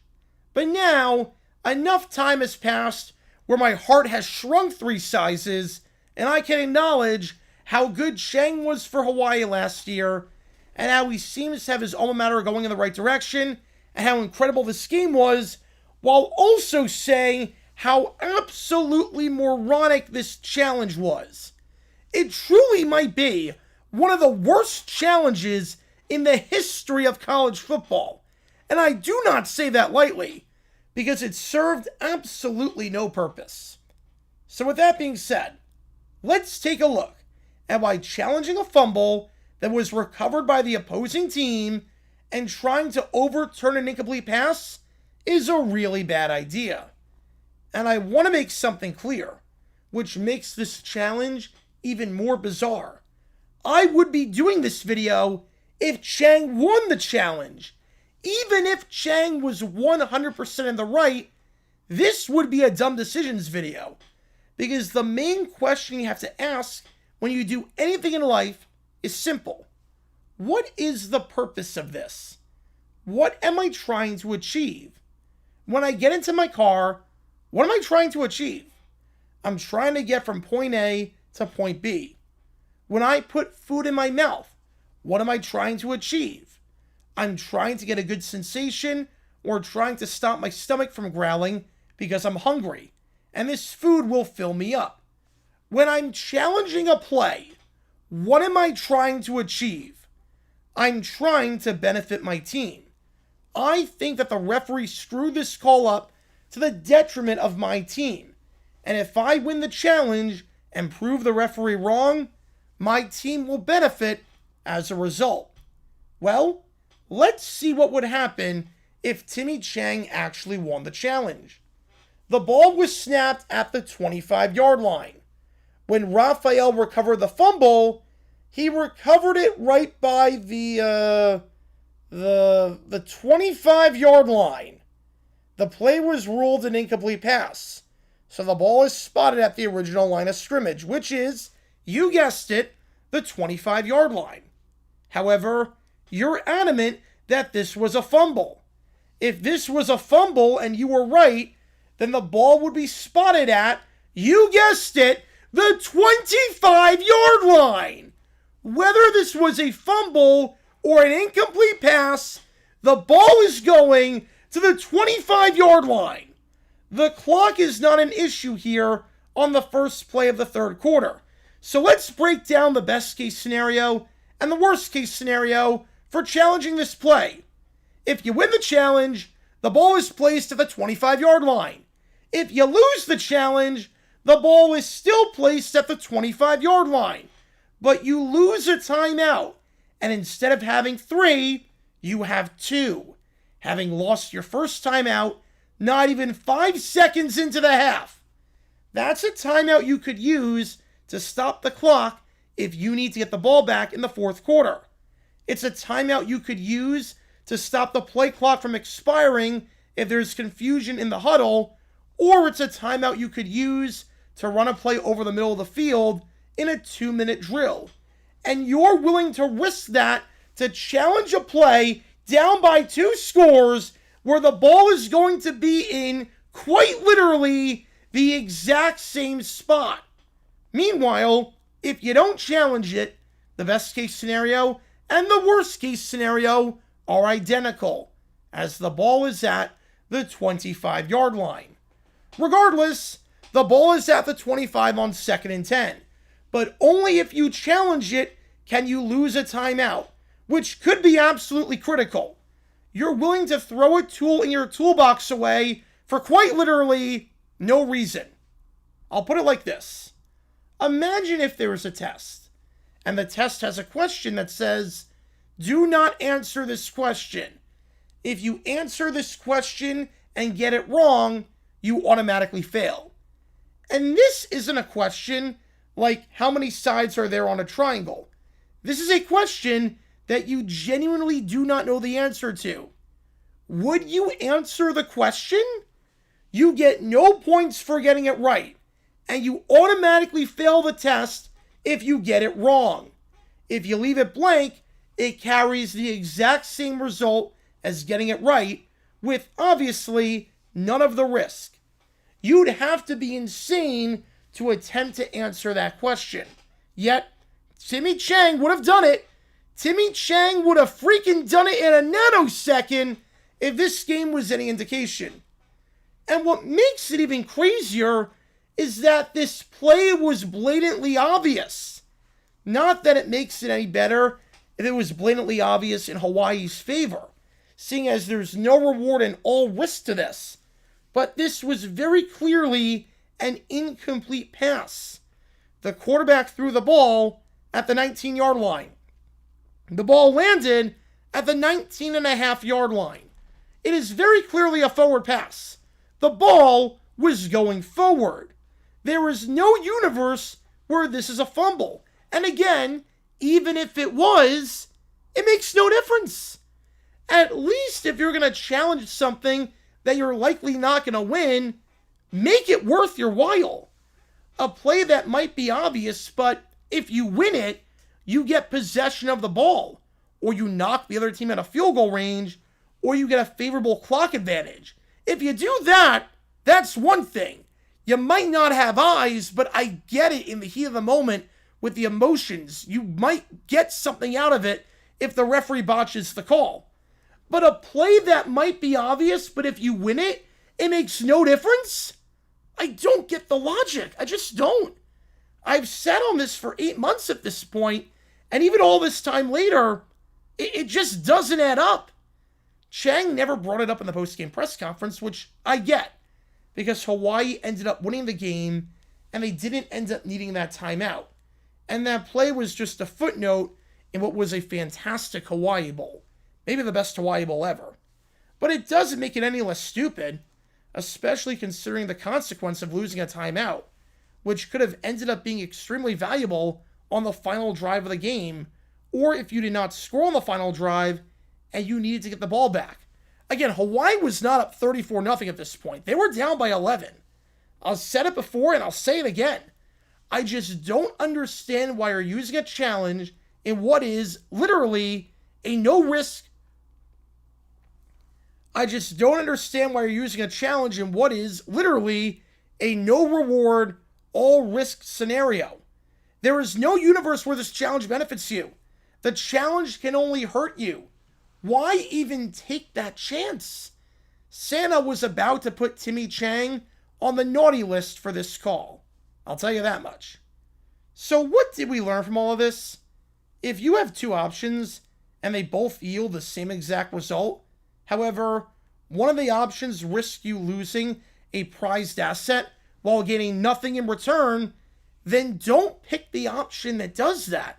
But now, enough time has passed where my heart has shrunk 3 sizes, and I can acknowledge how good Chang was for Hawaii last year, and how he seems to have his alma mater going in the right direction, and how incredible this game was, while also saying how absolutely moronic this challenge was. It truly might be one of the worst challenges in the history of college football, and I do not say that lightly, because it served absolutely no purpose. So with that being said, let's take a look at why challenging a fumble that was recovered by the opposing team and trying to overturn an incomplete pass is a really bad idea. And I want to make something clear, which makes this challenge even more bizarre. I would be doing this video if Chang won the challenge. Even if Chang was 100% in the right, this would be a dumb decisions video. Because the main question you have to ask when you do anything in life is simple. What is the purpose of this? What am I trying to achieve? When I get into my car, what am I trying to achieve? I'm trying to get from point A to point B. When I put food in my mouth, what am I trying to achieve? I'm trying to get a good sensation or trying to stop my stomach from growling because I'm hungry, and this food will fill me up. When I'm challenging a play, what am I trying to achieve? I'm trying to benefit my team. I think that the referee screwed this call up to the detriment of my team. And if I win the challenge and prove the referee wrong, my team will benefit as a result. Well, let's see what would happen if Timmy Chang actually won the challenge. The ball was snapped at the 25-yard line. When Raphael recovered the fumble, he recovered it right by the 25-yard line. The play was ruled an incomplete pass, so the ball is spotted at the original line of scrimmage, which is, you guessed it, the 25-yard line. However, you're adamant that this was a fumble. If this was a fumble and you were right, then the ball would be spotted at, you guessed it, the 25-yard line. Whether this was a fumble or an incomplete pass, the ball is going to the 25-yard line. The clock is not an issue here on the first play of the third quarter. So let's break down the best case scenario and the worst case scenario for challenging this play. If you win the challenge, the ball is placed at the 25-yard line. If you lose the challenge, the ball is still placed at the 25-yard line. But you lose a timeout, and instead of having 3, You have 2, having lost your first timeout not even 5 seconds into the half. That's a timeout you could use to stop the clock if you need to get the ball back in the fourth quarter. It's a timeout you could use to stop the play clock from expiring if there's confusion in the huddle, or it's a timeout you could use to run a play over the middle of the field in a 2-minute drill. And you're willing to risk that to challenge a play down by 2 scores where the ball is going to be in quite literally the exact same spot. Meanwhile, if you don't challenge it, the best case scenario and the worst case scenario are identical, as the ball is at the 25-yard line. Regardless, the ball is at the 25 on 2nd and 10, but only if you challenge it can you lose a timeout, which could be absolutely critical. You're willing to throw a tool in your toolbox away for quite literally no reason. I'll put it like this. Imagine if there was a test, and the test has a question that says, do not answer this question. If you answer this question and get it wrong, you automatically fail. And this isn't a question like how many sides are there on a triangle. This is a question that you genuinely do not know the answer to. Would you answer the question? You get no points for getting it right, and you automatically fail the test if you get it wrong. If you leave it blank, it carries the exact same result as getting it right, with obviously none of the risk. You'd have to be insane to attempt to answer that question. Yet, Timmy Chang would have done it. Timmy Chang would have freaking done it in a nanosecond if this game was any indication. And what makes it even crazier is that this play was blatantly obvious. Not that it makes it any better if it was blatantly obvious in Hawaii's favor, seeing as there's no reward and all risk to this. But this was very clearly an incomplete pass. The quarterback threw the ball at the 19-yard line. The ball landed at the 19.5-yard line. It is very clearly a forward pass. The ball was going forward. There is no universe where this is a fumble. And again, even if it was, it makes no difference. At least if you're going to challenge something that you're likely not going to win, make it worth your while. A play that might be obvious, but if you win it, you get possession of the ball, or you knock the other team out of field goal range, or you get a favorable clock advantage. If you do that, that's one thing. You might not have eyes, but I get it in the heat of the moment with the emotions. You might get something out of it if the referee botches the call. But a play that might be obvious, but if you win it, it makes no difference? I don't get the logic. I just don't. I've sat on this for 8 months at this point, and even all this time later, it just doesn't add up. Chang never brought it up in the post-game press conference, which I get, because Hawaii ended up winning the game, and they didn't end up needing that timeout. And that play was just a footnote in what was a fantastic Hawaii Bowl. Maybe the best Hawaii Bowl ever. But it doesn't make it any less stupid, especially considering the consequence of losing a timeout, which could have ended up being extremely valuable on the final drive of the game, or if you did not score on the final drive and you needed to get the ball back. Again, Hawaii was not up 34-0 at this point. They were down by 11. I'll said it before and I'll say it again. I just don't understand why you're using a challenge in what is literally a no-risk. I just don't understand why you're using a challenge in what is literally a no-reward, all-risk scenario. There is no universe where this challenge benefits you. The challenge can only hurt you. Why even take that chance? Santa was about to put Timmy Chang on the naughty list for this call. I'll tell you that much. So what did we learn from all of this? If you have two options and they both yield the same exact result, however, one of the options risks you losing a prized asset while gaining nothing in return, then don't pick the option that does that.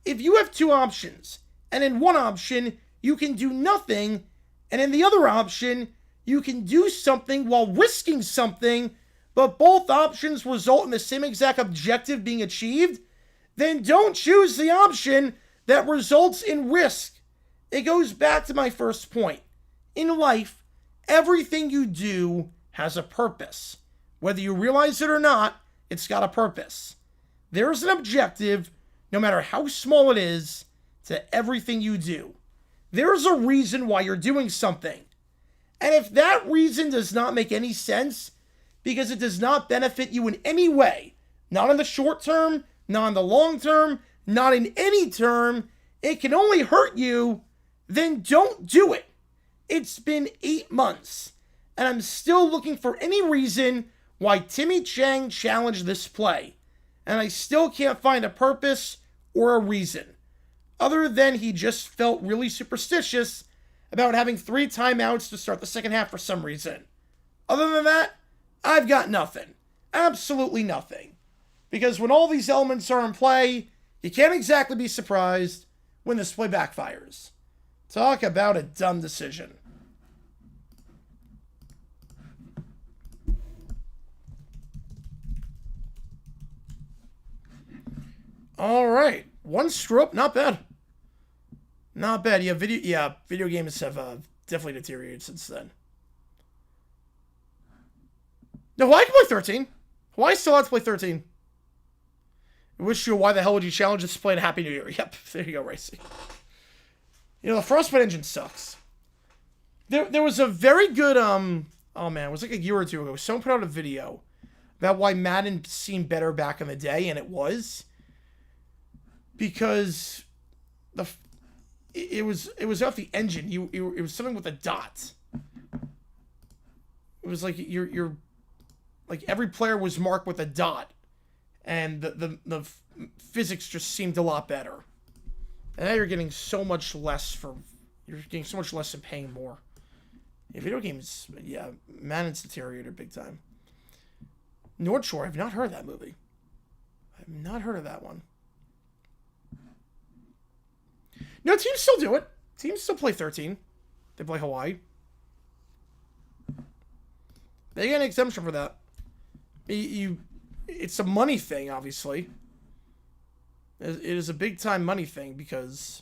If you have two options, and in one option, you can do nothing. And in the other option, you can do something while risking something, but both options result in the same exact objective being achieved, then don't choose the option that results in risk. It goes back to my first point. In life, everything you do has a purpose. Whether you realize it or not, it's got a purpose. There's an objective, no matter how small it is, to everything you do. There's a reason why you're doing something. And if that reason does not make any sense, because it does not benefit you in any way, not in the short term, not in the long term, not in any term, it can only hurt you, then don't do it. It's been 8 months, and I'm still looking for any reason why Timmy Chang challenged this play, and I still can't find a purpose or a reason, other than he just felt really superstitious about having 3 timeouts to start the second half for some reason. Other than that, I've got nothing. Absolutely nothing. Because when all these elements are in play, you can't exactly be surprised when this play backfires. Talk about a dumb decision. All right, 1 screw up, not bad. Not bad. Yeah, video games have definitely deteriorated since then. No, Hawaii can play 13. Hawaii still has to play 13. I wish you why the hell would you challenge this play in Happy New Year? Yep, there you go, Racing. You know, the Frostbite engine sucks. There was a very good, oh man, it was like a year or two ago. Someone put out a video about why Madden seemed better back in the day, and it was. Because it was off the engine. It was something with a dot. It was like you're like every player was marked with a dot, and the physics just seemed a lot better. And now you're getting so much less and paying more. Yeah, video games, yeah, Madden's deteriorated big time. North Shore, I've not heard of that movie. I've not heard of that one. No, teams still do it. Teams still play 13. They play Hawaii. They get an exemption for that. It's a money thing, obviously. It is a big-time money thing because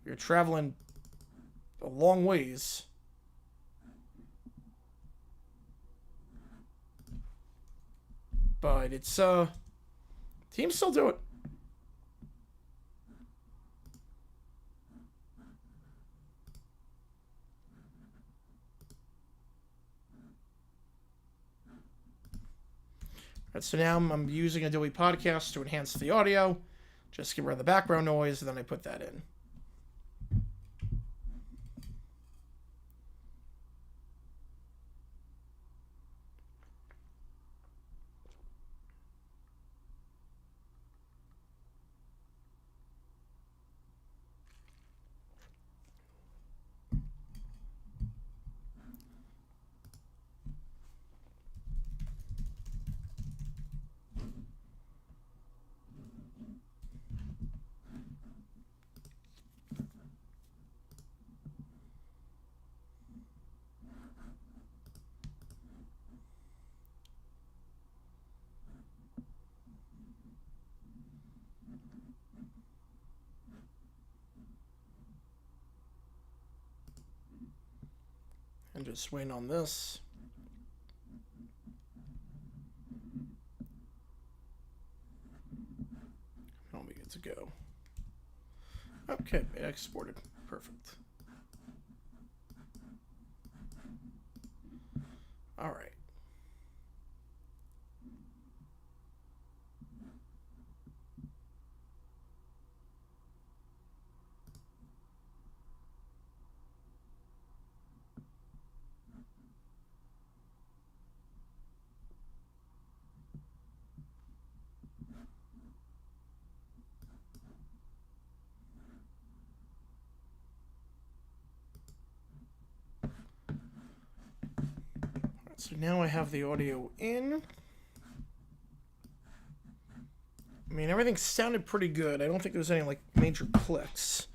you're traveling a long ways. But it's, teams still do it. Right, so now I'm using Adobe Podcast to enhance the audio. Just get rid of the background noise, and then I put that in. And just waiting on this. I'll be good to go. Okay, it exported. Perfect. All right. So now I have the audio in. I mean, everything sounded pretty good. I don't think there was any, like, major clicks.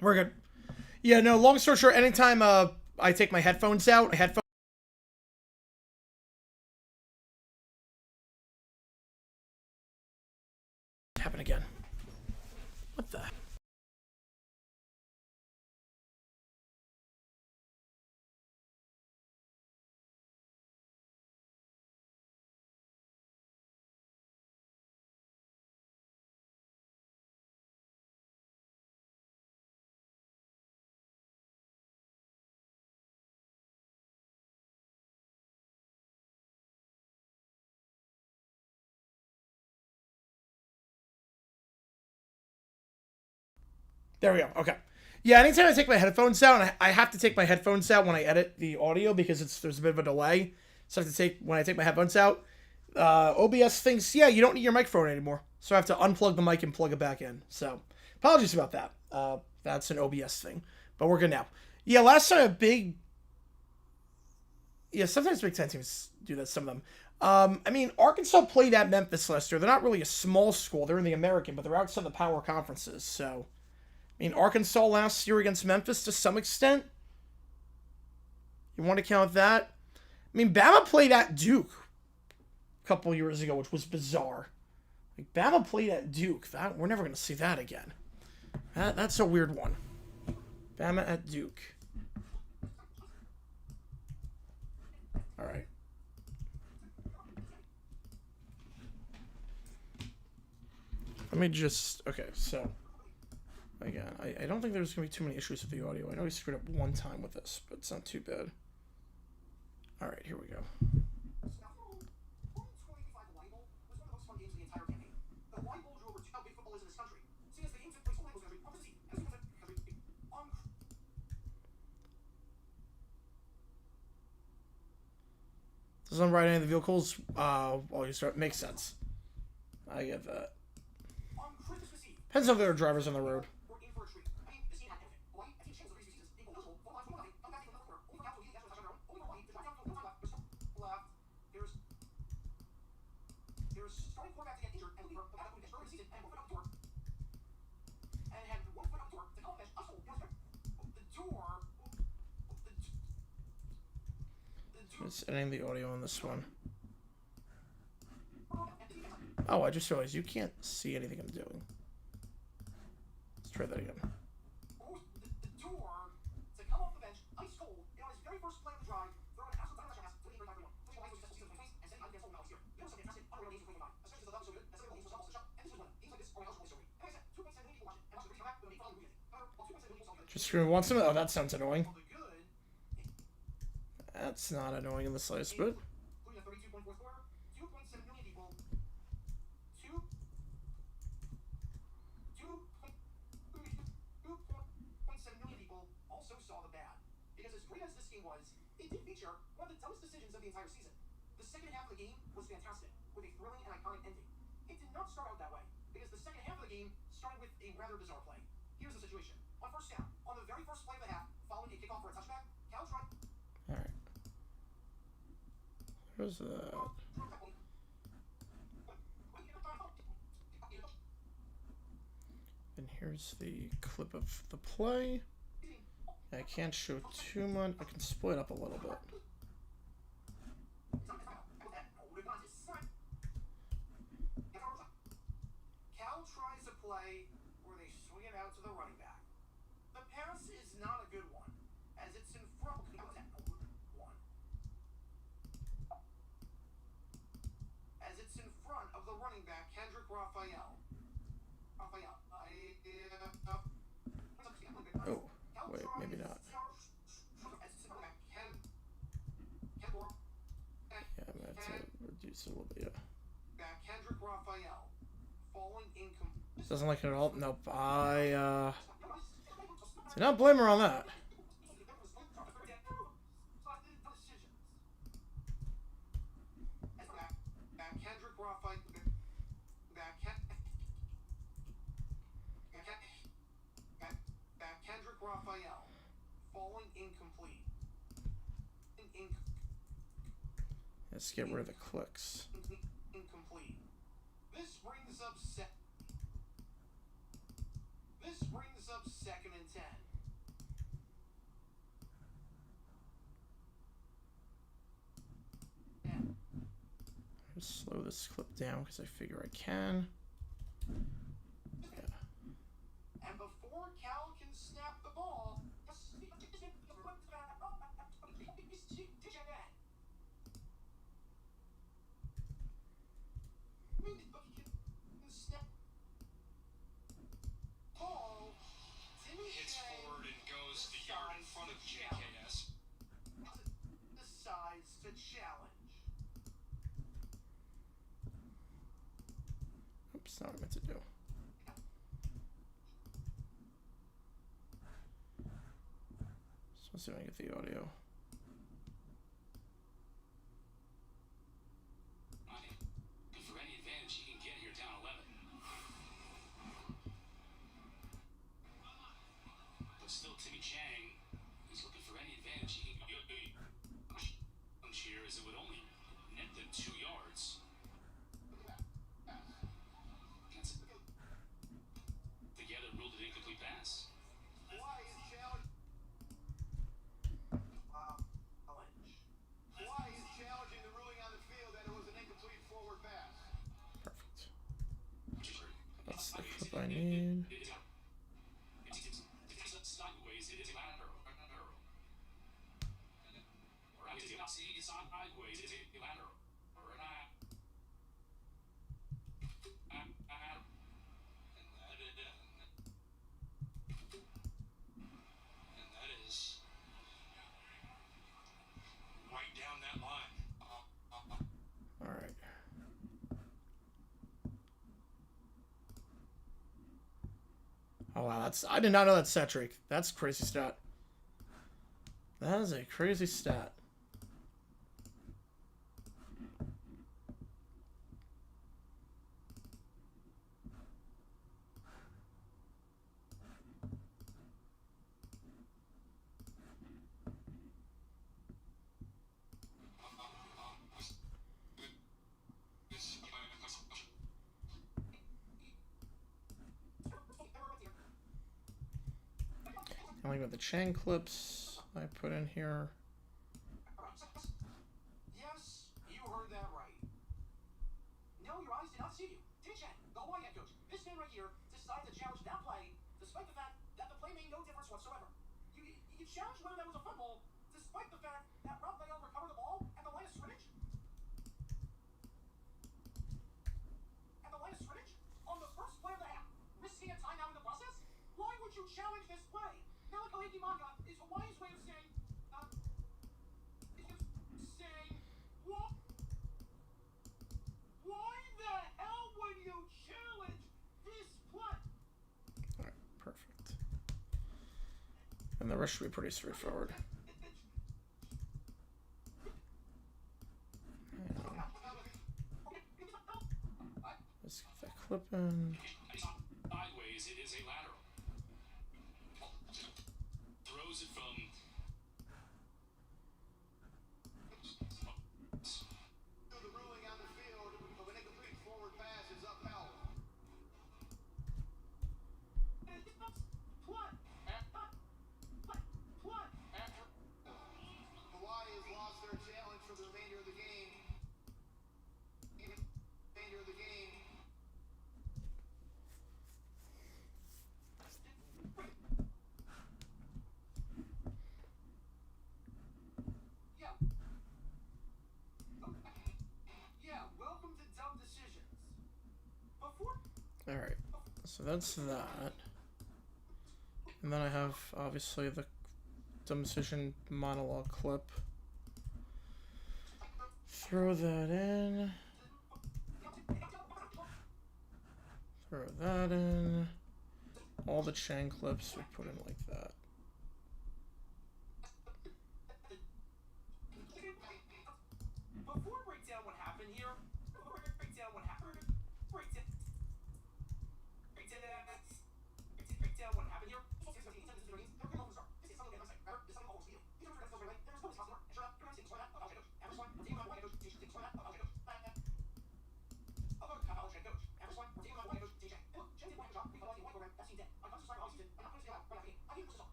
We're good. Yeah, no, long story short, anytime I take my headphones out, happen again. What the? There we go. Okay. Yeah, anytime I take my headphones out, and I have to take my headphones out when I edit the audio because there's a bit of a delay. So I have to when I take my headphones out, OBS thinks, yeah, you don't need your microphone anymore. So I have to unplug the mic and plug it back in. So apologies about that. That's an OBS thing. But we're good now. Yeah, last time a big... Yeah, sometimes Big Ten teams do that, some of them. I mean, Arkansas played at Memphis last year. They're not really a small school. They're in the American, but they're outside the power conferences. So, I mean, Arkansas last year against Memphis to some extent. You want to count that? I mean, Bama played at Duke a couple years ago, which was bizarre. Like, Bama played at Duke. We're never going to see that again. That's a weird one. Bama at Duke. All right. Let me just... Okay, so... Again, I don't think there's going to be too many issues with the audio. I know we screwed up one time with this, but it's not too bad. All right, here we go. Doesn't ride any of the vehicles while you start. Makes sense. I get that. Depends if there are drivers on the road. It's ending the audio on this one. Oh, I just realized you can't see anything I'm doing. Let's try that again. Just screaming once in a... Oh, that sounds annoying. That's not annoying in the slightest bit. Alright. Where's that? And here's the clip of the play. I can't show too much. I can split up a little bit. Cal tries a play where they swing it out to the running back. The pass is not a good one, as it's in front of the running back, Kendrick Raphael. Oh, wait, maybe not. Yeah, I'm gonna have to reduce it a little bit. Yeah. Kendrick Raphael, falling incomplete. Doesn't like it at all. Nope. So not blame her on that. Raphael, falling incomplete. Let's get rid of the clicks. Incomplete. This brings up 2nd and 10. Just slow this clip down because I figure I can. Yeah. And before Cal can snap the ball, Hits forward and goes the yard in front of JKS. decides to challenge. Oops, not what I meant to do. So let's see if I can get the audio. For any advantage he can get here down 11. But still, Timmy Chang, he's looking for any advantage he can get. Here as it would only net them 2 yards. That's it. Together ruled an incomplete pass. Why is challenge? Why is challenging the ruling on the field that it was an incomplete forward pass? Perfect. That's the clip I need. Sideways, it is lateral. Or I did not see it sideways, it is lateral. Or and that is right down that line. All right. Oh wow, I did not know that's Cetric. That's a crazy stat. That is a crazy stat. Only got the Chang clips I put in here. Yes, you heard that right. No, your eyes did not see you. Timmy Chang, the Hawaii head coach. This man right here decided to challenge that play, despite the fact that the play made no difference whatsoever. You challenged whether that was a fumble, despite the fact that Rob Leal recovered the ball at the line of scrimmage. At the line of scrimmage? On the first play of the half, risking a timeout in the process? Why would you challenge this play? Kaliki Manga is Hawaii's way of saying, what? Why the hell would you challenge this play? All right, perfect. And the rest should be pretty straightforward. Let's get that clip in. Sideways, it is a lateral. Throws it from. The ruling on the field of an incomplete forward pass is upheld. Hawaii has lost their challenge for the remainder of the game. Yeah, welcome to Dumb Decisions. All right, so that's that. And then I have obviously the dumb decision monologue clip. Throw that in. Throw that in. All the Chang clips we put in like that. Before break down what happened here,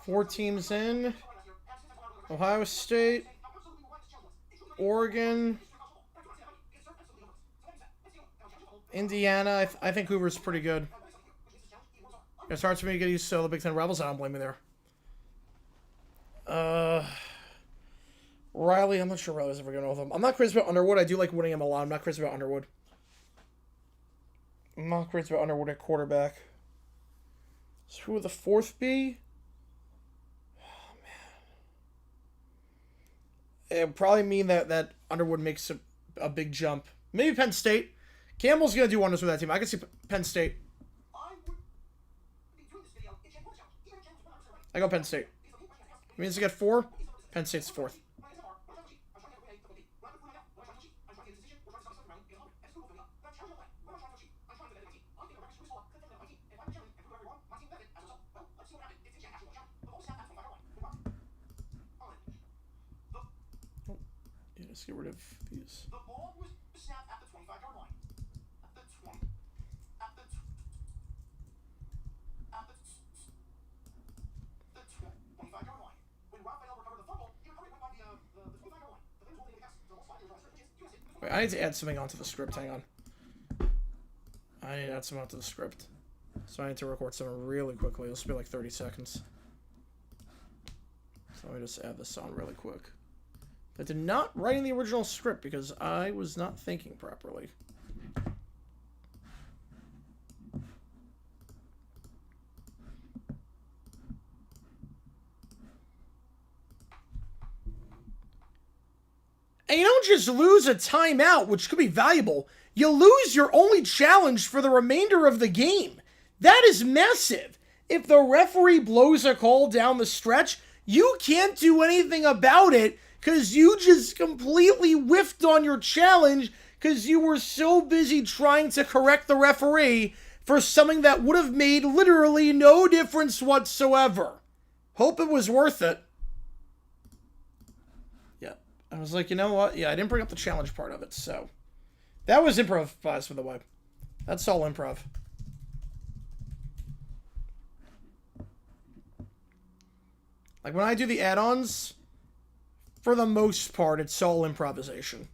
4 teams in. Ohio State, Oregon, Indiana. I think Hoover's pretty good. It's hard for me to get used to the Big Ten Rebels. I don't blame me there. Riley, I'm not sure Riley's ever going to know them. I'm not crazy about Underwood. I do like winning him a lot. I'm not crazy about Underwood. I'm not crazy about Underwood at quarterback. So who would the 4th be? Oh, man. It would probably mean that Underwood makes a big jump. Maybe Penn State. Campbell's going to do wonders with that team. I can see Penn State. I go Penn State. It means to get 4. Penn State's 4th. Yeah, let's get rid of these. The ball was snapped at the 25-yard line. At the 20. At the 25-yard line. When Raphael recovered the fumble, he recovered by the 25-yard line. The Bills holding the pass. The most likely Wait, I need to add something onto the script. Hang on. I need to add something onto the script. So I need to record something really quickly. This will be like 30 seconds. So let me just add this on really quick. I did not write in the original script because I was not thinking properly. And you don't just lose a timeout, which could be valuable. You lose your only challenge for the remainder of the game. That is massive. If the referee blows a call down the stretch, you can't do anything about it because you just completely whiffed on your challenge because you were so busy trying to correct the referee for something that would have made literally no difference whatsoever. Hope it was worth it. Yeah, I was like, you know what? Yeah, I didn't bring up the challenge part of it, so. That was improvised, by the way. That's all improv. Like, when I do the add-ons, for the most part, it's all improvisation.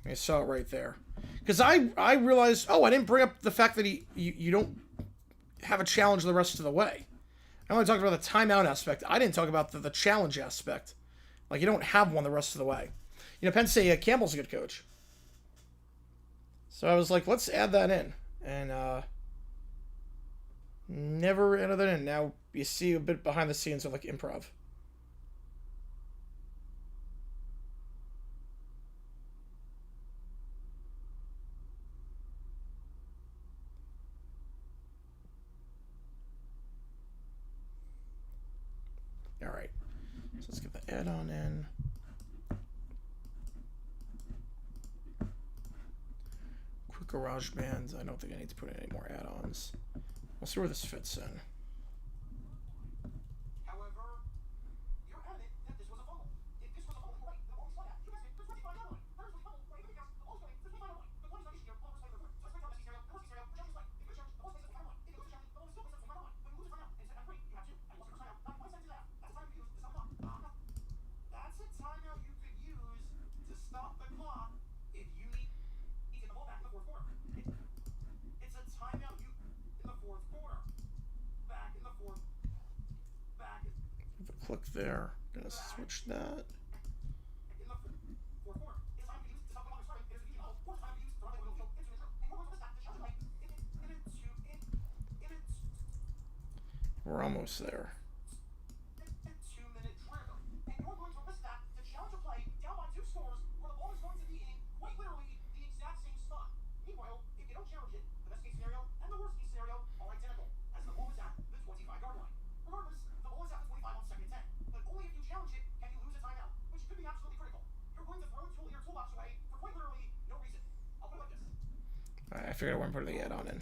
I saw it right there. Because I realized, oh, I didn't bring up the fact that you don't have a challenge the rest of the way. I only talked about the timeout aspect. I didn't talk about the challenge aspect. Like, you don't have one the rest of the way. You know, Penn State, Campbell's a good coach. So I was like, let's add that in. And never added that in. Now you see a bit behind the scenes of like improv. All right. So let's get the add-on in. GarageBand. I don't think I need to put in any more add-ons. We'll see where this fits in. However, you're adamant that this was a fumble. If this was a fumble, you're right. The ball was flat out. You guys did. There's 25 yard line. There's a fumble. Right? Because the ball's going. There's 25 yard line. The ball is not here. Ball is right there. So let's break down the scenario. The worst case scenario. The judge is right. If you judge, the ball's placed at the 25 yard line. If you lose the judge, the ball is still placed at the 25 yard line. When you lose the timeout and say, I'm great, you have 2. And you lost your timeout. Not 1 second to that. That's the time you use to stop the clock. That's a timeout you could use to stop the clock if you need to get the ball back in the fourth quarter. It's a timeout you in the fourth quarter. Back in the fourth. Back. If I click there, I'm gonna switch that. In the fourth quarter. It's time to use to stop the clock starting. It is a or time to use to run the window into the and we're going to stop the shot right. We're almost there. A 2-minute drill. And you're going to risk that to challenge a play down by 2 scores where the ball is going to be in quite literally the exact same spot. Meanwhile, if you don't challenge it, the best case scenario and the worst case scenario are identical, as the ball is at the 25-yard line. Regardless, the ball is at the 25 on 2nd and 10. But only if you challenge it can you lose a timeout, which could be absolutely critical. You're going to throw your toolbox away for quite literally no reason. I'll put it like this. Alright, I figured I wouldn't put the add-on in.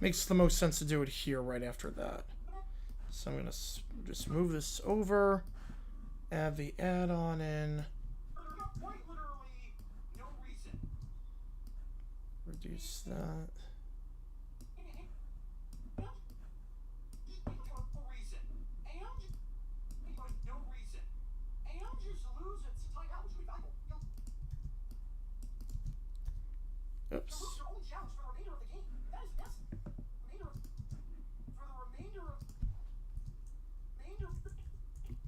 Makes the most sense to do it here right after that. So I'm going to just move this over, add the add-on in, Quite literally no reason. reduce that. Oops. Your own challenge for the remainder of the game. That is for the remainder of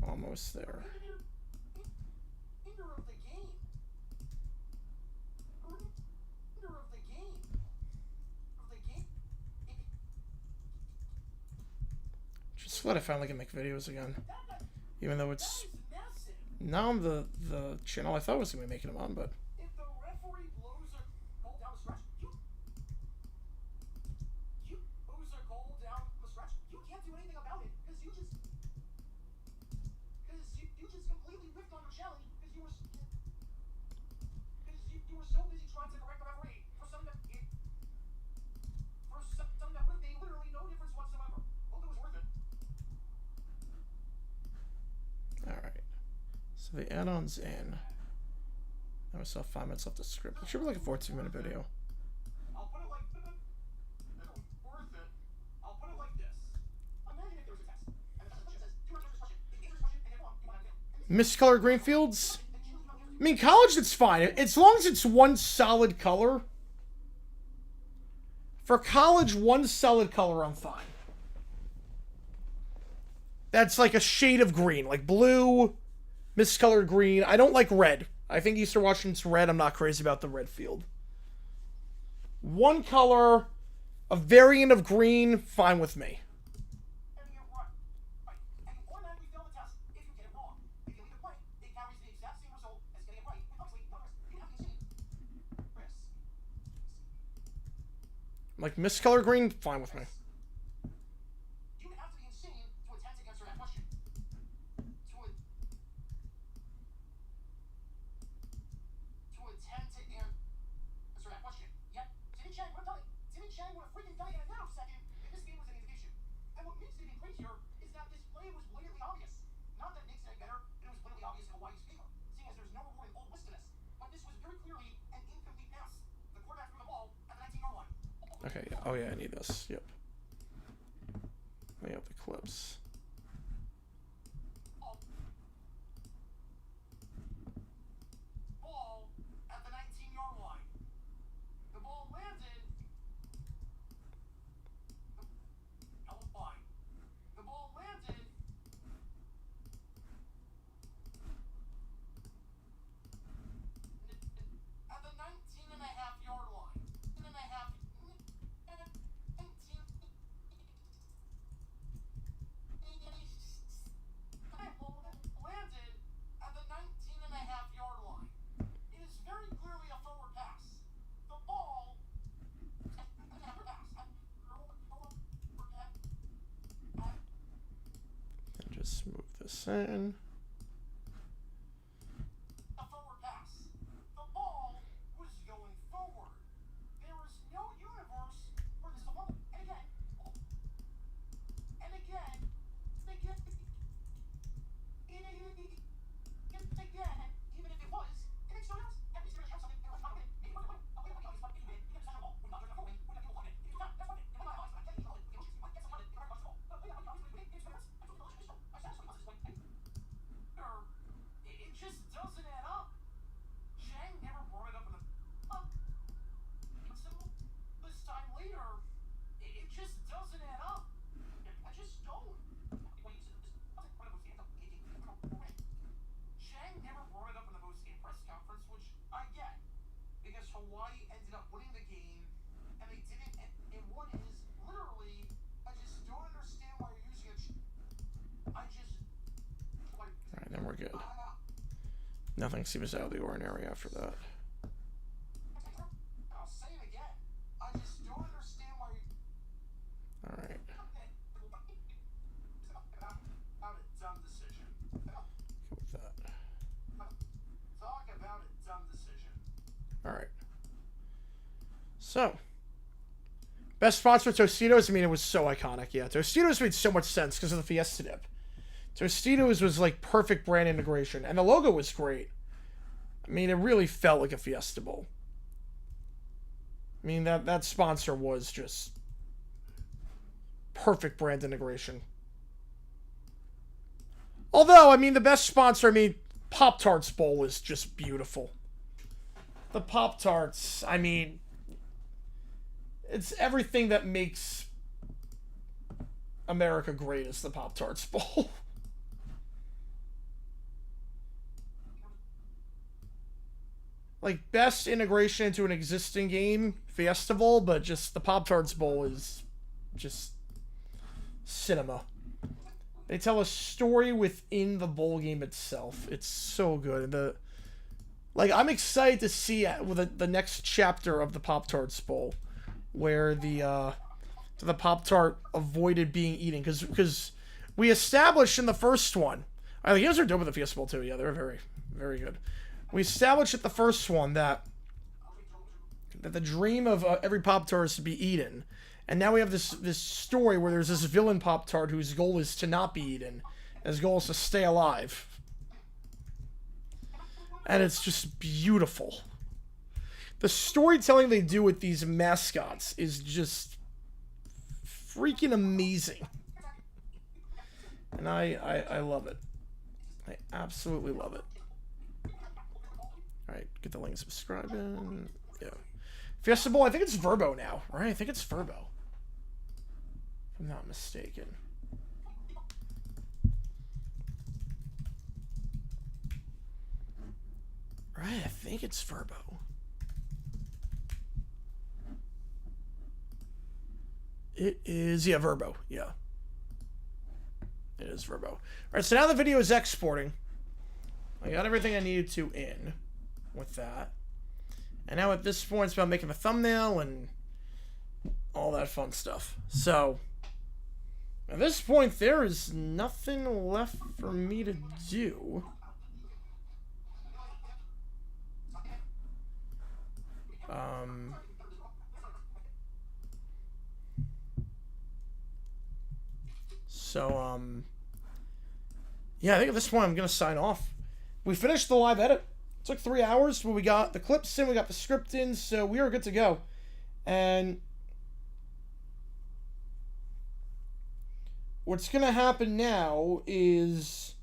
Almost there. remainder of the game. Remainder of the game. Just glad I finally can make videos again. Even though it's That is massive. now on the channel I thought I was gonna be making them on, but If the referee blows a goal down the stretch, you blows a goal down the stretch, you can't do anything about it because you just completely whiffed on your challenge because you were so busy trying to correct the referee for something that would have made literally no difference whatsoever. Hope it was worth it. alright. So the add-on's in. Now we still have 5 minutes left to script. It should be like a 14-minute video. I'll put it like worth it. I'll put it like this. Imagine if there was a test. And the question says, do you answer this question? If you answer this question and get it wrong, you won't have to. Miscolored green fields? I mean, college, it's fine. As long as it's one solid color. For college, one solid color, I'm fine. That's like a shade of green. Like blue, miscolored green. I don't like red. I think Eastern Washington's red. I'm not crazy about the red field. One color, a variant of green, fine with me. And you get right. And you automatically fail the test if you get it wrong. If you leave it blank, it carries the exact same result as getting it right. Obviously, no risk. You have to see risk. Like miscolored green, fine with me. You would have to be insane to attempt to answer that question. To attempt to answer that question. Yet, Timmy Chang would have done it. Timmy Chang would have freaking done it in a nanosecond if this game was any indication. And what makes it even crazier is that this play was blatantly obvious. Not that it makes it any better, it was blatantly obvious in Hawaii's favor, seeing as there's no rewarding old list to this. But this was very clearly an incomplete pass. The quarterback threw the ball at the 19-yard line. Okay, yeah. Oh yeah, I need this. Yep. We have the clips. Ball at the 19-yard line. The ball landed. Line. The ball landed. At the 19.5-yard line. 19. Landed at the 19.5-yard line. It is very clearly a forward pass. The ball. And just move this in. A forward pass. The ball was going forward. There is no universe where this is a bubble. And again, even if it was, it makes no difference. At least you're gonna have something. You're gonna win. Maybe one way. Okay, but if you win, you get a second ball. We're not gonna win. We're not gonna win. If you not, that's fine. In my eyes, I can't control it. Emotions, you might get some of it. You're right, but yeah, obviously, it makes no difference. I told you, I said this way. It just doesn't add up. Chang never brought it up in the it's simple. This time later, it just doesn't add up. I just don't. Chang never brought it up in the post-game press conference, which I get, because Hawaii ended up winning the game, and they didn't. And one is literally, I just don't understand why you're using it. I just like. Alright, then we're good. Nothing seems out of the ordinary after that. I'll say it again. I just don't understand why you. Alright. About a dumb decision. Go with that. Talk about a dumb decision. Alright. So. Best sponsor, Tostitos. I mean, it was so iconic. Yeah, Tostitos made so much sense because of the Fiesta dip. Tostitos was like perfect brand integration. And the logo was great. I mean, it really felt like a Fiesta Bowl. I mean, that sponsor was just perfect brand integration. Although, I mean, the best sponsor, I mean, Pop-Tarts Bowl is just beautiful. The Pop-Tarts, I mean, it's everything that makes America great is the Pop-Tarts Bowl. Like, best integration into an existing game, Festival, but just the Pop-Tarts Bowl is just cinema. They tell a story within the bowl game itself. It's so good. I'm excited to see the next chapter of the Pop-Tarts Bowl, where the Pop-Tart avoided being eaten, because we established in the first one. The games are dope with the Fiesta Bowl too. Yeah, they're very, very good. We established at the first one that the dream of every Pop-Tart is to be eaten. And now we have this story where there's this villain Pop-Tart whose goal is to not be eaten. His goal is to stay alive. And it's just beautiful. The storytelling they do with these mascots is just freaking amazing. And I love it. I absolutely love it. Alright, get the link, subscribe in. Yeah. Fiesta Bowl, I think it's Verbo now, right? I think it's Verbo. If I'm not mistaken. Right, I think it's Verbo. It is, yeah, Verbo, yeah. It is Verbo. Alright, so now the video is exporting. I got everything I needed to in with that. And now at this point, it's about making a thumbnail and all that fun stuff. So, at this point, there is nothing left for me to do. Yeah, I think at this point I'm going to sign off. We finished the live edit. It took 3 hours, but we got the clips in, we got the script in, so we are good to go. And what's going to happen now is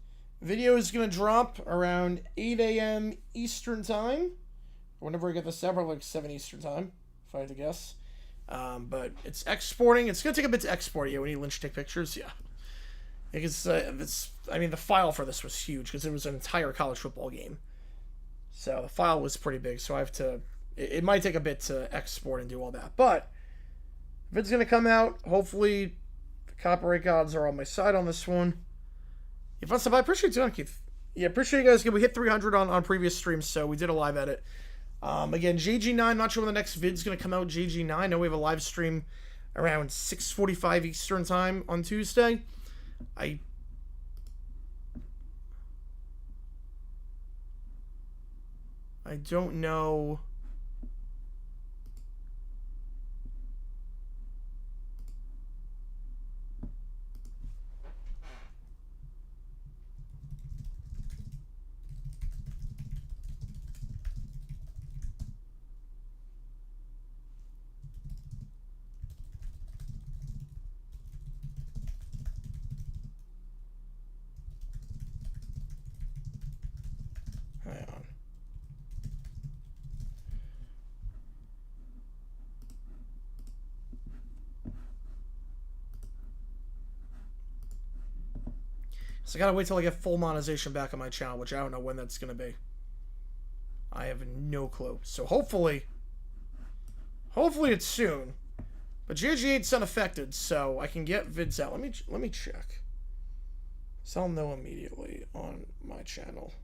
video is going to drop around 8 a.m. Eastern Time. Whenever I get this out, probably like 7 Eastern Time, if I had to guess. But it's exporting. It's going to take a bit to export. Yeah, we need Lynch to take pictures. Yeah. Because I mean, the file for this was huge because it was an entire college football game. So the file was pretty big. So I have to. It might take a bit to export and do all that. But if it's going to come out, hopefully the copyright gods are on my side on this one. If that's I appreciate you, Keith. Yeah, appreciate you guys. We hit 300 on previous streams, so we did a live edit. Again, JG9, not sure when the next vid's going to come out, JG9. I know we have a live stream around 6:45 Eastern Time on Tuesday. I don't know. Hang on. So I gotta wait till I get full monetization back on my channel, which I don't know when that's gonna be. I have no clue. So hopefully it's soon. But GG8's unaffected, so I can get vids out. Let me check. So I'll know immediately on my channel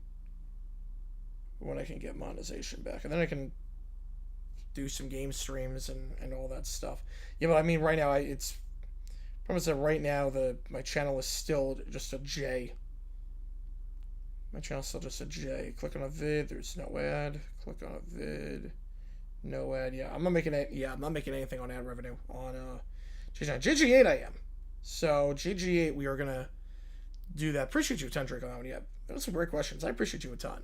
when I can get monetization back, and then I can do some game streams and all that stuff. Yeah, but I mean, right now it's. Promise that right now my channel is still just a J. My channel's still just a J. Click on a vid, there's no ad. Click on a vid, no ad. Yeah, I'm not making anything on ad revenue on GG9. GG8 I am. So GG8 we are gonna do that. Appreciate you, Tendrick. Yeah, those are some great questions. I appreciate you a ton.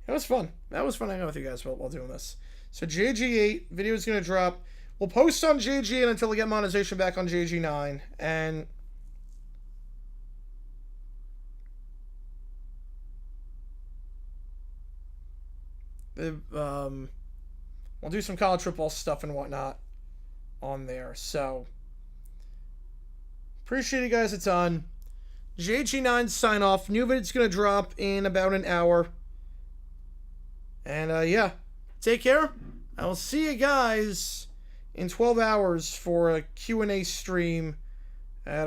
That was fun. That was fun hanging out with you guys while doing this. So GG8 video is gonna drop. We'll post on JG8 until we get monetization back on JG9, and we'll do some college football stuff and whatnot. on there. So, appreciate you guys a ton. JG9 sign off. New vid's going to drop in about an hour. And yeah, take care. I will see you guys in 12 hours for a Q&A stream